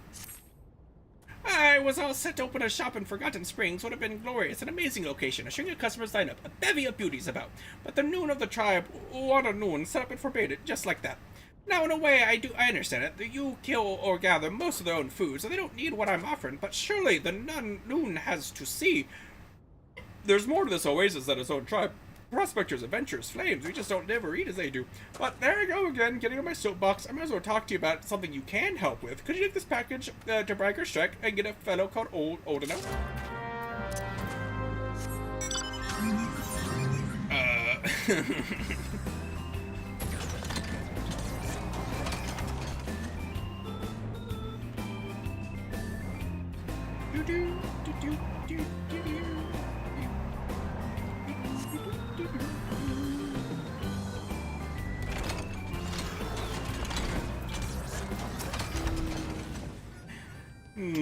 I was all set to open a shop in Forgotten Springs. Would have been glorious, an amazing location, a string of customers lined up, a bevy of beauties about. But the noon of the tribe, what a noon, set up and forbade it, just like that. Now, in a way, I understand it. You kill or gather most of their own food, so they don't need what I'm offering. But surely the noon has to see. There's more to this oasis than its own tribe. Prospectors, adventurers, flames, we just don't live or eat as they do. But there I go again, getting on my soapbox. I might as well talk to you about something you can help with. Could you take this package to Bragger Strike and get a fellow called Old enough?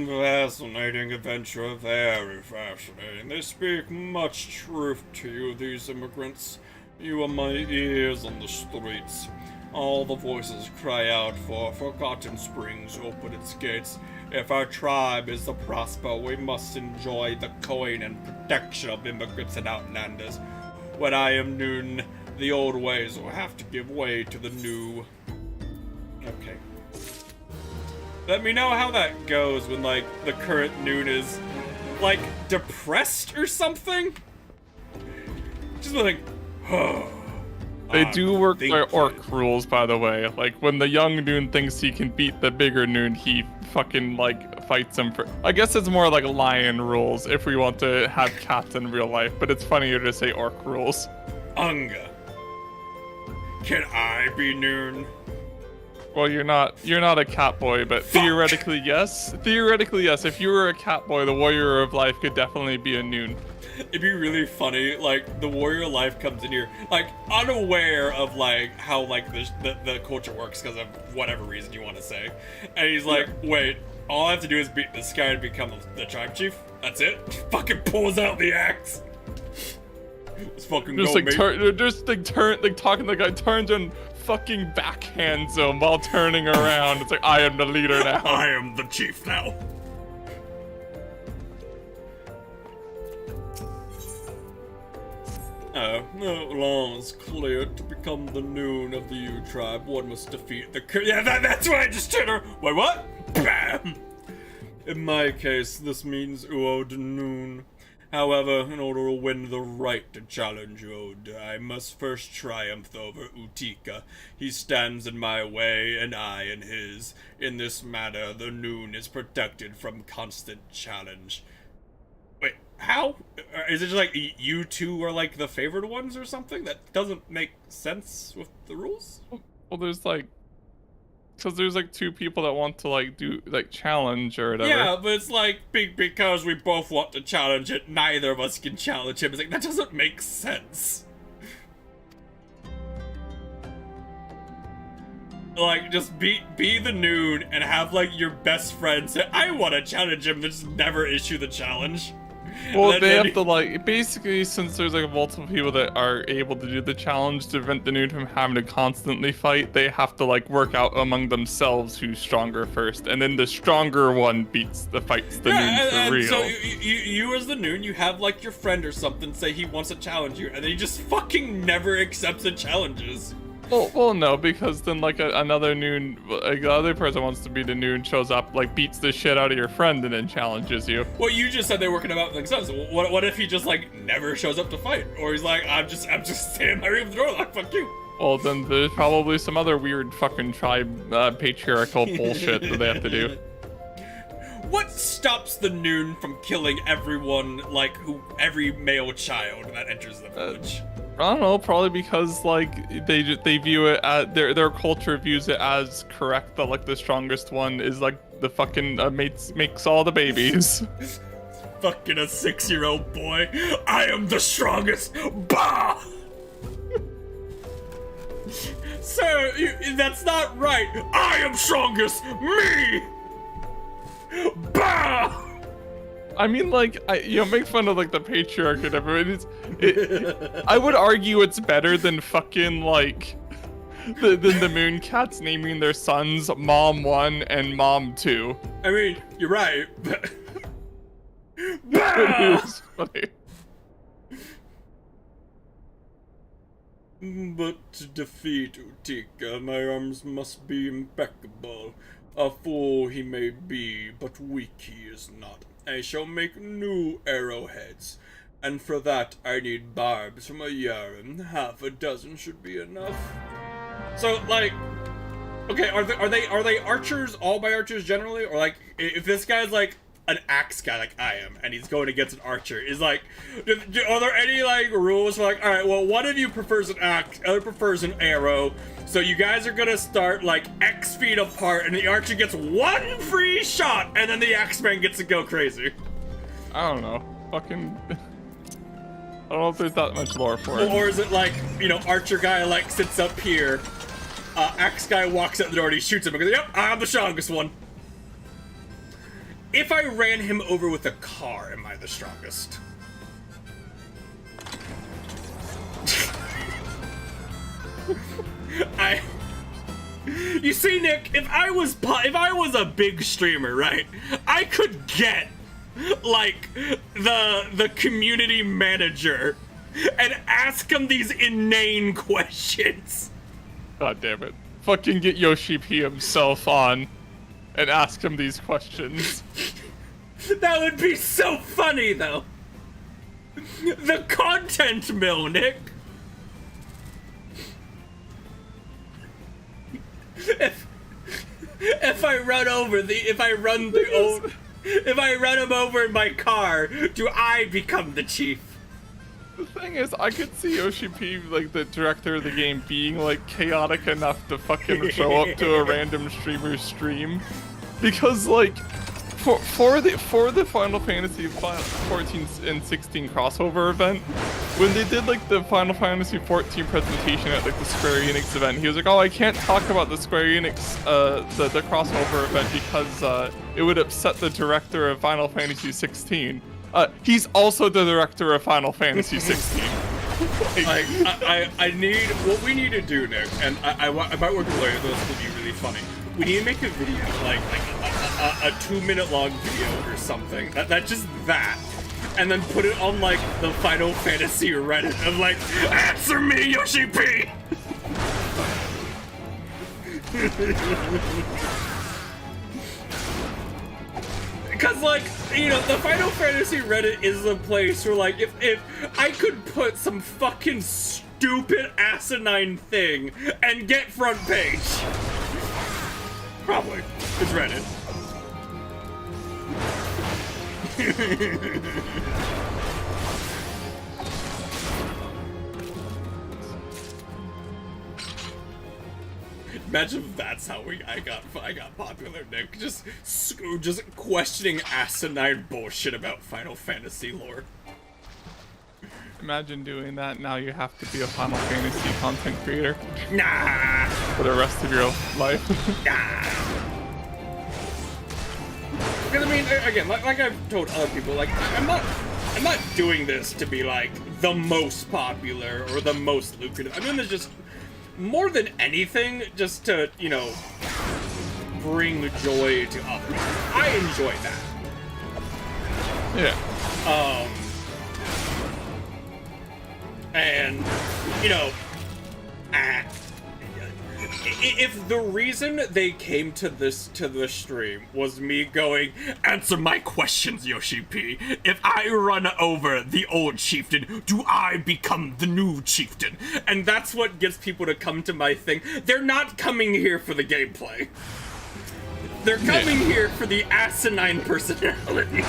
Fascinating adventure, very fascinating. They speak much truth to you, these immigrants. You are my ears on the streets. All the voices cry out for Forgotten Springs open its gates. If our tribe is to prosper, we must enjoy the coin and protection of immigrants and outlanders. When I am noon, the old ways will have to give way to the new. Okay. Let me know how that goes when, like, the current noon is, like, depressed or something? Just like, oh. They do work by orc rules, by the way. Like, when the young noon thinks he can beat the bigger noon, he fucking, like, fights him for... I guess it's more like lion rules if we want to have cats in real life, but it's funnier to say orc rules. Unga. Can I be noon? Well, you're not a cat boy, but theoretically, yes. Theoretically, yes. If you were a cat boy, the warrior of life could definitely be a noon. It'd be really funny, like, the warrior of life comes in here, like, unaware of, like, how, like, the culture works because of whatever reason you want to say. And he's like, wait, all I have to do is beat this guy to become the tribe chief? That's it? Fucking pulls out the axe. Let's fucking just go, like talking, the guy turns and fucking backhands him while turning around. It's like, I am the leader now. I am the chief now. Law is clear. To become the noon of the U tribe, one must defeat the yeah, that's why I just turned her. Wait, what? Bam! In my case, this means Uod Noon. However, in order to win the right to challenge Uod, I must first triumph over Utika. He stands in my way, and I in his. In this matter, the Noon is protected from constant challenge. Wait, how? Is it just like you two are like the favored ones or something? That doesn't make sense with the rules? Well, there's like Because there's like two people that want to like do like challenge or whatever. Yeah, but it's like because we both want to challenge it, neither of us can challenge him. It's like that doesn't make sense. Like, just be the Noon and have like your best friend say, I want to challenge him, then just never issue the challenge. Well, they have to like, basically, since there's like multiple people that are able to do the challenge to prevent the Noon from having to constantly fight, they have to like work out among themselves who's stronger first, and then the stronger one fights the Noon for real. So you as the Noon, you have like your friend or something say he wants to challenge you, and then he just fucking never accepts the challenges. Well, no, because then like another Noon, like the other person wants to be the Noon, shows up, like beats the shit out of your friend, and then challenges you. Well, you just said they were working about themselves. What if he just like never shows up to fight, or he's like, I'm just standing by the door, like fuck you. Well, then there's probably some other weird fucking tribe patriarchal bullshit that they have to do. What stops the Noon from killing everyone, like every male child that enters the village? I don't know, probably because like they view it as their culture views it as correct that like the strongest one is like the fucking makes all the babies. Fucking a 6-year-old boy. I am the strongest. Bah! Sir, that's not right. I am strongest. Me. Bah! I mean, like, make fun of, like, the patriarchy and everything. I would argue it's better than fucking, like, than the Moon Cats naming their sons Mom 1 and Mom 2. I mean, you're right, but... It was funny. But to defeat Utika, my arms must be impeccable. A fool he may be, but weak he is not. I shall make new arrowheads, and for that I need barbs from a yarn. Half a dozen should be enough. So, like, okay, are they archers, all by archers generally, or like, if this guy's like an axe guy like I am, and he's going against an archer, is like, are there any like rules for like, all right, well, one of you prefers an axe, other prefers an arrow, so you guys are gonna start like X feet apart, and the archer gets one free shot, and then the axeman gets to go crazy. I don't know, fucking. I don't know if there's that much lore for it. Or is it like, archer guy like sits up here, axe guy walks out the door and he shoots him because, yep, I'm the strongest one. If I ran him over with a car, am I the strongest? You see, Nick, if I was a big streamer, right, I could get like the community manager and ask him these inane questions. God damn it! Fucking get Yoshi P himself on and ask him these questions. That would be so funny, though. The content mill, Nick. If I run him over in my car, do I become the chief? The thing is, I could see Yoshi P, like the director of the game, being like chaotic enough to fucking show up to a random streamer's stream, because like for the Final Fantasy 14 and 16 crossover event, when they did like the Final Fantasy 14 presentation at like the Square Enix event, he was like, "Oh, I can't talk about the Square Enix the crossover event because it would upset the director of Final Fantasy 16." He's also the director of Final Fantasy 16. I need, what we need to do, Nick, and I might work with Larry, this would be really funny. We need to make a video, like a 2-minute long video or something. That's just that. And then put it on, like, the Final Fantasy Reddit of, like, answer me, Yoshi P! Because, like, the Final Fantasy Reddit is the place where, like, if I could put some fucking stupid asinine thing and get front page. Probably. It's Reddit. imagine if that's how I got popular, Nick. Just questioning asinine bullshit about Final Fantasy lore. Imagine doing that. Now you have to be a Final Fantasy content creator Nah. for the rest of your life. Nah. Because I mean, again, like I've told other people, like I'm not doing this to be like the most popular or the most lucrative. I'm doing this just more than anything, just to, you know, bring joy to others. I enjoy that. Yeah. And, you know, if the reason they came to the stream was me going, answer my questions, Yoshi P. If I run over the old chieftain, do I become the new chieftain? And that's what gets people to come to my thing. They're not coming here for the gameplay. They're coming here for the asinine personality.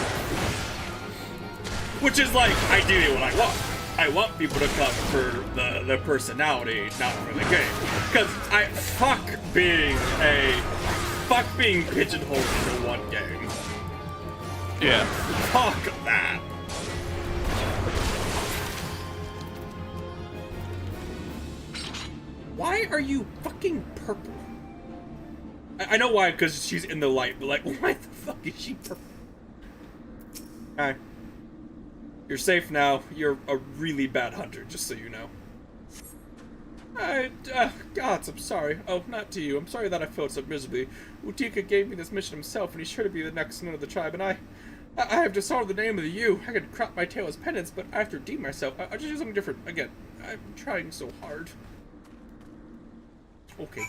Which is like, ideally what I want. I want people to come for the personality, not for the game. Because fuck being pigeonholed into one game. Yeah. Fuck that. Why are you fucking purple? I know why, because she's in the light, but like, why the fuck is she purple? Alright. You're safe now. You're a really bad hunter, just so you know. Gods, I'm sorry. Oh, not to you. I'm sorry that I failed so miserably. Utika gave me this mission himself, and he's sure to be the next son of the tribe, and I have dishonored the name of the you. I could crop my tail as penance, but I have to redeem myself. I'll just do something different. Again, I'm trying so hard. Okay.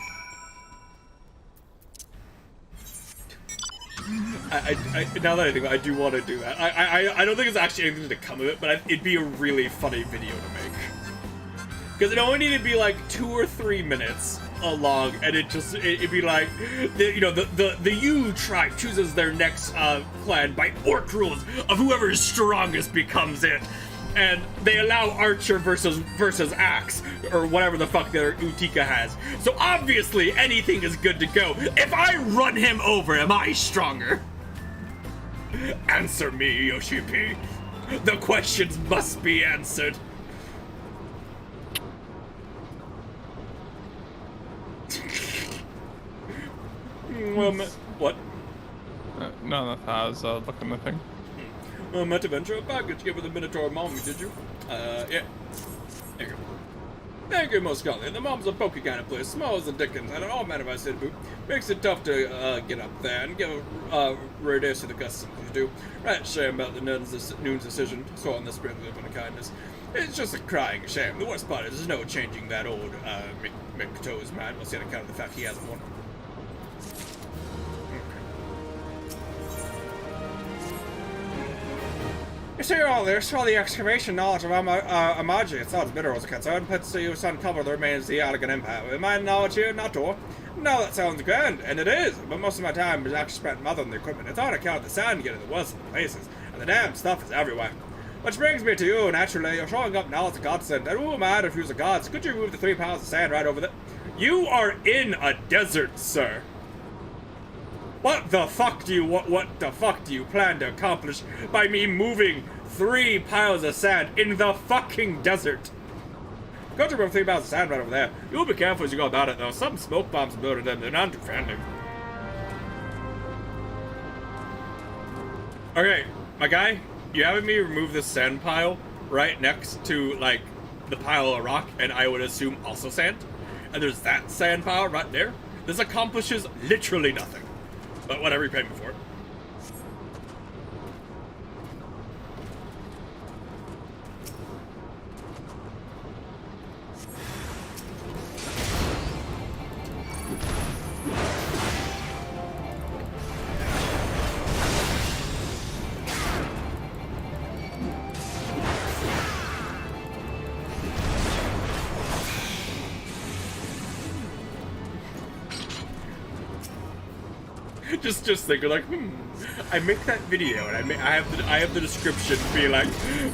Now that I think about it, I do want to do that. I don't think it's actually anything to come of it, but it'd be a really funny video to make. Because it only need to be like 2 or 3 minutes long, and it'd be like, the U tribe chooses their next clan by orc rules of whoever is strongest becomes it. And they allow Archer versus Axe, or whatever the fuck their Utika has. So obviously anything is good to go. If I run him over, am I stronger? Answer me, Yoshi P. The questions must be answered. Well, what? No, I was looking at the thing. Meant to venture a package. Give her the Minotaur mommy, did you? Yeah. There you go. Thank you, most godly. The mom's a pokey kind of place, small as the Dickens, and an all man of I said boo. Makes it tough to get up there and give a rare days to the customs you do. Right shame about the noon's decision. So on the spirit of living kindness. It's just a crying shame. The worst part is there's no changing that old McToe's mind. We'll see on account of the fact he hasn't one. You see all this, all the excavation knowledge of Amaji, as far as minerals are concerned, puts to use to uncover the remains of the Allegan Empire. With my knowledge here, not all. No, that sounds grand, and it is, but most of my time is actually spent mothering the equipment. It's on account of the sand getting the worst of the places, and the damn stuff is everywhere. Which brings me to you, naturally, you're showing up now as a godsend, and who am I to refuse a god? So could you remove the 3 pounds of sand right over there? You are in a desert, sir. What the fuck do you plan to accomplish by me moving 3 piles of sand in the fucking desert? Go to remove 3 piles of sand right over there. You'll be careful as you go about it, though. Some smoke bombs are building them. They're not too friendly. Okay, my guy, you having me remove this sand pile right next to, like, the pile of rock, and I would assume also sand? And there's that sand pile right there? This accomplishes literally nothing. But whatever, you paid me for it. Just thinking like, I make that video and I have the description be like,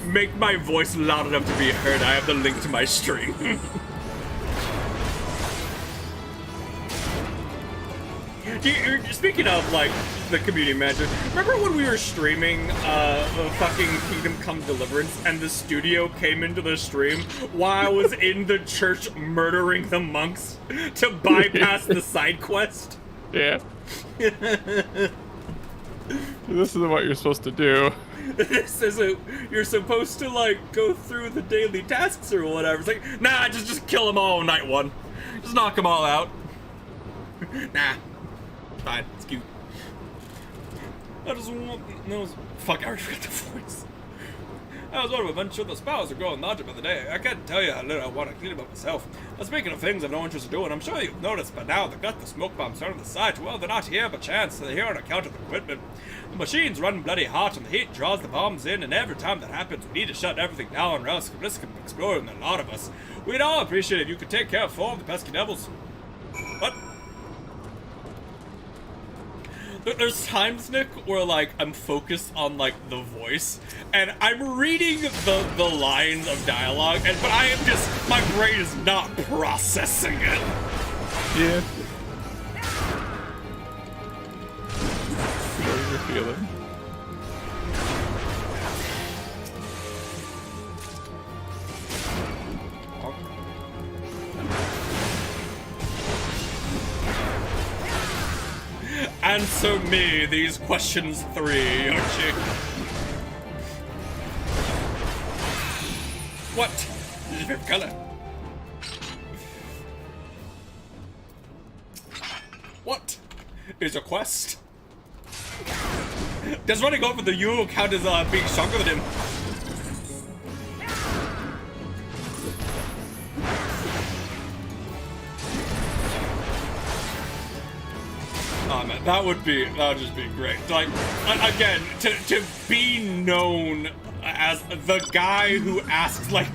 make my voice loud enough to be heard. I have the link to my stream. Speaking of, like, the community manager, remember when we were streaming fucking Kingdom Come Deliverance and the studio came into the stream while I was in the church murdering the monks to bypass the side quest? Yeah. This is what you're supposed to do. This isn't. You're supposed to, like, go through the daily tasks or whatever. It's like, nah, just kill them all night one. Just knock them all out. Nah. Fine. It's cute. I just want... No, fuck, I already forgot the voice. I was one of a bunch of the spells are growing larger by the day. I can't tell you how little I want to clean about myself. But speaking of things I've no interest in doing, I'm sure you've noticed by now they've got the smoke bombs on the site. Well, they're not here by chance. They're here on account of the equipment. The machines run bloody hot and the heat draws the bombs in, and every time that happens, we need to shut everything down or else it risk exploding a lot of us. We'd all appreciate it if you could take care of 4 of the pesky devils. What? There's times, Nick, where, like, I'm focused on, like, the voice, and I'm reading the lines of dialogue, but I am just, my brain is not processing it. Yeah. What you're feeling. Answer me these questions 3, Yoshi. What is your favorite color? What is your quest? Does running over the U count as being stronger than him? Oh man, that would just be great. Like, again, to be known as the guy who asks, like,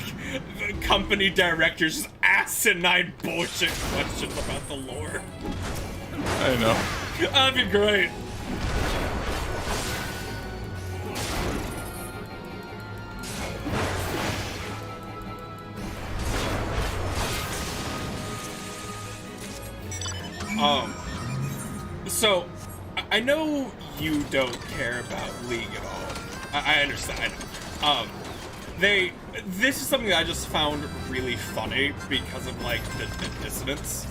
the company directors just asinine bullshit questions about the lore. I know. That'd be great. So, I know you don't care about League at all. I understand. This is something that I just found really funny because of, like, the dissonance.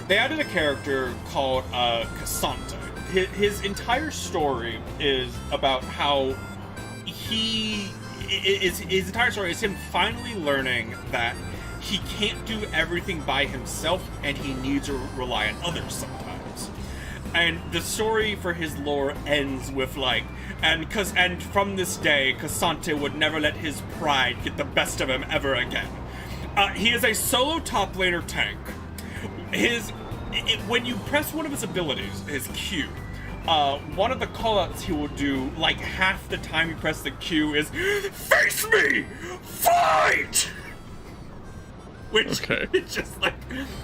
They added a character called, Cassandra. His entire story is about how his entire story is him finally learning that he can't do everything by himself, and he needs to rely on others sometimes. And the story for his lore ends with, like, and from this day, Cassante would never let his pride get the best of him ever again. He is a solo top laner tank. When you press one of his abilities, his Q, one of the callouts he will do, like half the time you press the Q, is "Face me! Fight!" Which is just like,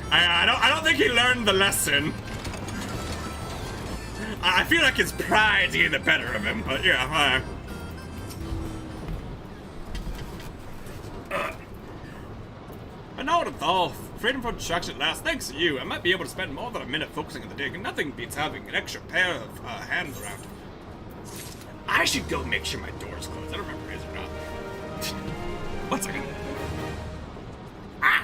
I don't think he learned the lesson. I feel like his pride's getting the better of him, but yeah. I know it all. Freedom from distraction at last. Thanks to you, I might be able to spend more than a minute focusing on the dig, and nothing beats having an extra pair of hands around. I should go make sure my door's closed. I don't remember if it is or not. 1 second. Ah!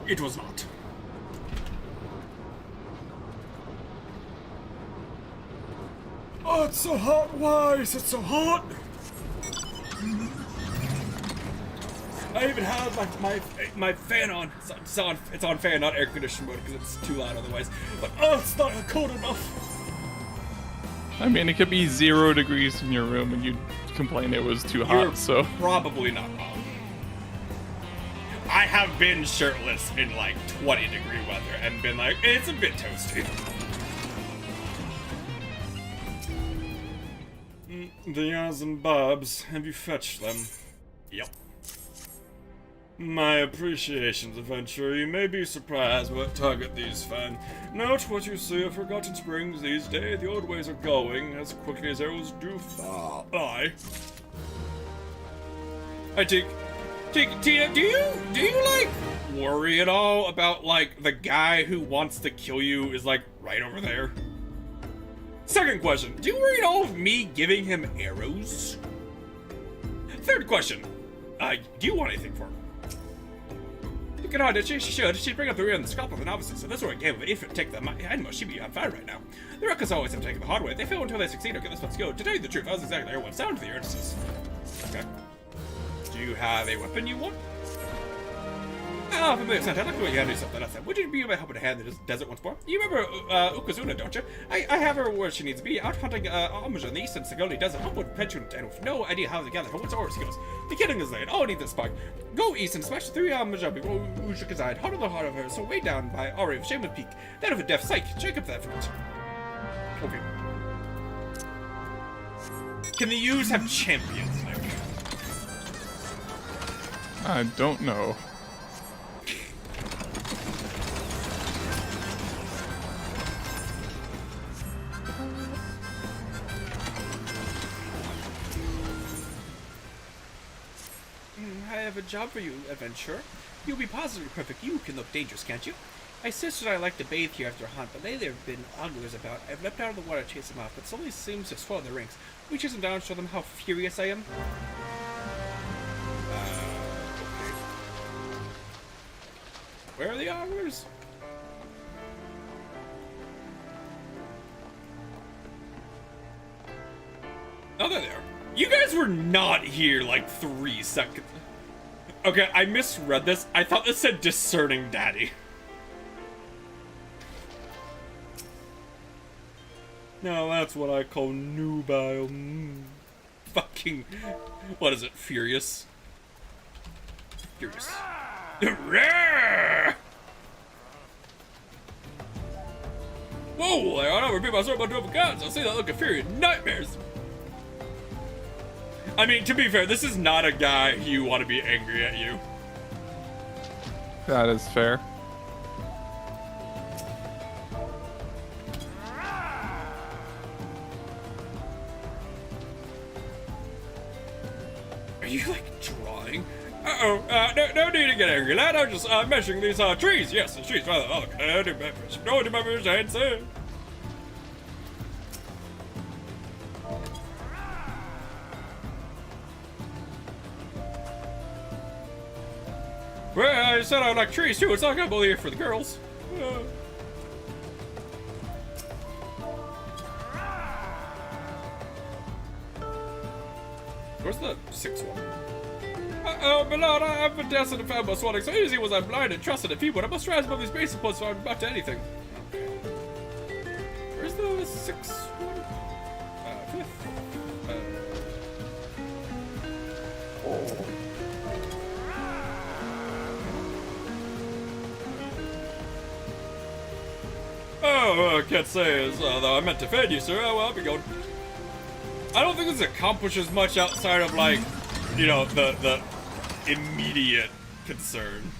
It was not. Oh, it's so hot. Why is it so hot? I even have my fan on. It's on fan, not air conditioning mode, because it's too loud otherwise. But oh, it's not cold enough. I mean, it could be 0 degrees in your room and you'd complain it was too hot, You're so... probably not wrong. I have been shirtless in, like, 20-degree weather and been like, it's a bit toasty. The Yas and Bobs, have you fetched them? Yep. My appreciations, adventurer. You may be surprised what target these find. Note what you see of Forgotten Springs these days. The old ways are going as quickly as arrows do fly. I take, Tia, do you like worry at all about like the guy who wants to kill you is like right over there? Second question, do you worry at all of me giving him arrows? Third question, do you want anything for him? You can hide it. She should. She'd bring up the rear and the scalpel of the novices, so this sort of game of if it take them animals, she'd be on fire right now. The Ruckus always have taken the hard way. They fail until they succeed or get this one's go. To tell you the truth, I was exactly what sound to the urgencies. Okay. Do you have a weapon you want? Ah, familiar sound. I'd like to you do something else. Would you be able to help in a hand in the desert once more? You remember Ukazuna, don't you? I have her where she needs to be, out hunting Amuja in the eastern Sagoli desert. Humble petulant and with no idea how to gather from which oars he goes. The killing is late. All need this spark. Go east and smash 3 Amuja before Ushikazide. Heart of the heart of her, so way down by Ari of Shaman Peak. That of a deaf psych. Check up that front. Okay. Can the U's have champions, Nick? I don't know. I have a job for you, adventurer. You'll be positively perfect. You can look dangerous, can't you? My sister and I like to bathe here after a hunt, but lately there have been oglers about. I've leapt out of the water to chase them off, but somebody seems to swallow their rings. We chase them down and show them how furious I am. Okay. Where are the oglers? Oh, they're there. You guys were not here like 3 seconds. Okay, I misread this. I thought this said discerning daddy. No, that's what I call nubile. Fucking. What is it? Furious? Furious. Whoa, I don't repeat myself about 12 gods. I'll say that look of fury and nightmares. I mean, to be fair, this is not a guy you want to be angry at you. That is fair. Are you, like, drawing? Uh-oh, no need to get angry, lad. I'm just, measuring these, trees. Yes, the trees, rather. Oh, no, remember his hand, sir. Well, I said I like trees, too. It's not gonna be here for the girls. Where's the 6th one? Oh, my lord, I've been destined to found my swelling. So easy was I blind and trusted in people. I must rise above these basic points so I'm about to anything. Okay. Where's the 6th one? 5th? Oh, I can't say as though I meant to offend you, sir. Oh, well, I'll be going. I don't think this accomplishes much outside of, like, you know, the immediate concern.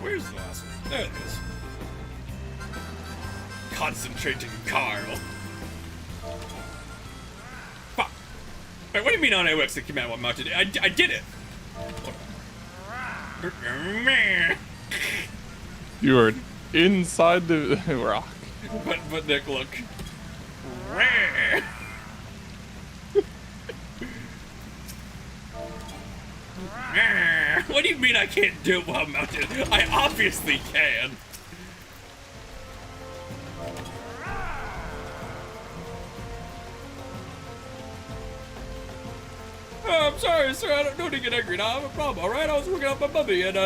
Where's the last one? There it is. Concentrating Carl. Fuck. Wait, what do you mean on AOX the command one mounted? I did it! You are inside the rock. But Nick, look. What do you mean I can't do it while mounted? I obviously can. Oh, I'm sorry, sir. I don't know to get angry now. I have a problem, alright? I was working out my mummy and,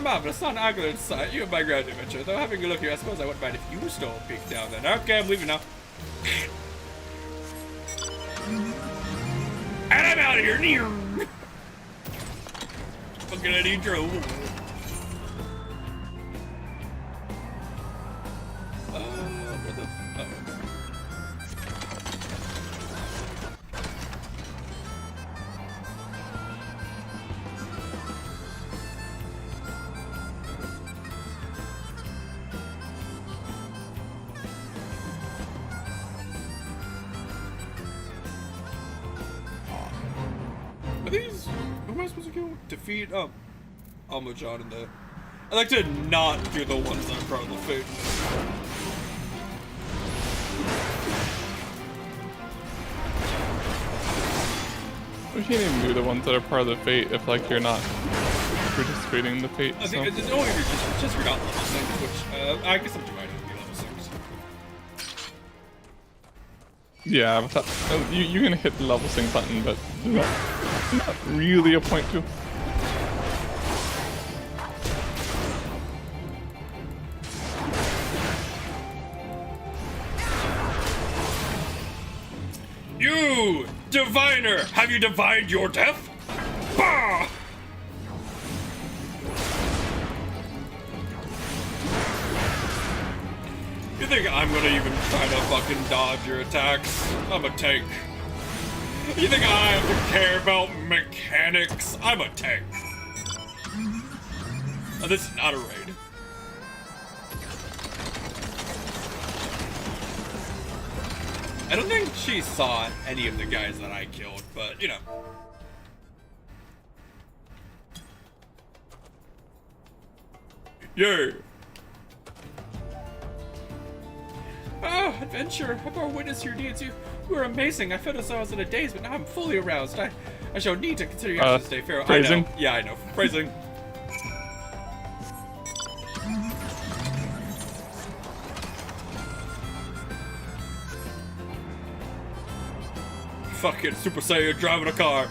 marvelous, not an ugly sight. You have my grand adventure. Though having a look here, I suppose I wouldn't mind if you stole a peek down then. Okay, I'm leaving now. And I'm out of here. Fucking Eddie drove. supposed to go? Defeat, Almajon in the... I like to not do the ones that are part of the fate. We can't even do the ones that are part of the fate if, like, you're not participating in the fate. I think it's only just for not level 6, which, I guess I'm divided to be level 6. Yeah, but that, you can hit the level sync button, but not really a point to. You, diviner, have you divined your death? Bah! You think I'm gonna even try to fucking dodge your attacks? I'm a tank. You think I have to care about mechanics? I'm a tank. Oh, this is not a raid. I don't think she saw any of the guys that I killed, but, you know. Yeah. Oh, adventure! I bore witness to your deeds. You were amazing. I felt as though I was in a daze, but now I'm fully aroused. I shall need to consider your actions today, Pharaoh. Phrasing? I know. Yeah, I know. Phrasing. Fucking Super Saiyan driving a car.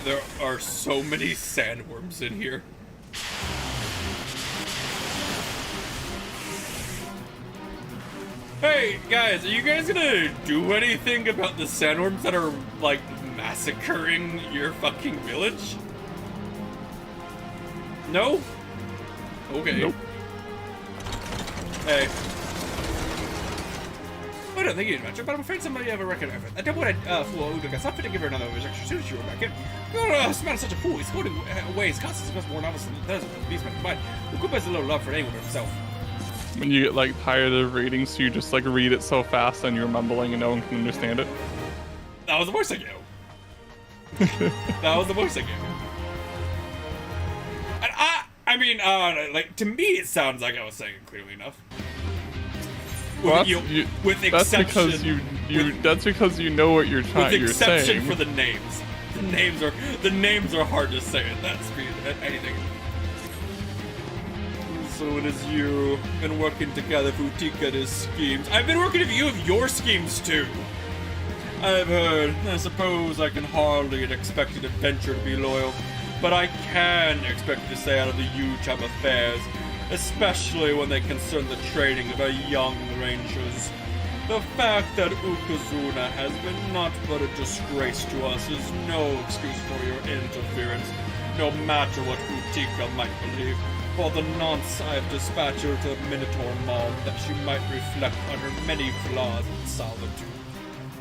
There are so many sandworms in here. Hey, guys, are you guys gonna do anything about the sandworms that are, like, massacring your fucking village? No? Okay. Nope. Hey. I don't think you'd adventure, but I'm afraid somebody have a record of it. I don't want to fool Udoka. Stop to give her another extra as soon as you were back in. You're this man is such a fool. He's going away. His constance is much more novice than those of the beastmen combined. Ukuba has a little love for anyone but himself. When you get, like, tired of reading, so you just, like, read it so fast and you're mumbling and no one can understand it. That was the voice I gave. That was the voice I gave. And I mean, like, to me it sounds like I was saying it clearly enough. Well, With that's because that's because you know what you're trying. With You're exception saying. for the names. The names are hard to say. That's me. Anything. So it is you. Been working together for Utika's schemes. I've been working with you of your schemes too. I've heard. I suppose I can hardly expect an adventure to be loyal, but I can expect it to stay out of the huge hub affairs, especially when they concern the training of our young rangers. The fact that Ukazuna has been not but a disgrace to us is no excuse for your interference, no matter what Utika might believe. For the nonce, I have dispatched her to the Minotaur Maw that she might reflect on her many flaws in solitude.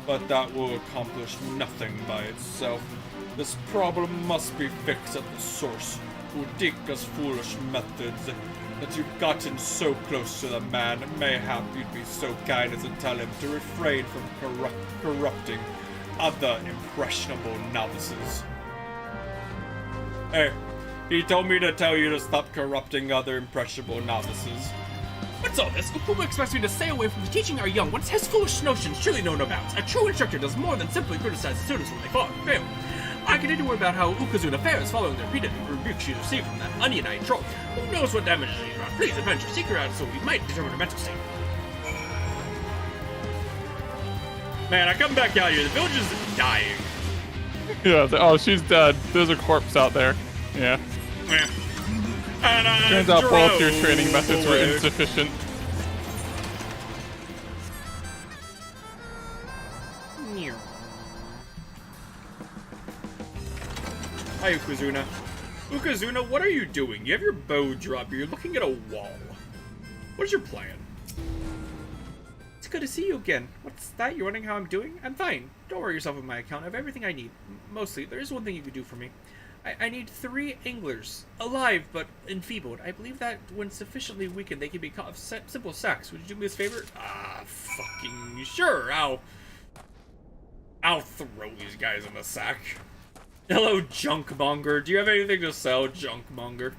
But that will accomplish nothing by itself. This problem must be fixed at the source. Udika's foolish methods. That you've gotten so close to the man, mayhap you'd be so kind as to tell him to refrain from corrupting other impressionable novices. Hey, he told me to tell you to stop corrupting other impressionable novices. What's all this? Ukuma expects me to stay away from teaching our young ones his foolish notions surely know no bounds. A true instructor does more than simply criticize students when they fall and fail. I continue to worry about how Ukazuna fares following the repeated rebukes she received from that onion-eyed troll. Who knows what damage she's wrought? Please, adventure, seek her out so we might determine her mental state. Man, I come back out here, the village is dying. Yeah. Oh, she's dead. There's a corpse out there. Yeah. And I Turns out both your drove training methods were away. insufficient. Hi, Ukazuna. Ukazuna, what are you doing? You have your bow drop. You're looking at a wall. What is your plan? It's good to see you again. What's that? You're wondering how I'm doing? I'm fine. Don't worry yourself with my account. I have everything I need. Mostly. There is one thing you could do for me. I need 3 anglers. Alive, but enfeebled. I believe that when sufficiently weakened, they can be caught of simple sacks. Would you do me this favor? Fucking sure. I'll throw these guys in the sack. Hello, Junkmonger. Do you have anything to sell, Junkmonger?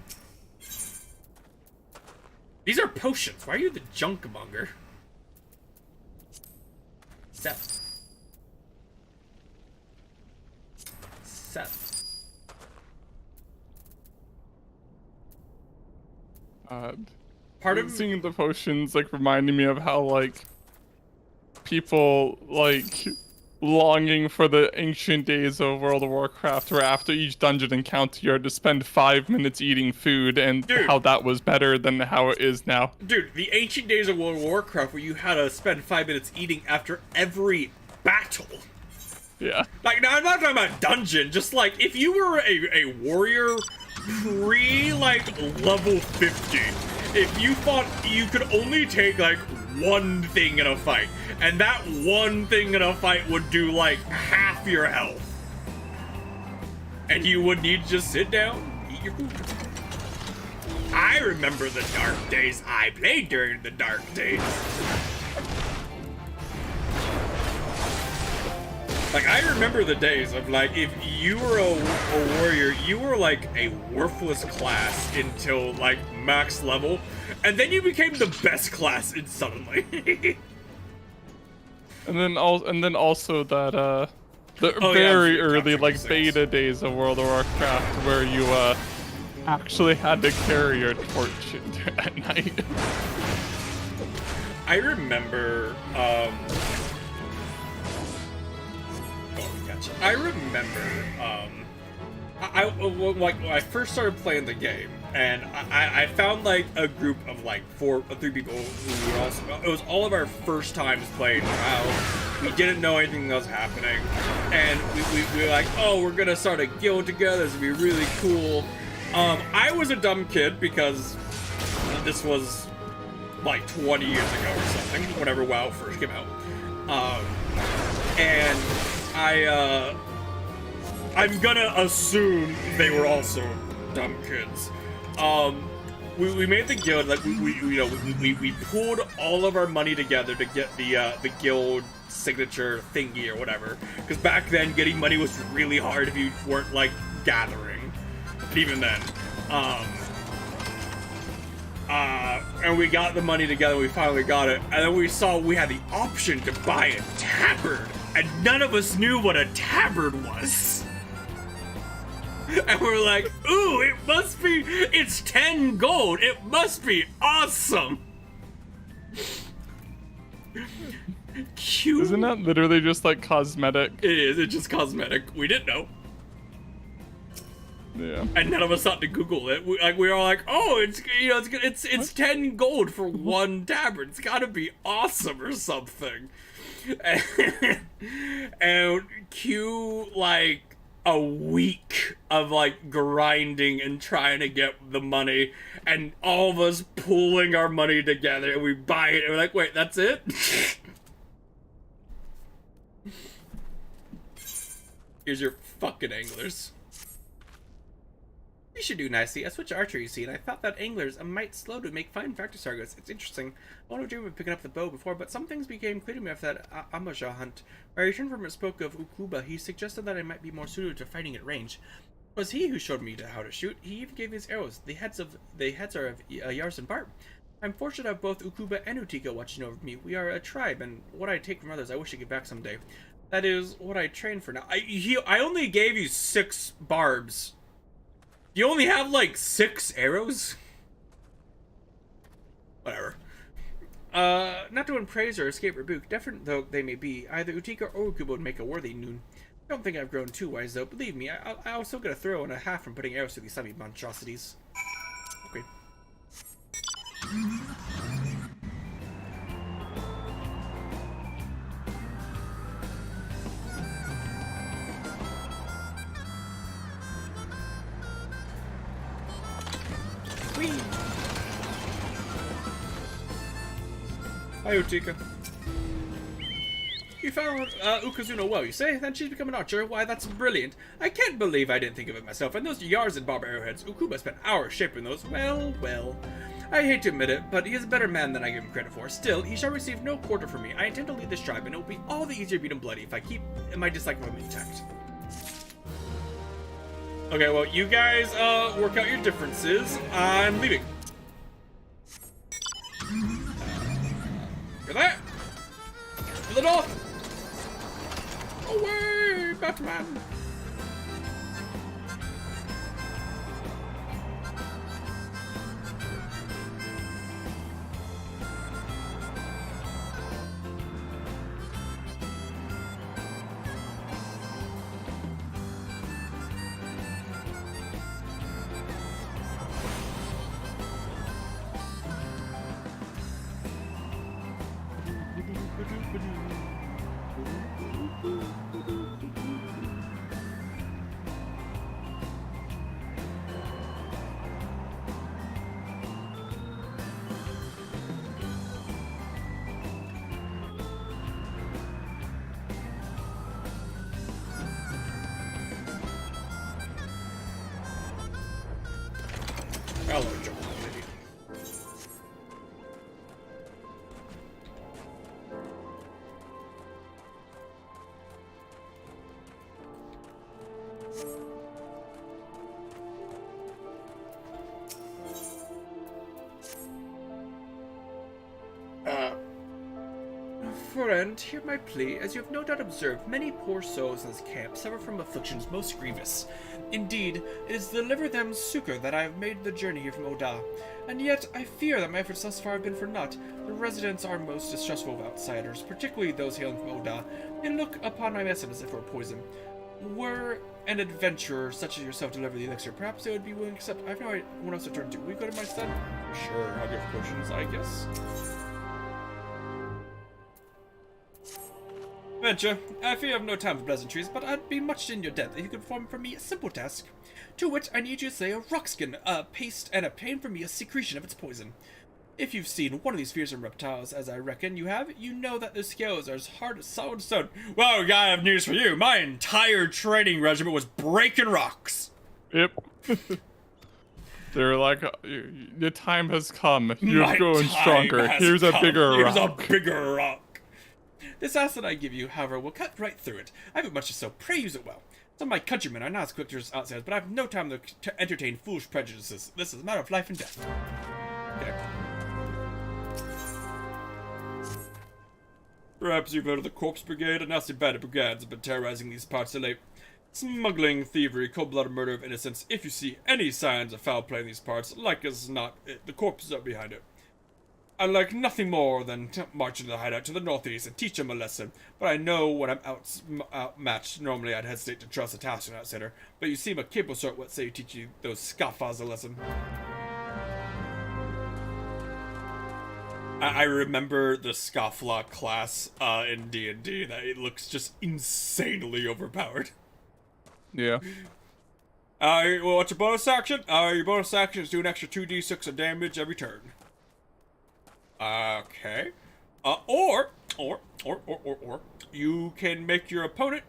These are potions. Why are you the Junkmonger? Seth. Part of seeing the potions like reminded me of how like people like longing for the ancient days of World of Warcraft, where after each dungeon encounter you had to spend 5 minutes eating food, and how that was better than how it is now. Dude, the ancient days of World of Warcraft, where you had to spend 5 minutes eating after every battle. Yeah. Like, now I'm not talking about dungeon, just like, if you were a warrior like, level 50, if you fought, you could only take, like, one thing in a fight, and that one thing in a fight would do, like, half your health. And you would need to just sit down, eat your food. I remember the dark days. I played during the dark days. Like, I remember the days of, like, if you were a warrior, you were, like, a worthless class until, like, max level, and then you became the best class suddenly. and then also that, the Oh, very yeah, early, like, 56. beta days of World of Warcraft, where you, actually had to carry your torch at night. I remember, I remember, like, when I first started playing the game, and I found, like, a group of, like, 3 people who were also, it was all of our first times playing WoW. We didn't know anything that was happening, and we were like, oh, we're gonna start a guild together, this would be really cool. I was a dumb kid, because this was, like, 20 years ago or something, whenever WoW first came out. And I'm gonna assume they were also dumb kids. We made the guild, like, we pooled all of our money together to get the guild signature thingy or whatever. Because back then, getting money was really hard if you weren't, like, gathering. And even then. And we got the money together, we finally got it, and then we saw we had the option to buy a tabard, and none of us knew what a tabard was. And we're like, ooh, it's 10 gold, it must be awesome. Cute. Isn't that literally just like cosmetic? It is, it's just cosmetic. We didn't know. Yeah. And none of us thought to Google it. We were all like, oh, it's 10 gold for one tabard. It's gotta be awesome or something. And cue, like, a week of, like, grinding and trying to get the money, and all of us pooling our money together, and we buy it, and we're like, wait, that's it? Here's your fucking anglers. You should do nicely. I switched to archery, you see, and I thought that anglers might slow to make fine practice targets. It's interesting. I wanted to dream of picking up the bow before, but some things became clear to me after that Amaja hunt. When I returned from it, spoke of Ukuba. He suggested that I might be more suited to fighting at range. It was he who showed me how to shoot. He even gave me his arrows. The heads are of Yars and Barb. I'm fortunate to have both Ukuba and Utika watching over me. We are a tribe, and what I take from others, I wish to give back someday. That is what I train for now. I only gave you 6 barbs. You only have, like, 6 arrows? Whatever. Not to win praise or escape rebuke, different though they may be, either Utika or Ukuba would make a worthy noon. I don't think I've grown too wise, though. Believe me, I also get a throw and a half from putting arrows to these semi monstrosities. Okay. Whee! Hi, Utika. You found Ukazuna well, you say? Then she's become an archer? Why, that's brilliant. I can't believe I didn't think of it myself. And those yards and barber arrowheads, Ukuba spent hours shaping those. Well, well. I hate to admit it, but he is a better man than I give him credit for. Still, he shall receive no quarter from me. I intend to lead this tribe, and it will be all the easier to beat him bloody if I keep my dislike of him intact. Okay, well, you guys work out your differences. I'm leaving. You're there! To the door! Away, Batman! Hello, John. Friend, hear my plea. As you have no doubt observed, many poor souls in this camp suffer from afflictions most grievous. Indeed, it is to deliver them succor that I have made the journey here from Oda. And yet, I fear that my efforts thus far have been for naught. The residents are most distrustful of outsiders, particularly those hailing from Oda. They look upon my medicine as if it were poison. Were an adventurer such as yourself to deliver the elixir, perhaps they would be willing to accept. I have no one else to turn to. Will you go to my son? Sure, I'll give potions, I guess. Venture, I fear I have no time for pleasantries, but I'd be much in your debt if you could perform for me a simple task. To which I need you to say a rock skin, a paste, and obtain for me a secretion of its poison. If you've seen one of these fearsome reptiles, as I reckon you have, you know that their scales are as hard as solid stone. Well, I have news for you. My entire training regiment was breaking rocks. Yep. They're like, the time has come. You're growing stronger. Here's a bigger rock. Here's a bigger rock. This asset I give you, however, will cut right through it. I have it much so. Pray use it well. Some of my countrymen are not as quick to outsiders, but I have no time to entertain foolish prejudices. This is a matter of life and death. Okay. Perhaps you've heard of the Corpse Brigade. A nasty bandit brigands have been terrorizing these parts of late. Smuggling, thievery, cold-blooded murder of innocents. If you see any signs of foul play in these parts, like as not, the corpses are behind it. I'd like nothing more than to march into the hideout to the northeast and teach them a lesson. But I know when I'm outmatched, normally I'd hesitate to trust a task an outsider. But you seem a capable sort. What say you teach you those scofflaws a lesson? I remember the scofflaw class in D&D. That it looks just insanely overpowered. Yeah. Well, what's your bonus action? Your bonus action is do an extra 2d6 of damage every turn. Okay. Or you can make your opponent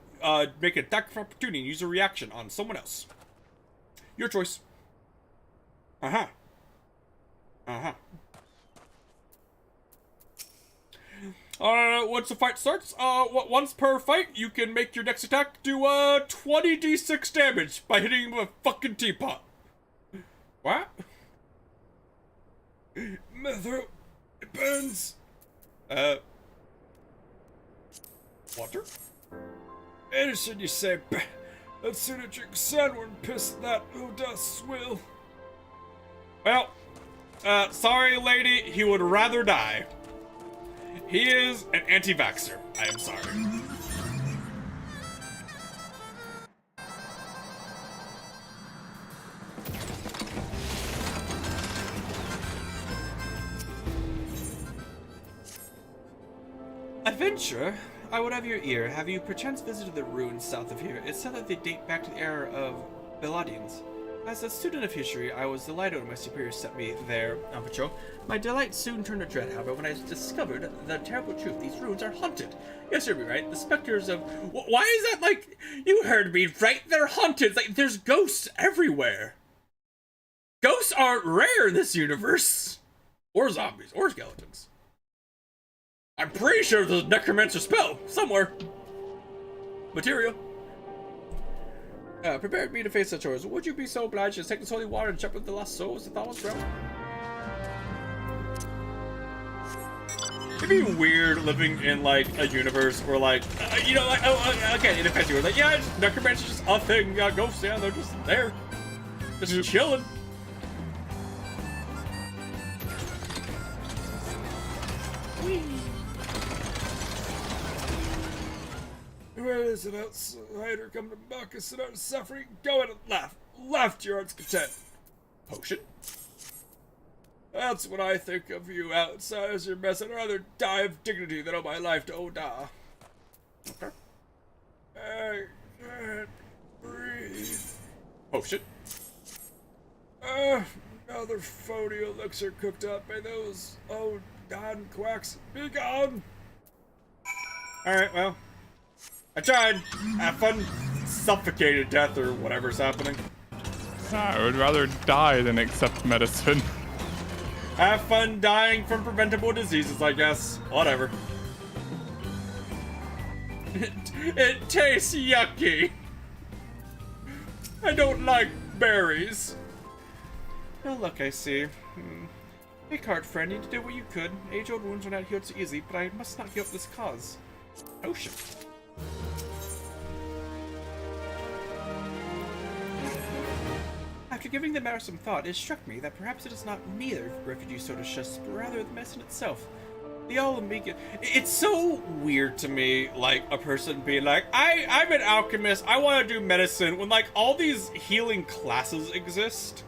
make an attack of opportunity and use a reaction on someone else. Your choice. Uh-huh. Once the fight starts, once per fight, you can make your next attack do 20d6 damage by hitting him with a fucking teapot. What? My throat. It burns. Water? Anything you say, I'd sooner drink sand when pissed that Oda swill. Well, sorry lady, he would rather die. He is an anti-vaxxer. I am sorry. Adventure? I would have your ear. Have you perchance visited the ruins south of here? It's said that they date back to the era of Beladians. As a student of history, I was delighted when my superiors sent me there On patrol. My delight soon turned to dread, however, when I discovered the terrible truth. These ruins are haunted. Yes, you're right. The specters of... Why is that like... You heard me right. They're haunted. It's like, there's ghosts everywhere. Ghosts aren't rare in this universe. Or zombies. Or skeletons. I'm pretty sure there's a necromancer spell somewhere. Material. Prepared me to face such horrors. Would you be so obliged to take this holy water and jump with the lost souls that thought was drowned? It'd be weird living in like a universe where like, you know, like, okay, it depends. You're like, yeah, necromancer's just a thing. Ghosts, yeah, they're just there, just chilling. Where is an outsider come to mock us and our suffering? Go in and laugh. Laugh to your heart's content. Potion? That's what I think of you outsiders. Your mess. I'd rather die of dignity than owe my life to Oda. Okay. I can't breathe. Potion? Another phony elixir cooked up by those Odan quacks. Be gone. Alright, well. I tried. Have fun. Suffocated death or whatever's happening. I would rather die than accept medicine. Have fun dying from preventable diseases, I guess. Whatever. It tastes yucky. I don't like berries. Oh, look, I see. Hey, cart friend, you did what you could. Age-old wounds are not healed so easily, but I must not give up this cause. Potion. After giving the matter some thought, it struck me that perhaps it is not me that refugee soda shusts, but rather the medicine itself. The all make it. It's so weird to me, like, a person being like, I'm an alchemist, I want to do medicine, when, like, all these healing classes exist.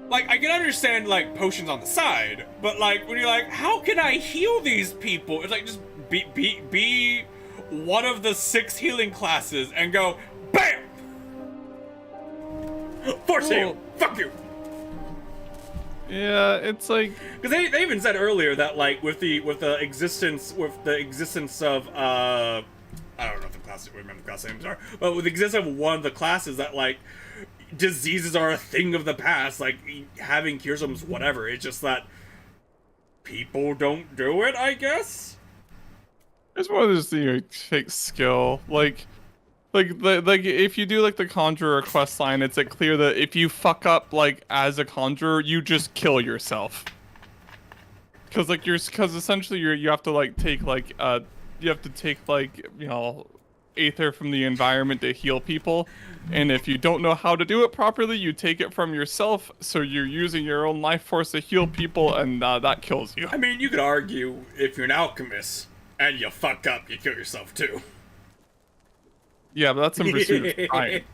Like, I can understand, like, potions on the side, but, like, when you're like, how can I heal these people? It's like, just be one of the 6 healing classes and go, BAM! Force heal! Fuck you! Yeah, it's like, Because they even said earlier that like with the existence of I don't know if the class remember the class names are, but with the existence of one of the classes that like diseases are a thing of the past, like having cure symptoms, whatever. It's just that people don't do it, I guess. it's more than just take skill. Like if you do like the conjurer quest line, it's like clear that if you fuck up like as a conjurer, you just kill yourself. Because essentially you have to like take like you know, aether from the environment to heal people, and if you don't know how to do it properly, you take it from yourself, so you're using your own life force to heal people, and that kills you. I mean, you could argue if you're an alchemist and you fuck up, you kill yourself too. Yeah, but that's in pursuit of science.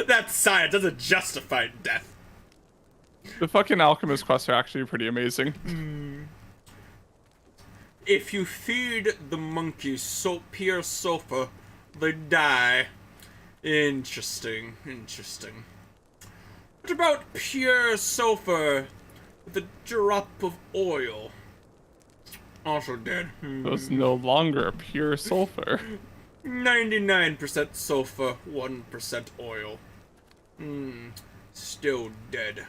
That's science. Doesn't justify death. The fucking alchemist quests are actually pretty amazing. If you feed the monkeys pure sulfur, they die. Interesting. What about pure sulfur with a drop of oil? Also dead. It's no longer pure sulfur. 99% sulfur, 1% oil. Still dead.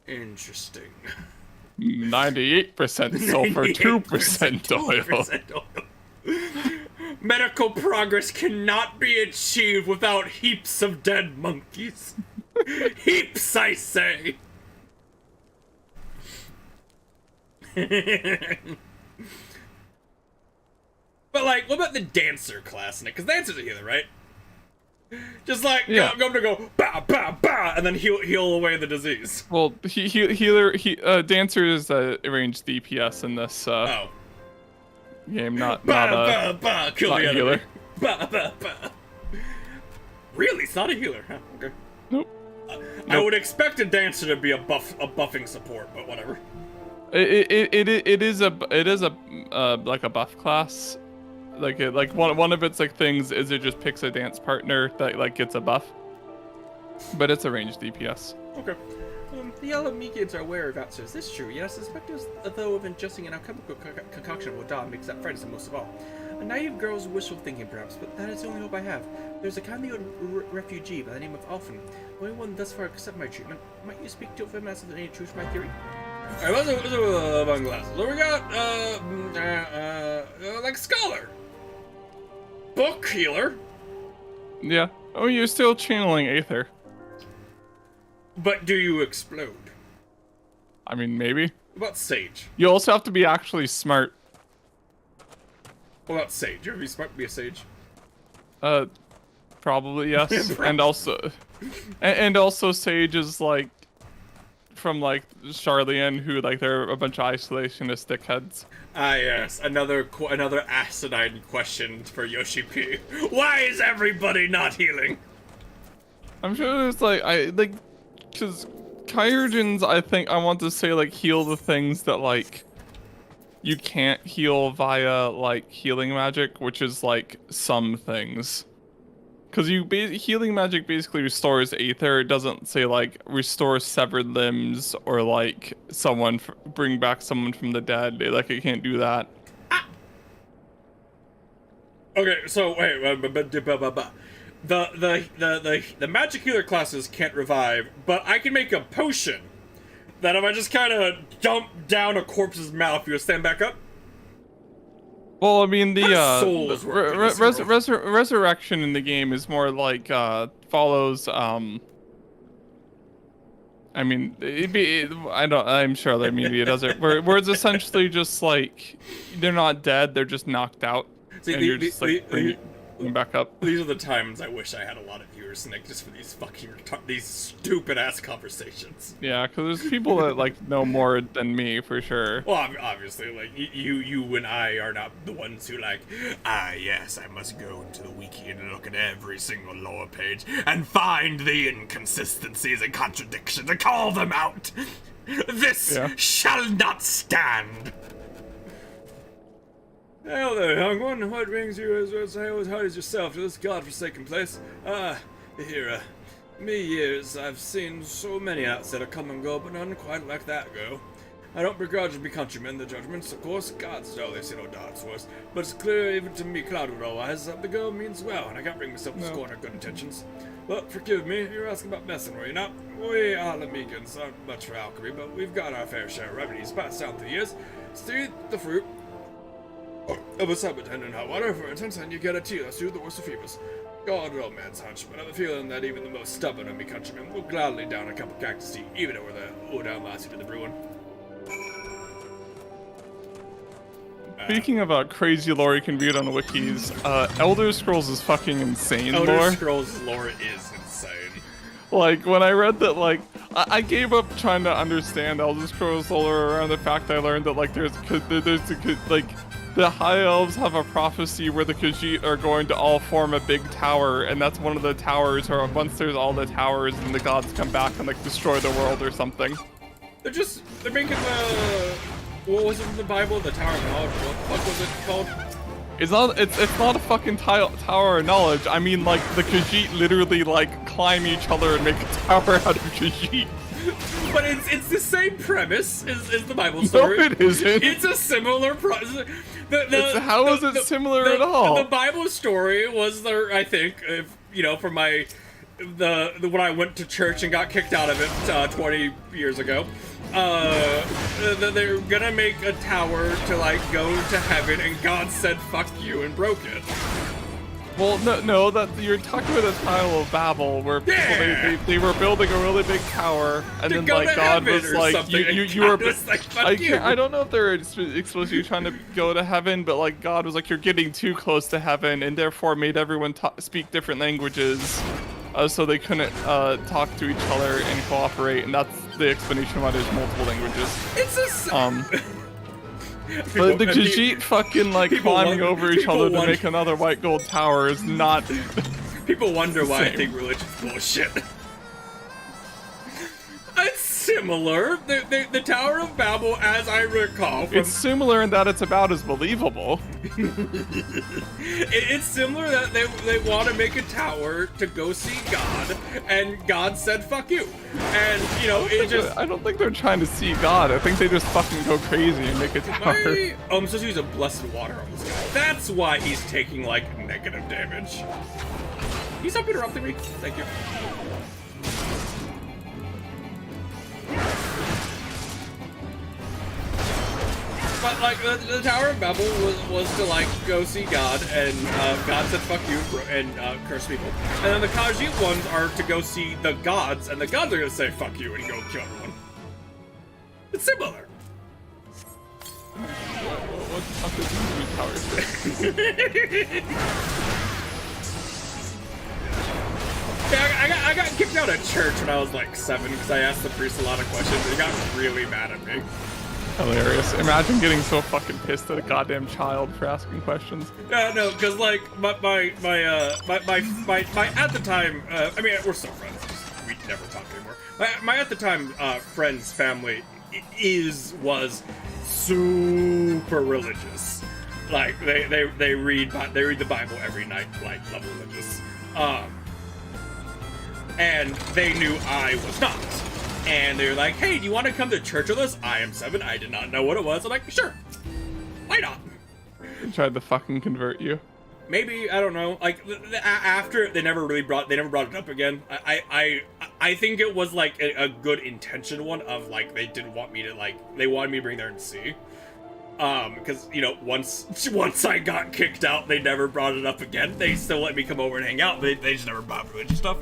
Interesting. 98% sulfur, 2% oil. 2% oil. Medical progress cannot be achieved without heaps of dead monkeys. Heaps, I say. But, like, what about the dancer class in it? Because dancer's a healer, right? Just, like, Yeah. go bah, bah, bah, and then heal away the disease. Well, dancer is a ranged DPS in this game, not Bah, bah, bah, kill not the a enemy. healer. Bah, bah, bah. Really? It's not a healer, huh? Okay. Nope. I would expect a dancer to be a buffing support, but whatever. It is a like a buff class. Like one of its like things is it just picks a dance partner that like gets a buff. But it's a ranged DPS. Okay. The yellow Mekians are aware of answers. This is true, yet I suspect as though of ingesting an alchemical concoction will die makes that frightens most of all. A naive girl's wishful thinking, perhaps, but that is the only hope I have. There's a kindly old refugee by the name of Alphen. Only one thus far accept my treatment. Might you speak to him as to any truth to my theory? Alright, let's do one glass. So we got, like scholar. Book healer. Yeah. Oh, you're still channeling Aether. But do you explode? I mean, maybe. What about sage? You also have to be actually smart. What about sage? You ever be smart to be a sage? Probably yes. And also, and also Sage is like from like Charlian, who like they're a bunch of isolationist dickheads. Ah yes, another asinine question for Yoshi P. Why is everybody not healing? I'm sure there's like because Kyurgens, I think I want to say like heal the things that like you can't heal via like healing magic, which is like some things. Because healing magic basically restores Aether. It doesn't say like restore severed limbs or like bring back someone from the dead. Like it can't do that. Ah! Okay, so wait, the magic healer classes can't revive, but I can make a potion that if I just kind of dump down a corpse's mouth, you'll stand back up. Well, I mean, the souls work in this world? resurrection in the game is more like follows. I mean, I'm sure that maybe it doesn't. Where it's essentially just like they're not dead; they're just knocked out, See, and you're just like bringing them back up. These are the times I wish I had a lot of viewers, Nick, just for these fucking these stupid ass conversations. Yeah, because there's people that like know more than me for sure. Well, obviously, like you and I are not the ones who like. Yes, I must go into the wiki and look at every single lore page and find the inconsistencies and contradictions and call them out. This shall not stand. Hello there, young one. What brings you as hard as yourself to this godforsaken place? Here, me years, I've seen so many outsider come and go, but none quite like that go. I don't begrudge me countrymen the judgments, of course, gods know they see no doubts for us, but it's clear even to me clouded otherwise that the girl means well, and I can't bring myself to scorn her good intentions. But forgive me, you're asking about medicine, were you not? We Alamegans aren't much for alchemy, but we've got our fair share of remedies passed down through the years. Steal the fruit of a subtendon in hot water, for instance, and you get a tea that'll soothe the worst of fevers. God, old man's hunch, but I have a feeling that even the most stubborn of me countrymen will gladly down a cup of cactus tea, even over the down last year to the brewing. Speaking about crazy lore you can read on the wikis, Elder Scrolls is fucking insane lore. Elder Scrolls lore is insane. Like, when I read that, like, I gave up trying to understand Elder Scrolls lore around the fact I learned that, like, the High Elves have a prophecy where the Khajiit are going to all form a big tower, and that's one of the towers, or once there's all the towers, then the gods come back and, like, destroy the world or something. They're making what was it in the Bible? The Tower of Knowledge? What was it called? It's not a fucking tower of knowledge. I mean, like, the Khajiit literally, like, climb each other and make a tower out of Khajiit. But it's the same premise as the Bible story. No, it isn't. It's a similar how is it similar at all? The Bible story was I think, from when I went to church and got kicked out of it 20 years ago. They're gonna make a tower to like go to heaven, and God said "fuck you" and broke it. Well, no, that you're talking about the Tower of Babel, where people, they were building a really big tower, and then like God was like, you were, I don't know if they're explicitly trying to go to heaven, but like God was like, you're getting too close to heaven, and therefore made everyone speak different languages, so they couldn't talk to each other and cooperate, and that's the explanation why there's multiple languages. It's But the Khajiit fucking like climbing over each other to make another white gold tower is not. People wonder why I think religion's bullshit. It's similar. The Tower of Babel, as I recall, it's similar in that it's about as believable. It's similar that they want to make a tower to go see God, and God said fuck you. And, you know, it just... I don't think they're trying to see God. I think they just fucking go crazy and make it tower. I'm supposed to use a blessed water on this guy. That's why he's taking, like, negative damage. Can you stop interrupting me? Thank you. But, like, the Tower of Babel was to, like, go see God, and God said fuck you and curse people. And then the Khajiit ones are to go see the gods, and the gods are gonna say fuck you and go kill everyone. It's similar. What the fuck is this tower say? Yeah, I got kicked out of church when I was, like, 7 because I asked the priest a lot of questions, and he got really mad at me. Hilarious. Imagine getting so fucking pissed at a goddamn child for asking questions. Yeah, no, because like my at the time, I mean we're still friends. Just, we never talk anymore. My at the time friend's family was super religious. Like they read the Bible every night, like love religious. And they knew I was not. And they were like, hey, do you want to come to church with us? I am 7. I did not know what it was. I'm like, sure. Why not? Tried to fucking convert you. Maybe, I don't know. Like, after, they never brought it up again. I think it was, like, a good intention one of, like, they didn't want me to, like, they wanted me to bring there and see. Because, you know, once I got kicked out, they never brought it up again. They still let me come over and hang out. They just never brought religious stuff.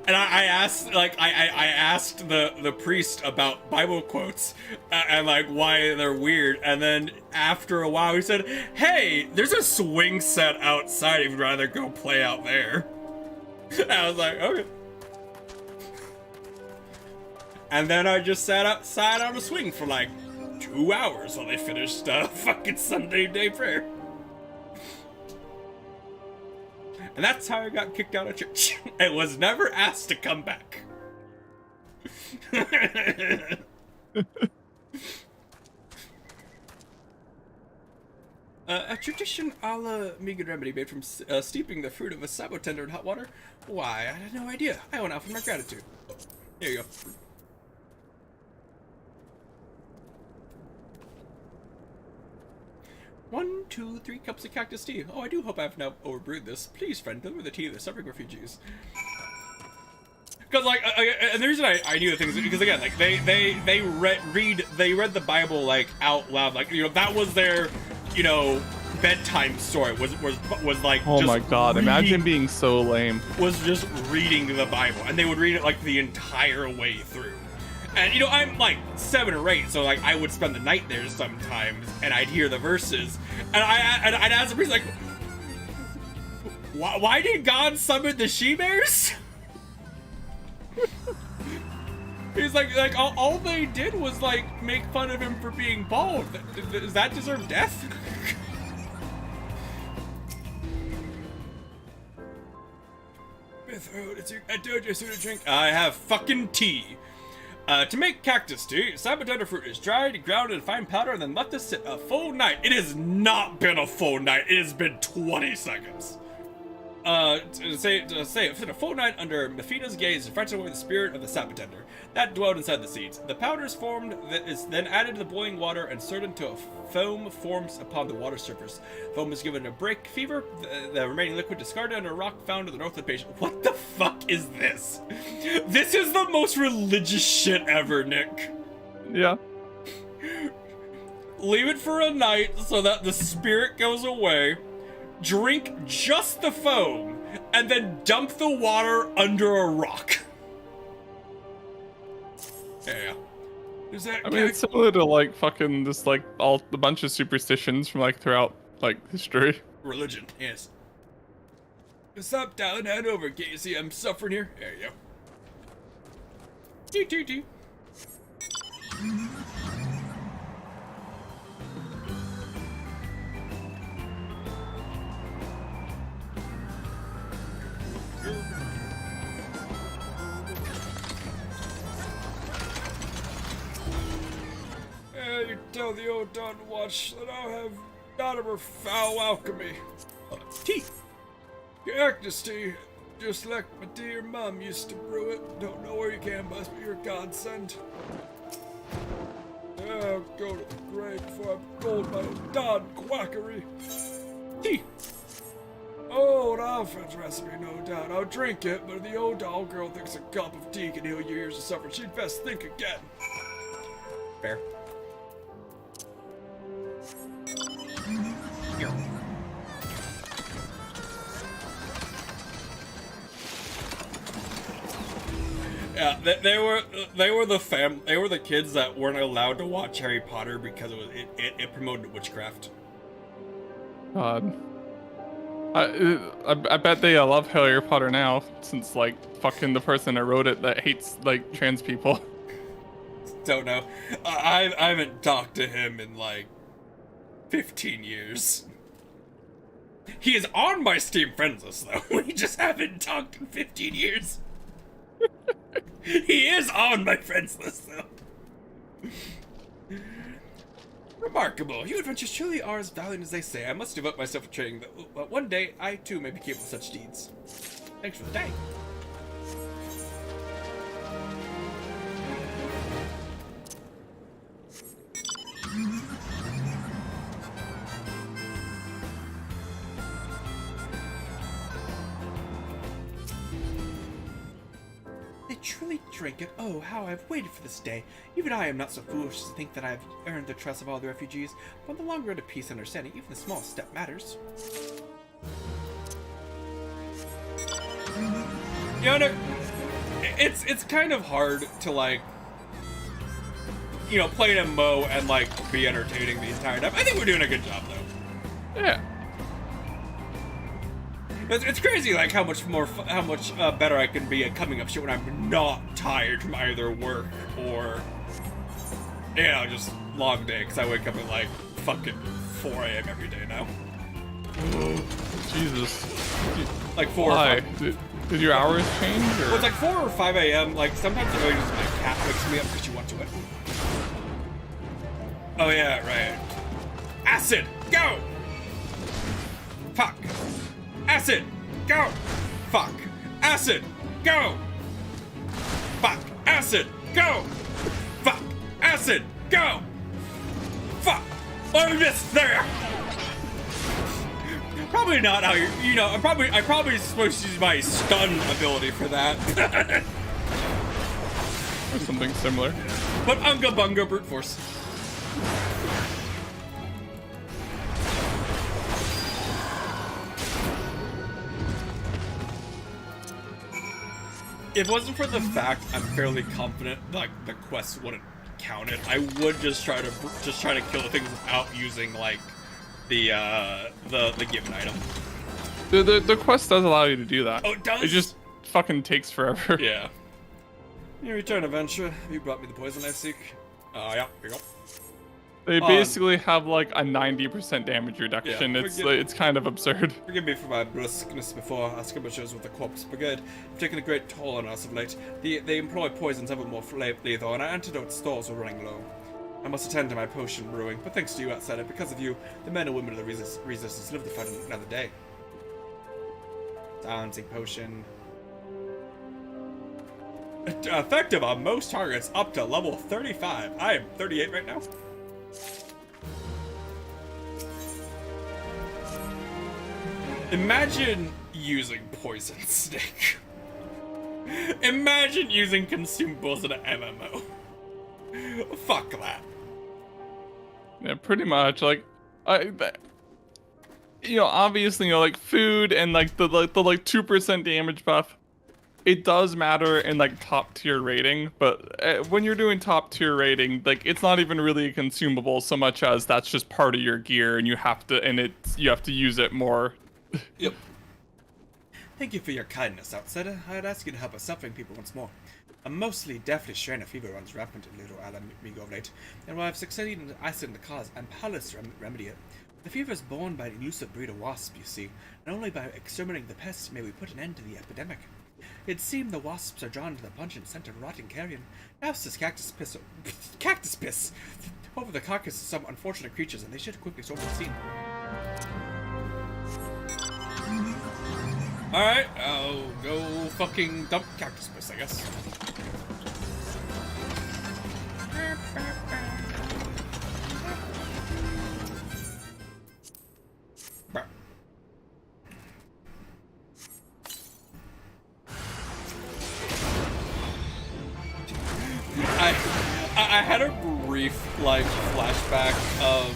And I asked, like, I asked the priest about Bible quotes and, like, why they're weird. And then after a while, he said, hey, there's a swing set outside if you'd rather go play out there. And I was like, okay. And then I just sat outside on a swing for, like, 2 hours while they finished fucking Sunday day prayer. And that's how I got kicked out of church. I was never asked to come back. A tradition a la Megan remedy made from steeping the fruit of a sabo tender in hot water? Why, I had no idea. I went out for my gratitude. Here you go. 1, 2, 3 cups of cactus tea. Oh, I do hope I have not overbrewed this. Please, friend, deliver the tea to the suffering refugees. Because, like, and the reason I knew the things, because again, like, they read the Bible, like, out loud. Like, you know, that was their, you know, bedtime story, was like, oh just my god, imagine being so lame. Was just reading the Bible, and they would read it, like, the entire way through. And, you know, I'm, like, 7 or 8, so, like, I would spend the night there sometimes, and I'd hear the verses, and I'd ask the priest, like, why did God summon the she-bears? He's like all they did was, like, make fun of him for being bald. Does that deserve death? I told you to drink. I have fucking tea. To make cactus tea, saboteur fruit is dried, ground in fine powder, and then left to sit a full night. It has not been a full night. It has been 20 seconds. To say a full night under Mephida's gaze to frighten away the spirit of the saboteur that dwelled inside the seeds. The powder is formed, that is then added to the boiling water and stirred until a foam forms upon the water surface. Foam is given a break fever. The remaining liquid discarded under a rock found to the north of the patient. What the fuck is this? This is the most religious shit ever, Nick. Yeah. Leave it for a night so that the spirit goes away. Drink just the foam, and then dump the water under a rock. Yeah. Is that? I mean, it's similar to, like, fucking this, like, all the bunch of superstitions from, like, throughout, like, history. Religion, yes. Stop dialing head over, can't you see I'm suffering here? There you go. Doo. You tell the old Dawn Watch that I'll have none of her foul alchemy. Tea. Cactus tea. Just like my dear mom used to brew it. Don't know where you can, but you're a godsend. I'll go to the grave before I gold my Don quackery. Tea. Old Alfred's recipe, no doubt. I'll drink it, but if the old doll girl thinks a cup of tea can heal your years of suffering, she'd best think again. Fair. Here. Yeah, they were the kids that weren't allowed to watch Harry Potter because it promoted witchcraft. God. I bet they love Harry Potter now, since like fucking the person that wrote it that hates like trans people. Don't know. I haven't talked to him in like 15 years. He is on my Steam friends list though. We just haven't talked in 15 years. He is on my friends list though. Remarkable. You adventures truly are as valiant as they say. I must devote myself to training, but one day I too may be capable of such deeds. Thanks for the day. They truly drink it. Oh, how I've waited for this day. Even I am not so foolish to think that I have earned the trust of all the refugees. But on the long road to peace and understanding, even the smallest step matters. You know, it's kind of hard to like, you know, play an MMO and like be entertaining the entire time. I think we're doing a good job though. Yeah. It's crazy, like how much better I can be at coming up shit when I'm not tired from either work or, you know, just long day. Because I wake up at like fucking 4 a.m. every day now. Jesus. Like 4 Why? or 5. Did your hours change? Or? Well, it's like 4 or 5 a.m. Like sometimes it really just my cat wakes me up because she wants to it. Oh yeah, right. Acid, go! Fuck. Acid, go! Fuck. Acid, go! Fuck. Acid, go! Fuck. Acid, go! Fuck. Oh, I missed. There. Probably not how you know. I'm probably supposed to use my stun ability for that. Or something similar. But Unga Bunga brute force. If it wasn't for the fact I'm fairly confident like the quest wouldn't count it, I would just try to kill the things without using like the given item. The quest does allow you to do that. Oh, it does? It just fucking takes forever. Yeah. Your return adventure. You brought me the poison I seek. Yeah. Here you go. They basically have like a 90% damage reduction. Yeah, It's kind of absurd. Forgive me for my brusqueness before our skirmishers with the corpse brigade. Have taken a great toll on us of late. They employ poisons ever more lethal, and our antidote stores are running low. I must attend to my potion brewing, but thanks to you, outsider, because of you, the men and women of the resistance live to fight another day. Silencing potion. Effective on most targets up to level 35. I am 38 right now. Imagine using poison snake. Imagine using consumables in an MMO. Fuck that. Yeah, pretty much. Like, obviously, like food and like the 2% damage buff. It does matter in like top tier rating, but when you're doing top tier rating, like it's not even really a consumable so much as that's just part of your gear, and you have to use it more. Yep. Thank you for your kindness, outsider. I'd ask you to help us suffering people once more. A mostly deathly strain of fever runs rampant in Little Alamigo of late, and while I've succeeded in isolating the cause, I'm powerless to remedy it. The fever is born by an elusive breed of wasp, you see, and only by exterminating the pest may we put an end to the epidemic. It'd seem the wasps are drawn to the pungent scent of rotting carrion. Now it's this cactus piss over the carcass of some unfortunate creatures, and they should quickly sort the scene. Alright, I'll go fucking dump cactus piss, I guess. I had a brief, like, flashback of,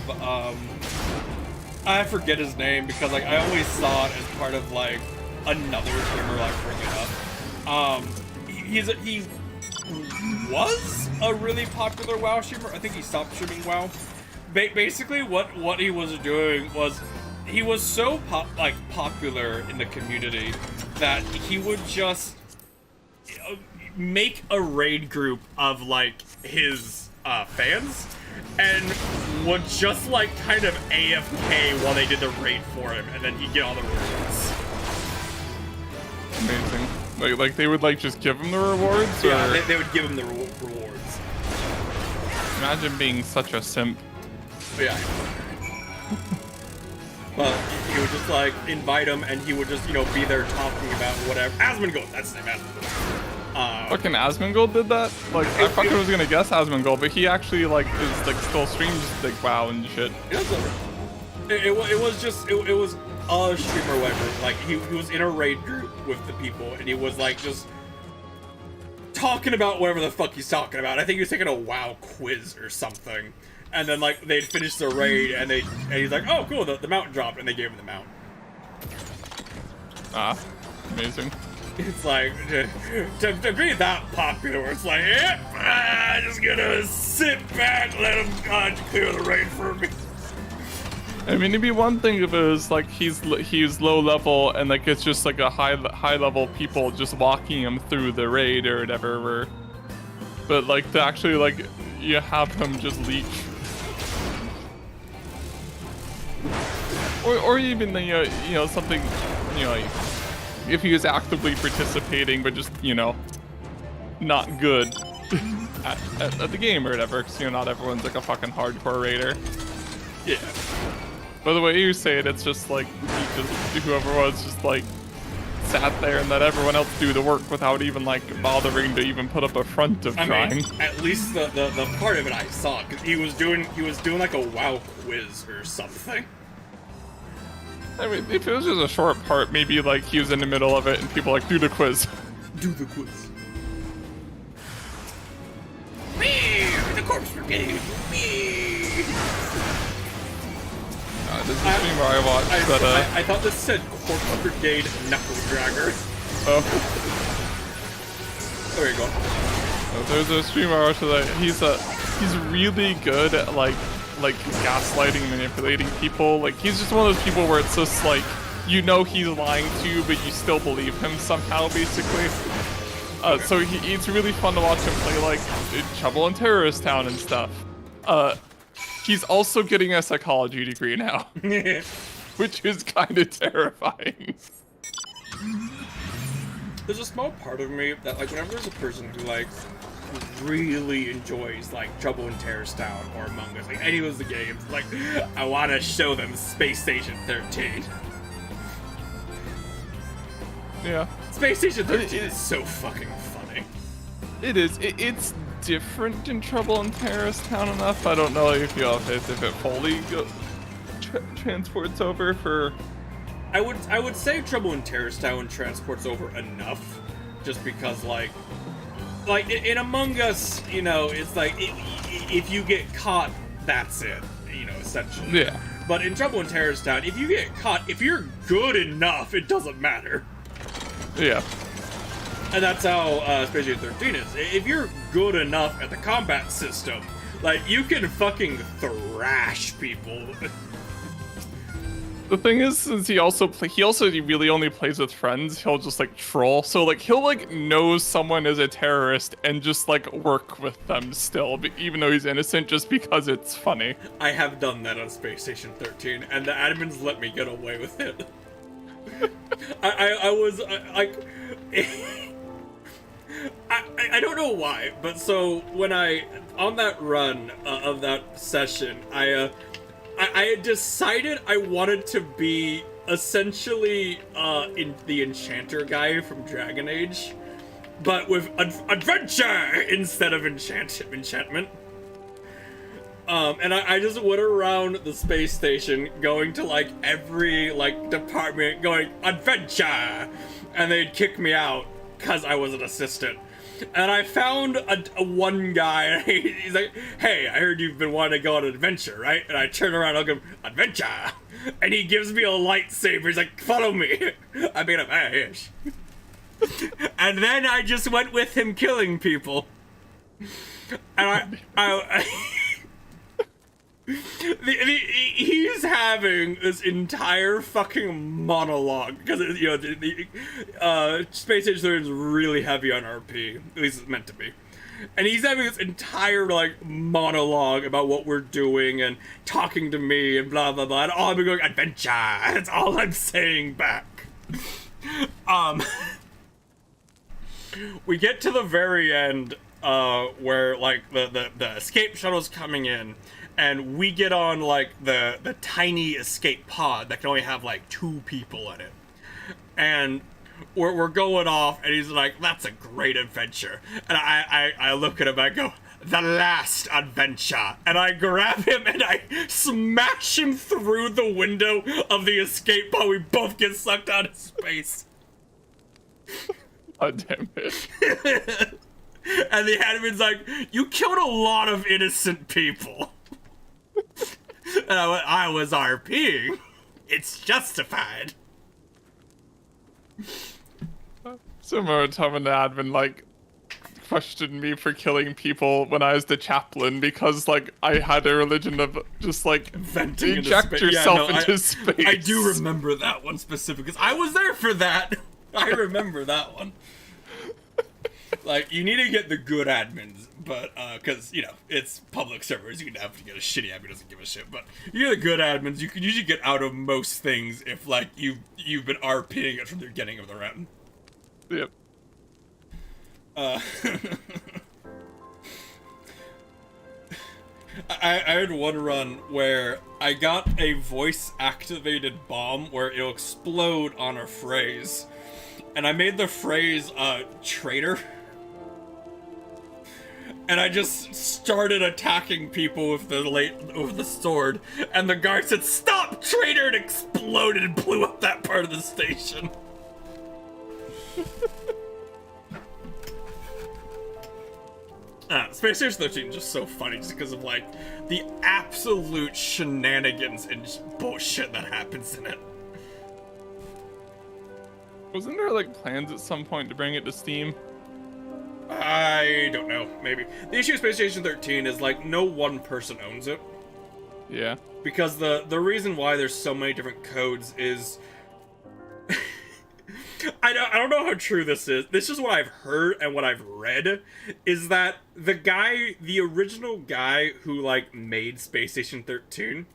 I forget his name because, like, I always saw it as part of, like, another streamer, like, bring it up. He was a really popular WoW streamer. I think he stopped streaming WoW. Basically, what he was doing was, he was so popular in the community that he would just make a raid group of, like, his fans, and would just, like, kind of AFK while they did the raid for him, and then he'd get all the rewards. Amazing. Like they would, like, just give him the rewards? Yeah, or... they would give him the rewards. Imagine being such a simp. Yeah. Well, he would just, like, invite him, and he would just, you know, be there talking about whatever. Asmongold, that's his name, Asmongold. Fucking Asmongold did that? Like, I fucking was gonna guess Asmongold, but he actually, like, is, like, still streams, like, WoW and shit. It was a streamer, whatever. Like, he was in a raid group with the people, and he was, like, just talking about whatever the fuck he's talking about. I think he was taking a WoW quiz or something. And then, like, they'd finished the raid, and he's like, oh, cool, the mount dropped, and they gave him the mount. Ah, amazing. It's like, to be that popular, it's like, yep, I'm just gonna sit back, let him clear the raid for me. I mean, it'd be one thing if it was like he's low level and like it's just like a high level people just walking him through the raid or whatever. But like to actually like you have him just leech, or even you know something, you know, like, if he was actively participating but just, you know, not good at the game or whatever, because, you know, not everyone's like a fucking hardcore raider. Yeah. By the way you say it, it's just like, whoever was just like, sat there and let everyone else do the work without even like bothering to even put up a front of trying. I mean, at least the part of it I saw, because he was doing like a WoW quiz or something. I mean, if it was just a short part, maybe like he was in the middle of it and people like, do the quiz. Do the quiz. Me, the Corpse Brigade. Me. This is the stream where I watched I thought this said Corpse Brigade Knuckle Dragger. Oh. There you go. There's a streamer I watched that he's really good at like gaslighting, manipulating people. Like he's just one of those people where it's just like, you know he's lying to you, but you still believe him somehow, basically. Okay. So it's really fun to watch him play like Trouble in Terrorist Town and stuff. He's also getting a psychology degree now, which is kind of terrifying. There's a small part of me that, like, whenever there's a person who, like, really enjoys, like, Trouble in Terrorist Town or Among Us, like, any of those games, like, I want to show them Space Station 13. Yeah. Space Station 13 is so fucking funny. It is. It's different in Trouble in Terrorist Town enough. I don't know if it fully transports over for. I would say Trouble in Terrorist Town transports over enough, just because like in Among Us, you know, it's like if you get caught, that's it, you know, essentially. Yeah. But in Trouble in Terrorist Town, if you get caught, if you're good enough, it doesn't matter. Yeah. And that's how Space Station 13 is. If you're good enough at the combat system, like, you can fucking thrash people. The thing is, since he also really only plays with friends, he'll just like troll. So like he'll like know someone is a terrorist and just like work with them still, but even though he's innocent, just because it's funny. I have done that on Space Station 13, and the admins let me get away with it. I was like, I don't know why, but so when on that run of that session, I had decided I wanted to be essentially in the enchanter guy from Dragon Age, but with adventure instead of enchantment. And I just went around the space station going to like every like department going adventure, and they'd kick me out because I was an assistant. And I found a one guy, and he's like, "Hey, I heard you've been wanting to go on an adventure, right?" And I turn around and I go, "Adventure," and he gives me a lightsaber. He's like, "Follow me." I mean, yes. And then I just went with him killing people, and he's having this entire fucking monologue because you know the Space Age 3 is really heavy on RP, at least it's meant to be, and he's having this entire like monologue about what we're doing and talking to me and blah blah blah, and all I've been going adventure. That's all I'm saying back. We get to the very end where like the escape shuttle's coming in. And we get on, like, the tiny escape pod that can only have, like, 2 people in it. And we're going off, and he's like, "That's a great adventure." And I look at him, and I go, "The last adventure." And I grab him, and I smash him through the window of the escape pod. We both get sucked out of space. God damn it. And the admin's like, "You killed a lot of innocent people." And I was RPing. It's justified. Similar to when the admin, like, questioned me for killing people when I was the chaplain because, like, I had a religion of just, like, Venting eject yourself into space. I do remember that one specifically, because I was there for that. I remember that one. Like, you need to get the good admins, but, because, you know, it's public servers, you can have to get a shitty admin who doesn't give a shit, but you're the good admins, you can usually get out of most things if, like, you've been RPing it from the beginning of the round. Yep. I had one run where I got a voice-activated bomb where it'll explode on a phrase, and I made the phrase, traitor. And I just started attacking people with the sword, and the guard said, "Stop, traitor!" and exploded and blew up that part of the station. Space Station 13 is just so funny just because of, like, the absolute shenanigans and bullshit that happens in it. Wasn't there, like, plans at some point to bring it to Steam? I don't know, maybe. The issue with Space Station 13 is, like, no one person owns it. Yeah. Because the reason why there's so many different codes is... I don't know how true this is. This is what I've heard and what I've read, is that the original guy who, like, made Space Station 13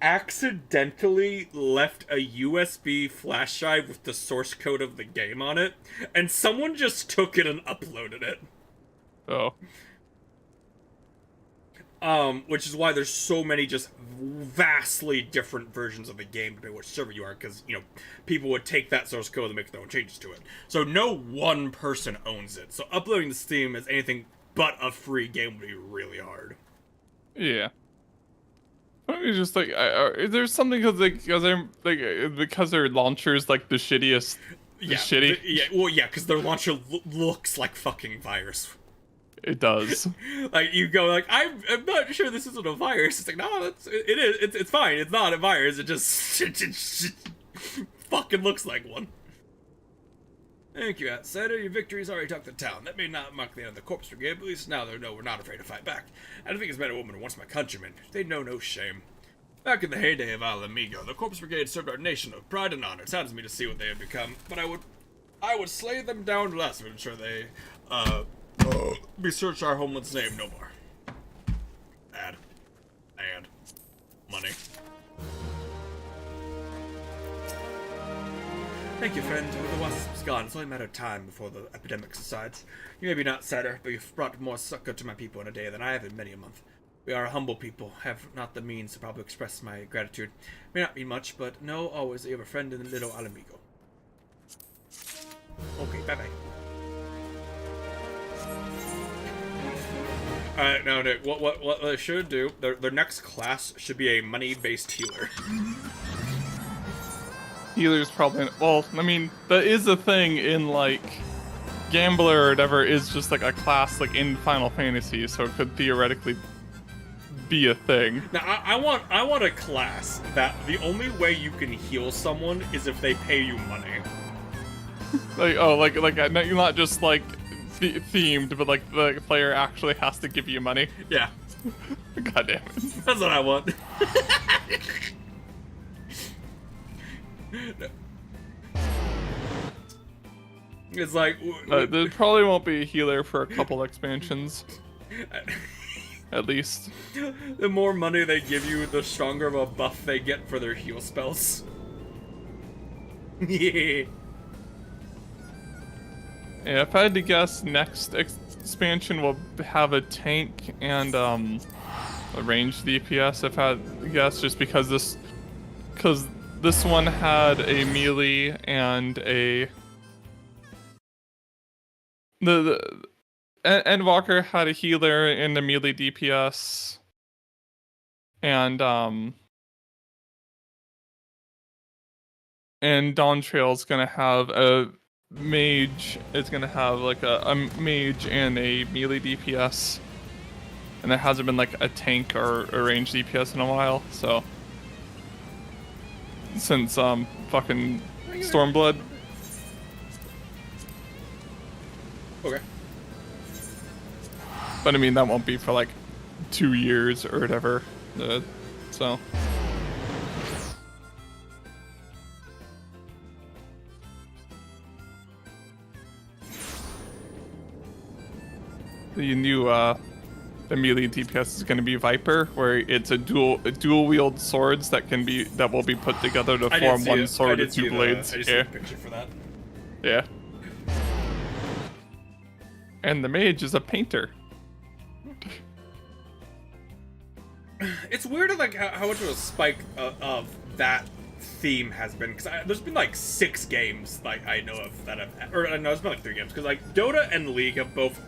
accidentally left a USB flash drive with the source code of the game on it, and someone just took it and uploaded it. Oh. Which is why there's so many just vastly different versions of the game depending on which server you are, because, you know, people would take that source code and make their own changes to it. So no one person owns it. So uploading to Steam as anything but a free game would be really hard. Yeah. It's just like, there's something because their launcher's like the shittiest. Shitty. Because their launcher looks like fucking virus. It does. Like, you go like, I'm not sure this isn't a virus. It's like, no, it is. It's fine. It's not a virus. It just fucking looks like one. Thank you, Outsider. Your victory's already took the town. That may not mark the end of the Corpse Brigade, but at least now they know we're not afraid to fight back. I don't think it's men and women once my countrymen. They know no shame. Back in the heyday of Al Amigo, the Corpse Brigade served our nation with pride and honor. It saddens me to see what they have become, but I would slay them down less to ensure they, besearch our homeland's name no more. Bad. And money. Thank you, friend. With the wasps gone, it's only a matter of time before the epidemic subsides. You may be not sadder, but you've brought more succor to my people in a day than I have in many a month. We are a humble people, have not the means to probably express my gratitude. May not mean much, but know always that you have a friend in the little Alamigo. Okay, bye-bye. Alright, now Nick, what they should do, their next class should be a money-based healer. Healer's probably... Well, I mean, that is a thing in, like... Gambler or whatever is just, like, a class, like, in Final Fantasy, so it could theoretically be a thing. Now, I want a class that the only way you can heal someone is if they pay you money. Like, oh, like not just, like, themed, but, like, the player actually has to give you money. Yeah. God damn it. That's what I want. It's like... There probably won't be a healer for a couple expansions. At least. The more money they give you, the stronger of a buff they get for their heal spells. Yeah. Yeah, if I had to guess, next expansion will have a tank and a ranged DPS. If I had to guess, just because this one had a melee and a the Endwalker had a healer and a melee DPS, and Dawn Trail's gonna have a mage. It's gonna have like a mage and a melee DPS, and there hasn't been like a tank or a ranged DPS in a while. So since fucking Stormblood. Okay. But I mean, that won't be for like 2 years or whatever. So. The new the melee DPS is going to be Viper, where it's a dual wield swords that will be put together to form one sword with two blades. I just see a picture for that. Yeah. And the mage is a painter. It's weird, like how much of a spike of that theme has been, because there's been like 6 games like I know of that have, or no, it's been like 3 games, because like Dota and League have both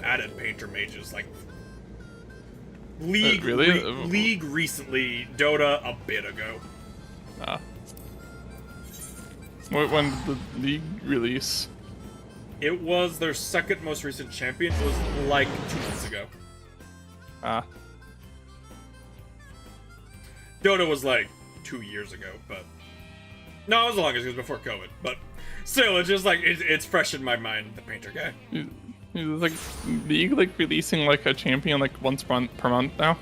added painter mages. Like League, really? League recently, Dota a bit ago. When did the League release? It was their second most recent champion. It was like 2 months ago. Dota was like 2 years ago, but no, it was longer. It was before COVID. But still, it's just like it's fresh in my mind. The painter guy. Like League, like releasing like a champion like once per month now.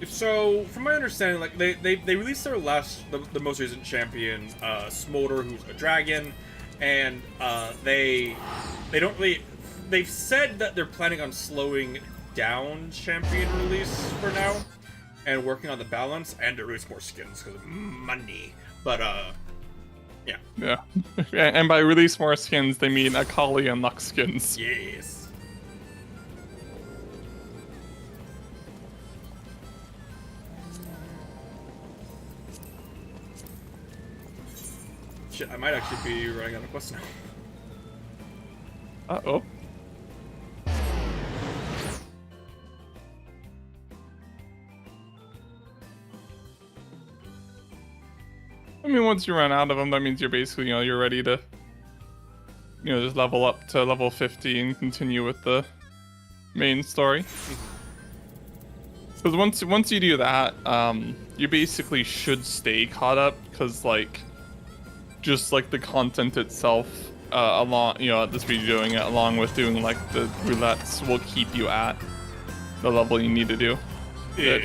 So from my understanding, like they released their the most recent champion, Smolder, who's a dragon. And they don't really. They've said that they're planning on slowing down champion release for now, and working on the balance and to release more skins because of money. But yeah. Yeah. And by release more skins, they mean Akali and Lux skins. Yes. Shit, I might actually be running out of quests now. Uh-oh. I mean, once you run out of them, that means you're basically, you're ready to, just level up to level 50 and continue with the main story. Because once you do that, you basically should stay caught up, because, like, just like the content itself, along at the speed you're doing it, along with doing like the roulettes, will keep you at the level you need to do. Yeah.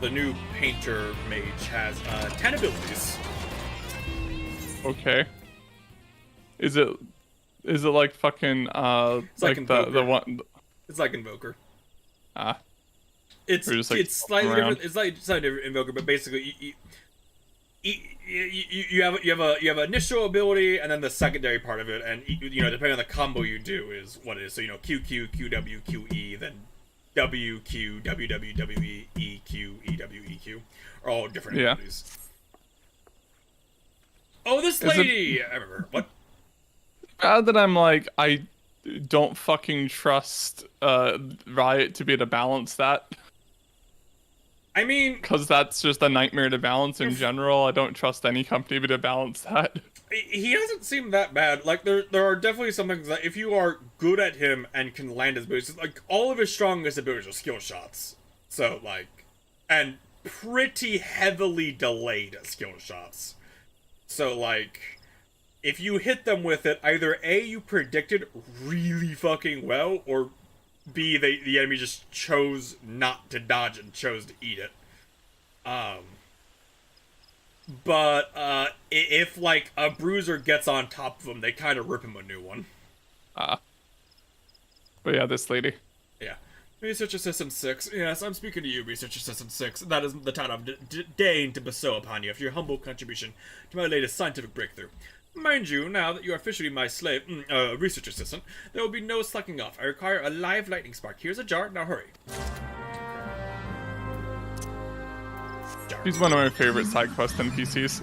The new painter mage has 10 abilities. Okay. Is it like fucking It's like the one? It's like Invoker. Or just like It's slightly around? different. It's slightly different Invoker, but basically you have an initial ability and then the secondary part of it, and depending on the combo you do is what it is. So Q Q Q W Q E, then W Q W W W E E Q E W E Q are all different Yeah. abilities. Oh, this Is it- lady! I remember what. Bad that I'm like, I don't fucking trust Riot to be able to balance that. I mean, Because that's just a nightmare to balance in general. I don't trust any company to balance that. he doesn't seem that bad. Like there are definitely some things that if you are good at him and can land his moves, like all of his strongest abilities are skill shots. So like, and pretty heavily delayed skill shots. So like, if you hit them with it, either A, you predicted really fucking well, or B, the enemy just chose not to dodge and chose to eat it. But if like a bruiser gets on top of him, they kind of rip him a new one. But yeah, this lady. Yeah. Research Assistant 6. Yes, I'm speaking to you, Research Assistant 6. That is the title I've deigned to bestow upon you for your humble contribution to my latest scientific breakthrough. Mind you, now that you are officially my slave, research assistant, there will be no slacking off. I require a live lightning spark. Here's a jar. Now hurry. Jar. He's one of my favorite side quest NPCs.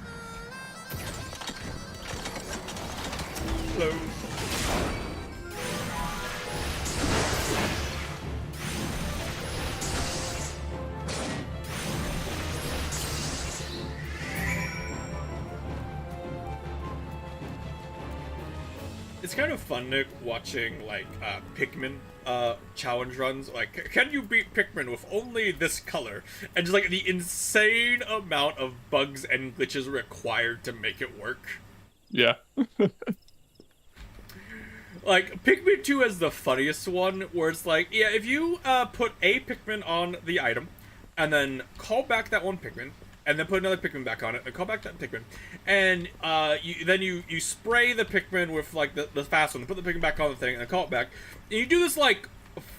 Hello. It's kind of fun, Nick, watching like Pikmin challenge runs. Like, can you beat Pikmin with only this color? And just like the insane amount of bugs and glitches required to make it work. Yeah. Like, Pikmin 2 is the funniest one, where it's like, yeah, if you put a Pikmin on the item, and then call back that one Pikmin, and then put another Pikmin back on it, and call back that Pikmin, and you spray the Pikmin with, like, the fast one, and put the Pikmin back on the thing, and then call it back, and you do this, like,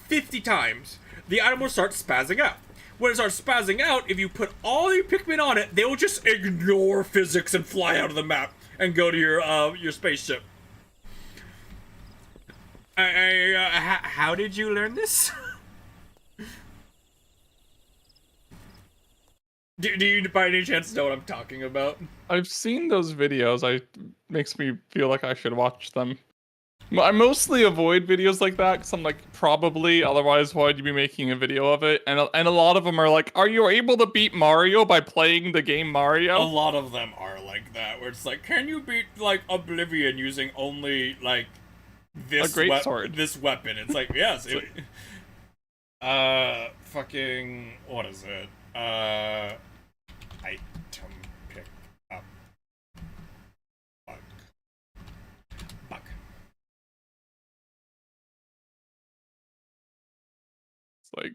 50 times, the item will start spazzing out. When it starts spazzing out, if you put all your Pikmin on it, they will just ignore physics and fly out of the map, and go to your spaceship. How did you learn this? do you by any chance know what I'm talking about? I've seen those videos. Makes me feel like I should watch them. I mostly avoid videos like that because I'm like, probably, otherwise why'd you be making a video of it? And a lot of them are like, are you able to beat Mario by playing the game Mario? A lot of them are like that, where it's like, can you beat, like, Oblivion using only, like, this sword. This weapon? It's like, yes. Fucking, what is it? Item pick up. Bug. It's like,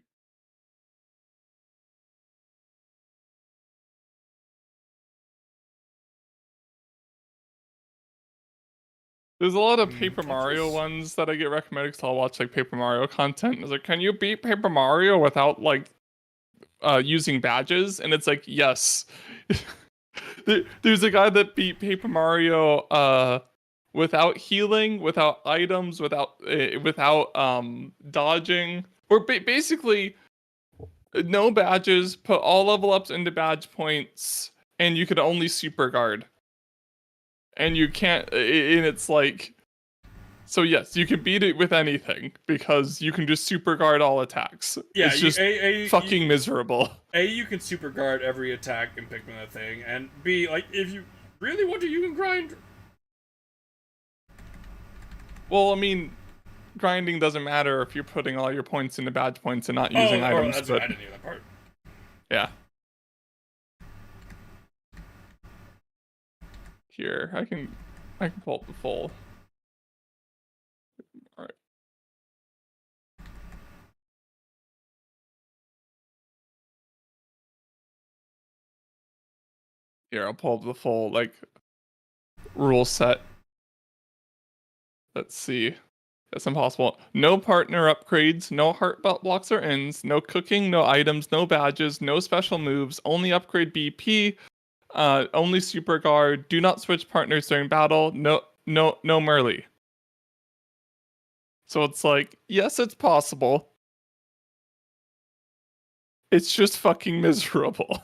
there's a lot of Paper Mario ones that I get recommended because I'll watch like Paper Mario content. It's like, can you beat Paper Mario without like using badges? And it's like, yes. There's a guy that beat Paper Mario without healing, without items, without dodging, or basically no badges. Put all level ups into badge points, and you could only super guard. And you can't, and it's like, so yes, you can beat it with anything because you can just super guard all attacks. Yeah, it's just fucking miserable. A, you can super guard every attack and pick that thing, and B, like, if you really want to, you can grind. Well, I mean, grinding doesn't matter if you're putting all your points into badge points and not using items. That's right, I didn't hear that part. Yeah. Here, I can pull up the full. All right. Here, I'll pull up the full like rule set. Let's see. That's impossible. No partner upgrades, no heart belt blocks or ends, no cooking, no items, no badges, no special moves, only upgrade BP, only super guard, do not switch partners during battle, no melee. So it's like, yes, it's possible. It's just fucking miserable.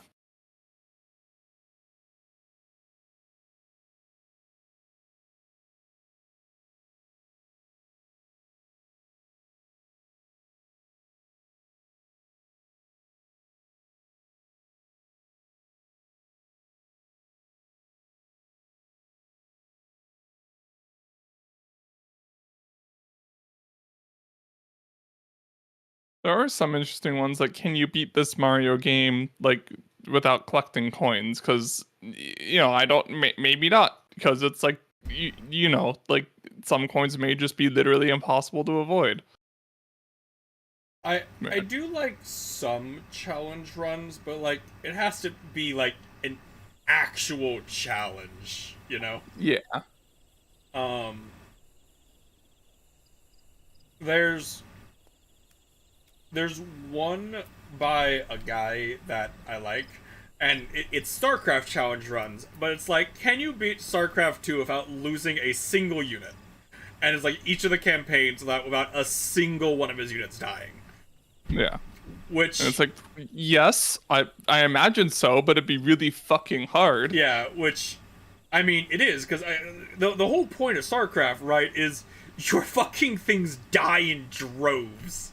There are some interesting ones, like can you beat this Mario game like without collecting coins? Because I don't. Maybe not, because it's like like some coins may just be literally impossible to avoid. I do like some challenge runs, but like it has to be like an actual challenge, you know? Yeah. There's one by a guy that I like, and it's StarCraft challenge runs, but it's like, can you beat StarCraft 2 without losing a single unit? And it's like each of the campaigns without a single one of his units dying. Yeah. Which And it's like, yes, I imagine so, but it'd be really fucking hard. yeah, which I mean it is, because the whole point of StarCraft, right, is your fucking things die in droves.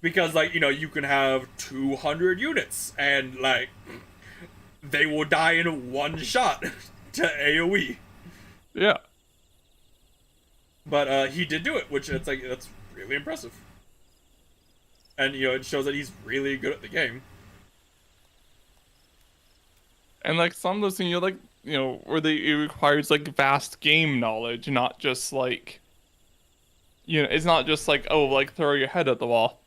Because, like, you can have 200 units, and, like, they will die in one shot to AoE. Yeah. But, he did do it, which, it's like, that's really impressive. And, it shows that he's really good at the game. And, like, some of those things, where it requires, like, vast game knowledge, not just, like, it's not just, like, oh, like, throw your head at the wall.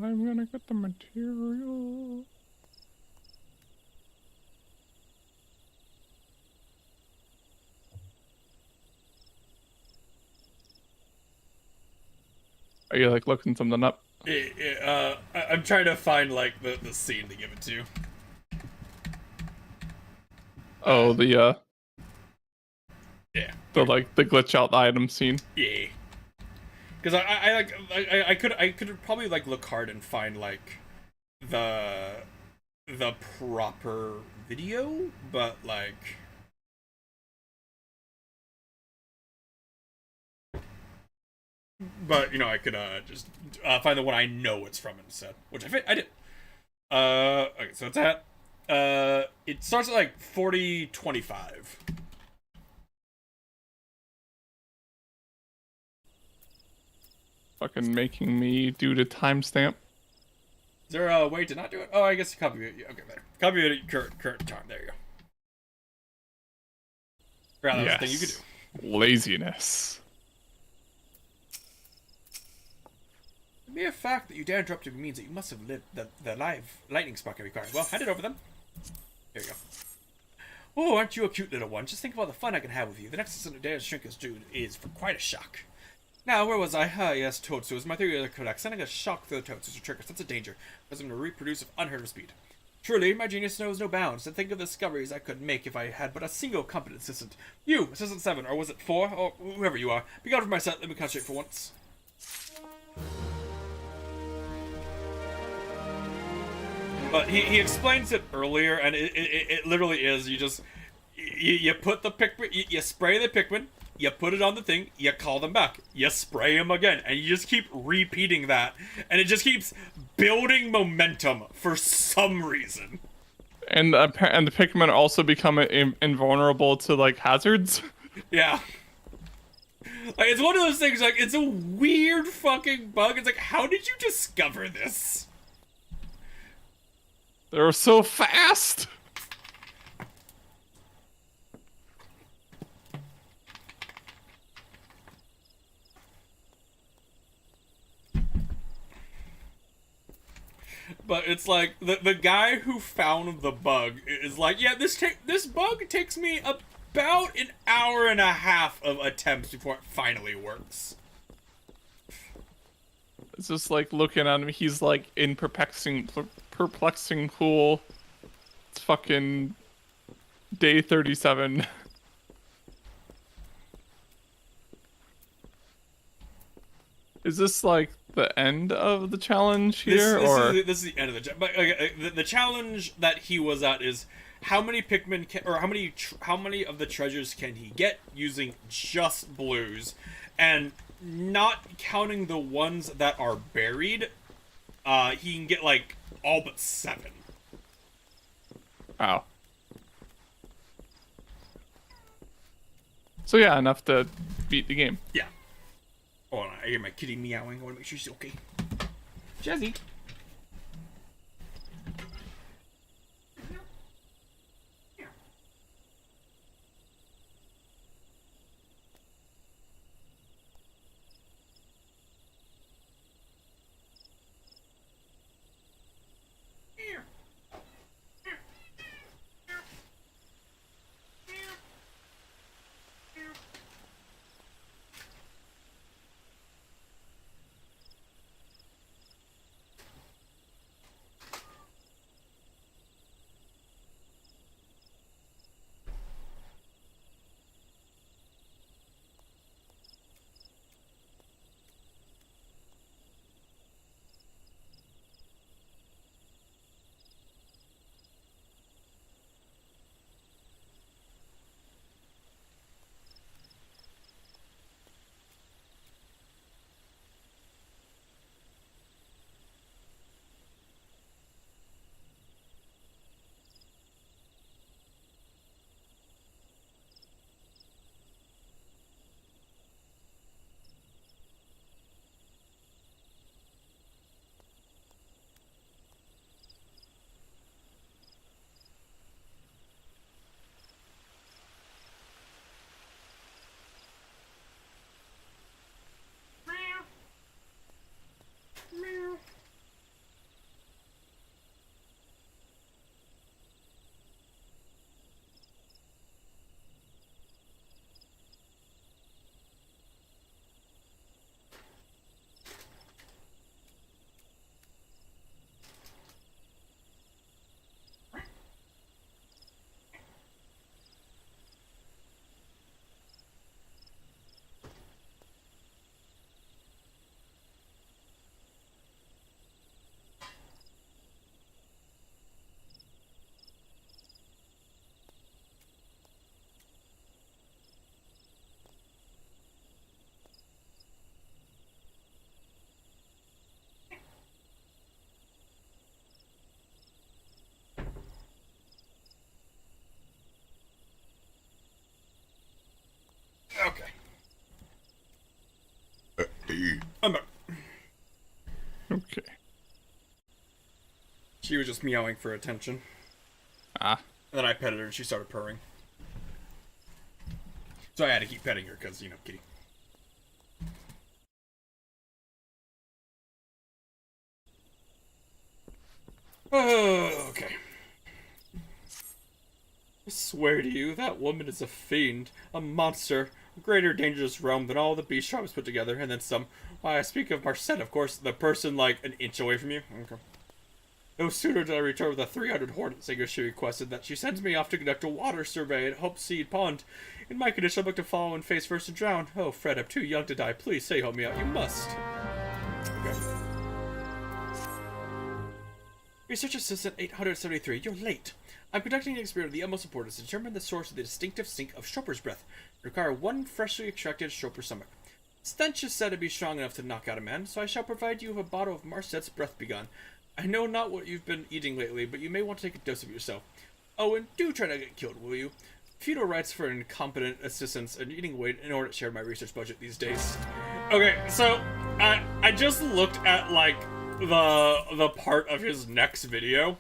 I'm gonna get the material. Are you like looking something up? I'm trying to find, like, the scene to give it to. Oh, yeah. the glitch out the item scene. Yeah. Because I could probably, like, look hard and find, like, the proper video, but, like, I could just find the one I know it's from instead, which I did. Okay, so it's at it starts at like 40:25. Fucking making me do the timestamp. Is there a way to not do it? Oh, I guess you copy it. Okay, there. Copy it at current time. There you go. Rather, that's the thing you could do. Laziness. The mere fact that you dare interrupt me means that you must have lit the live lightning spark I require. Well, hand it over then. There you go. Oh, aren't you a cute little one? Just think about the fun I can have with you. The next assistant who dares shrink his dude is for quite a shock. Now, where was I? Yes, toadstools. My theory is correct. Sending a shock through the toadstools will trigger a sense of danger, causing them to reproduce with unheard of speed. Truly, my genius knows no bounds. And think of the discoveries I could make if I had but a single competent assistant. You, Assistant 7, or was it 4? Or whoever you are. Be gone from my set. Let me concentrate for once. But he explains it earlier, and it literally is, you put the Pikmin, you spray the Pikmin, you put it on the thing, you call them back, you spray them again, and you just keep repeating that, and it just keeps building momentum for some reason. And the Pikmin also become invulnerable to like hazards. Yeah. Like, it's one of those things, like, it's a weird fucking bug. It's like, how did you discover this? They're so fast. But it's like, the guy who found the bug is like, yeah, this bug takes me about an hour and a half of attempts before it finally works. It's just like looking at him. He's like in perplexing pool. It's fucking day 37. Is this like the end of the challenge here, This is the end of the challenge. But the challenge that he was at is how many Pikmin how many of the treasures can he get using just blues, and not counting the ones that are buried. He can get like all but 7. Wow. So yeah, enough to beat the game. Yeah. Hold on, I hear my kitty meowing. I want to make sure she's okay. Jazzy. Okay. I'm back. Okay. She was just meowing for attention. Ah. And then I petted her and she started purring. So I had to keep petting her because, you know, kitty. Oh, okay. I swear to you, that woman is a fiend, a monster, a greater dangerous realm than all the beast tribes put together, and then some. Why, I speak of Marcette, of course, the person like an inch away from you. Okay. No sooner did I return with the 300 hornet singers, she requested that she sends me off to conduct a water survey at Hope Seed Pond. In my condition, I'd like to follow and face first and drown. Oh, Fred, I'm too young to die. Please say help me out. You must. Okay. Research Assistant 873, you're late. I'm conducting an experiment of the utmost importance to determine the source of the distinctive stink of Chopper's breath. I require one freshly extracted Chopper stomach. Stench is said to be strong enough to knock out a man, so I shall provide you with a bottle of Marcette's Breath Begun. I know not what you've been eating lately, but you may want to take a dose of it yourself. Oh, and do try not to get killed, will you? Feudal rights for incompetent assistants and eating weight in order to share my research budget these days. Okay, so I just looked at like the part of his next video,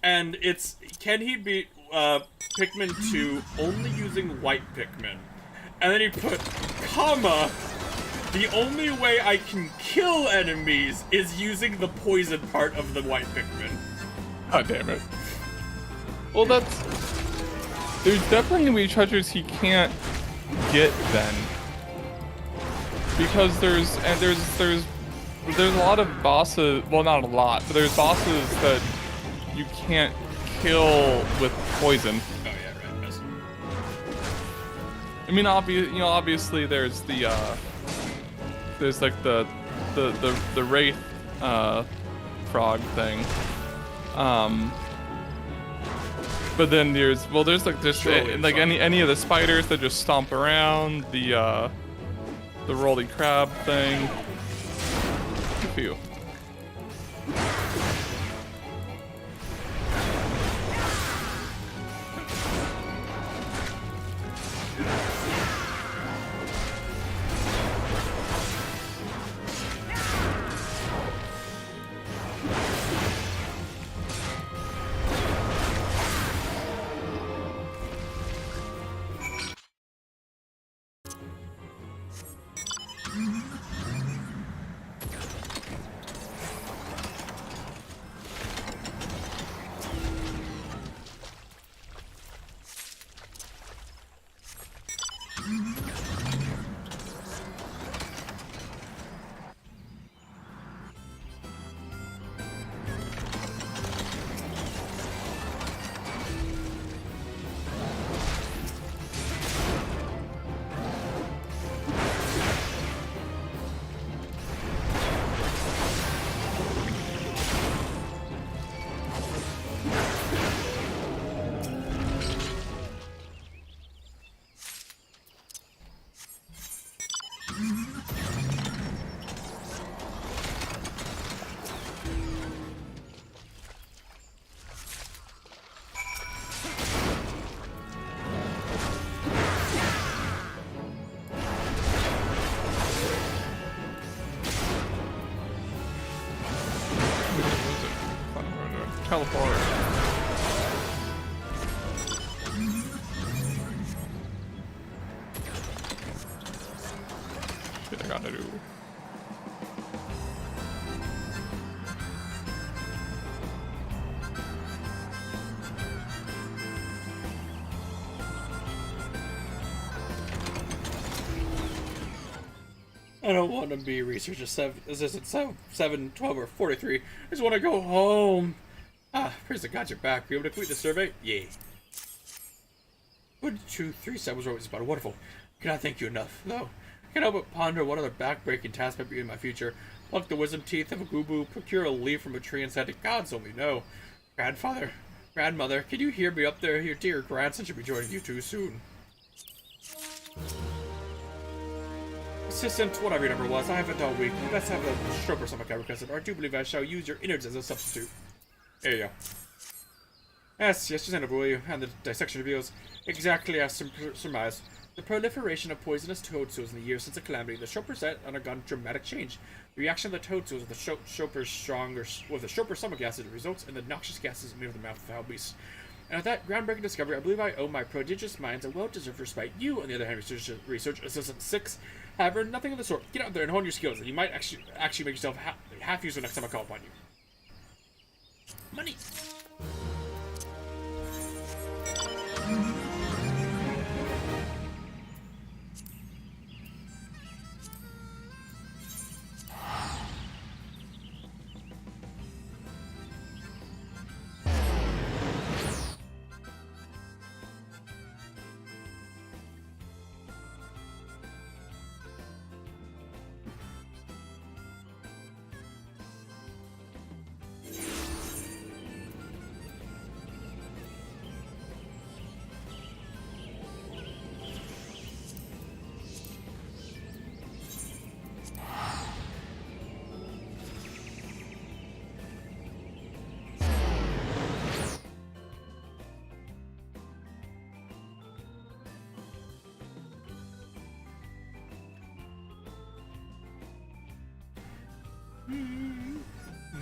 and it's can he beat Pikmin 2 only using white Pikmin? And then he put comma, the only way I can kill enemies is using the poison part of the white Pikmin. God damn it. Well, there's definitely gonna be treasures he can't get then. Because there's a lot of bosses, well not a lot, but there's bosses that you can't kill with poison. Oh yeah, right. Yes. I mean, obviously there's the there's like the wraith frog thing. But then there's like any of the spiders that just stomp around, the rolly crab thing. A few. Teleport. Shit, I gotta do. I don't want to be researcher assistant 7, 12, or 43. I just want to go home. Ah, praise the gods you're back. Were you able to complete the survey? Yay. 1, 2, 3, 7 was always about wonderful. Cannot thank you enough, though. Can't help but ponder what other back-breaking task might be in my future. Pluck the wisdom teeth of a goo-boo, procure a leaf from a tree, and send it. Gods only know. Grandmother, can you hear me up there? Your dear grandson should be joining you too soon. Assistant, whatever your number was, I haven't all week. Let's have a stroke or something, cousin, or I do believe I shall use your innards as a substitute. There you go. Yes, just send over, will you? And the dissection reveals exactly as surmised. The proliferation of poisonous toadstools in the years since the calamity, the Chopper set undergone dramatic change. The reaction of the toadstools with the Chopper's stomach acid results in the noxious gases emitted from the mouth of the foul beast. And with that groundbreaking discovery, I believe I owe my prodigious minds a well-deserved respite. You, on the other hand, Research Assistant 6, have earned nothing of the sort. Get out there and hone your skills, and you might actually make yourself half useful next time I call upon you. Money!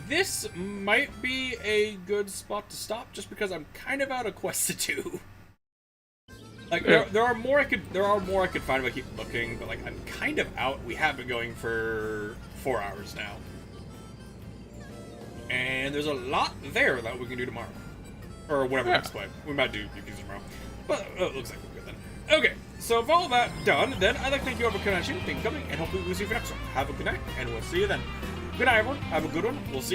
This might be a good spot to stop, just because I'm kind of out of quests to do. Like there are more I could find if I keep looking, but like I'm kind of out. We have been going for 4 hours now, and there's a lot there that we can do tomorrow, or whatever next play. We might do UQs tomorrow, but it looks like we're good then. Okay, so with all that done, then I'd like to thank you all for coming, and hopefully we'll see you for next one. Have a good night, and we'll see you then. Good night, everyone. Have a good one. We'll see you later.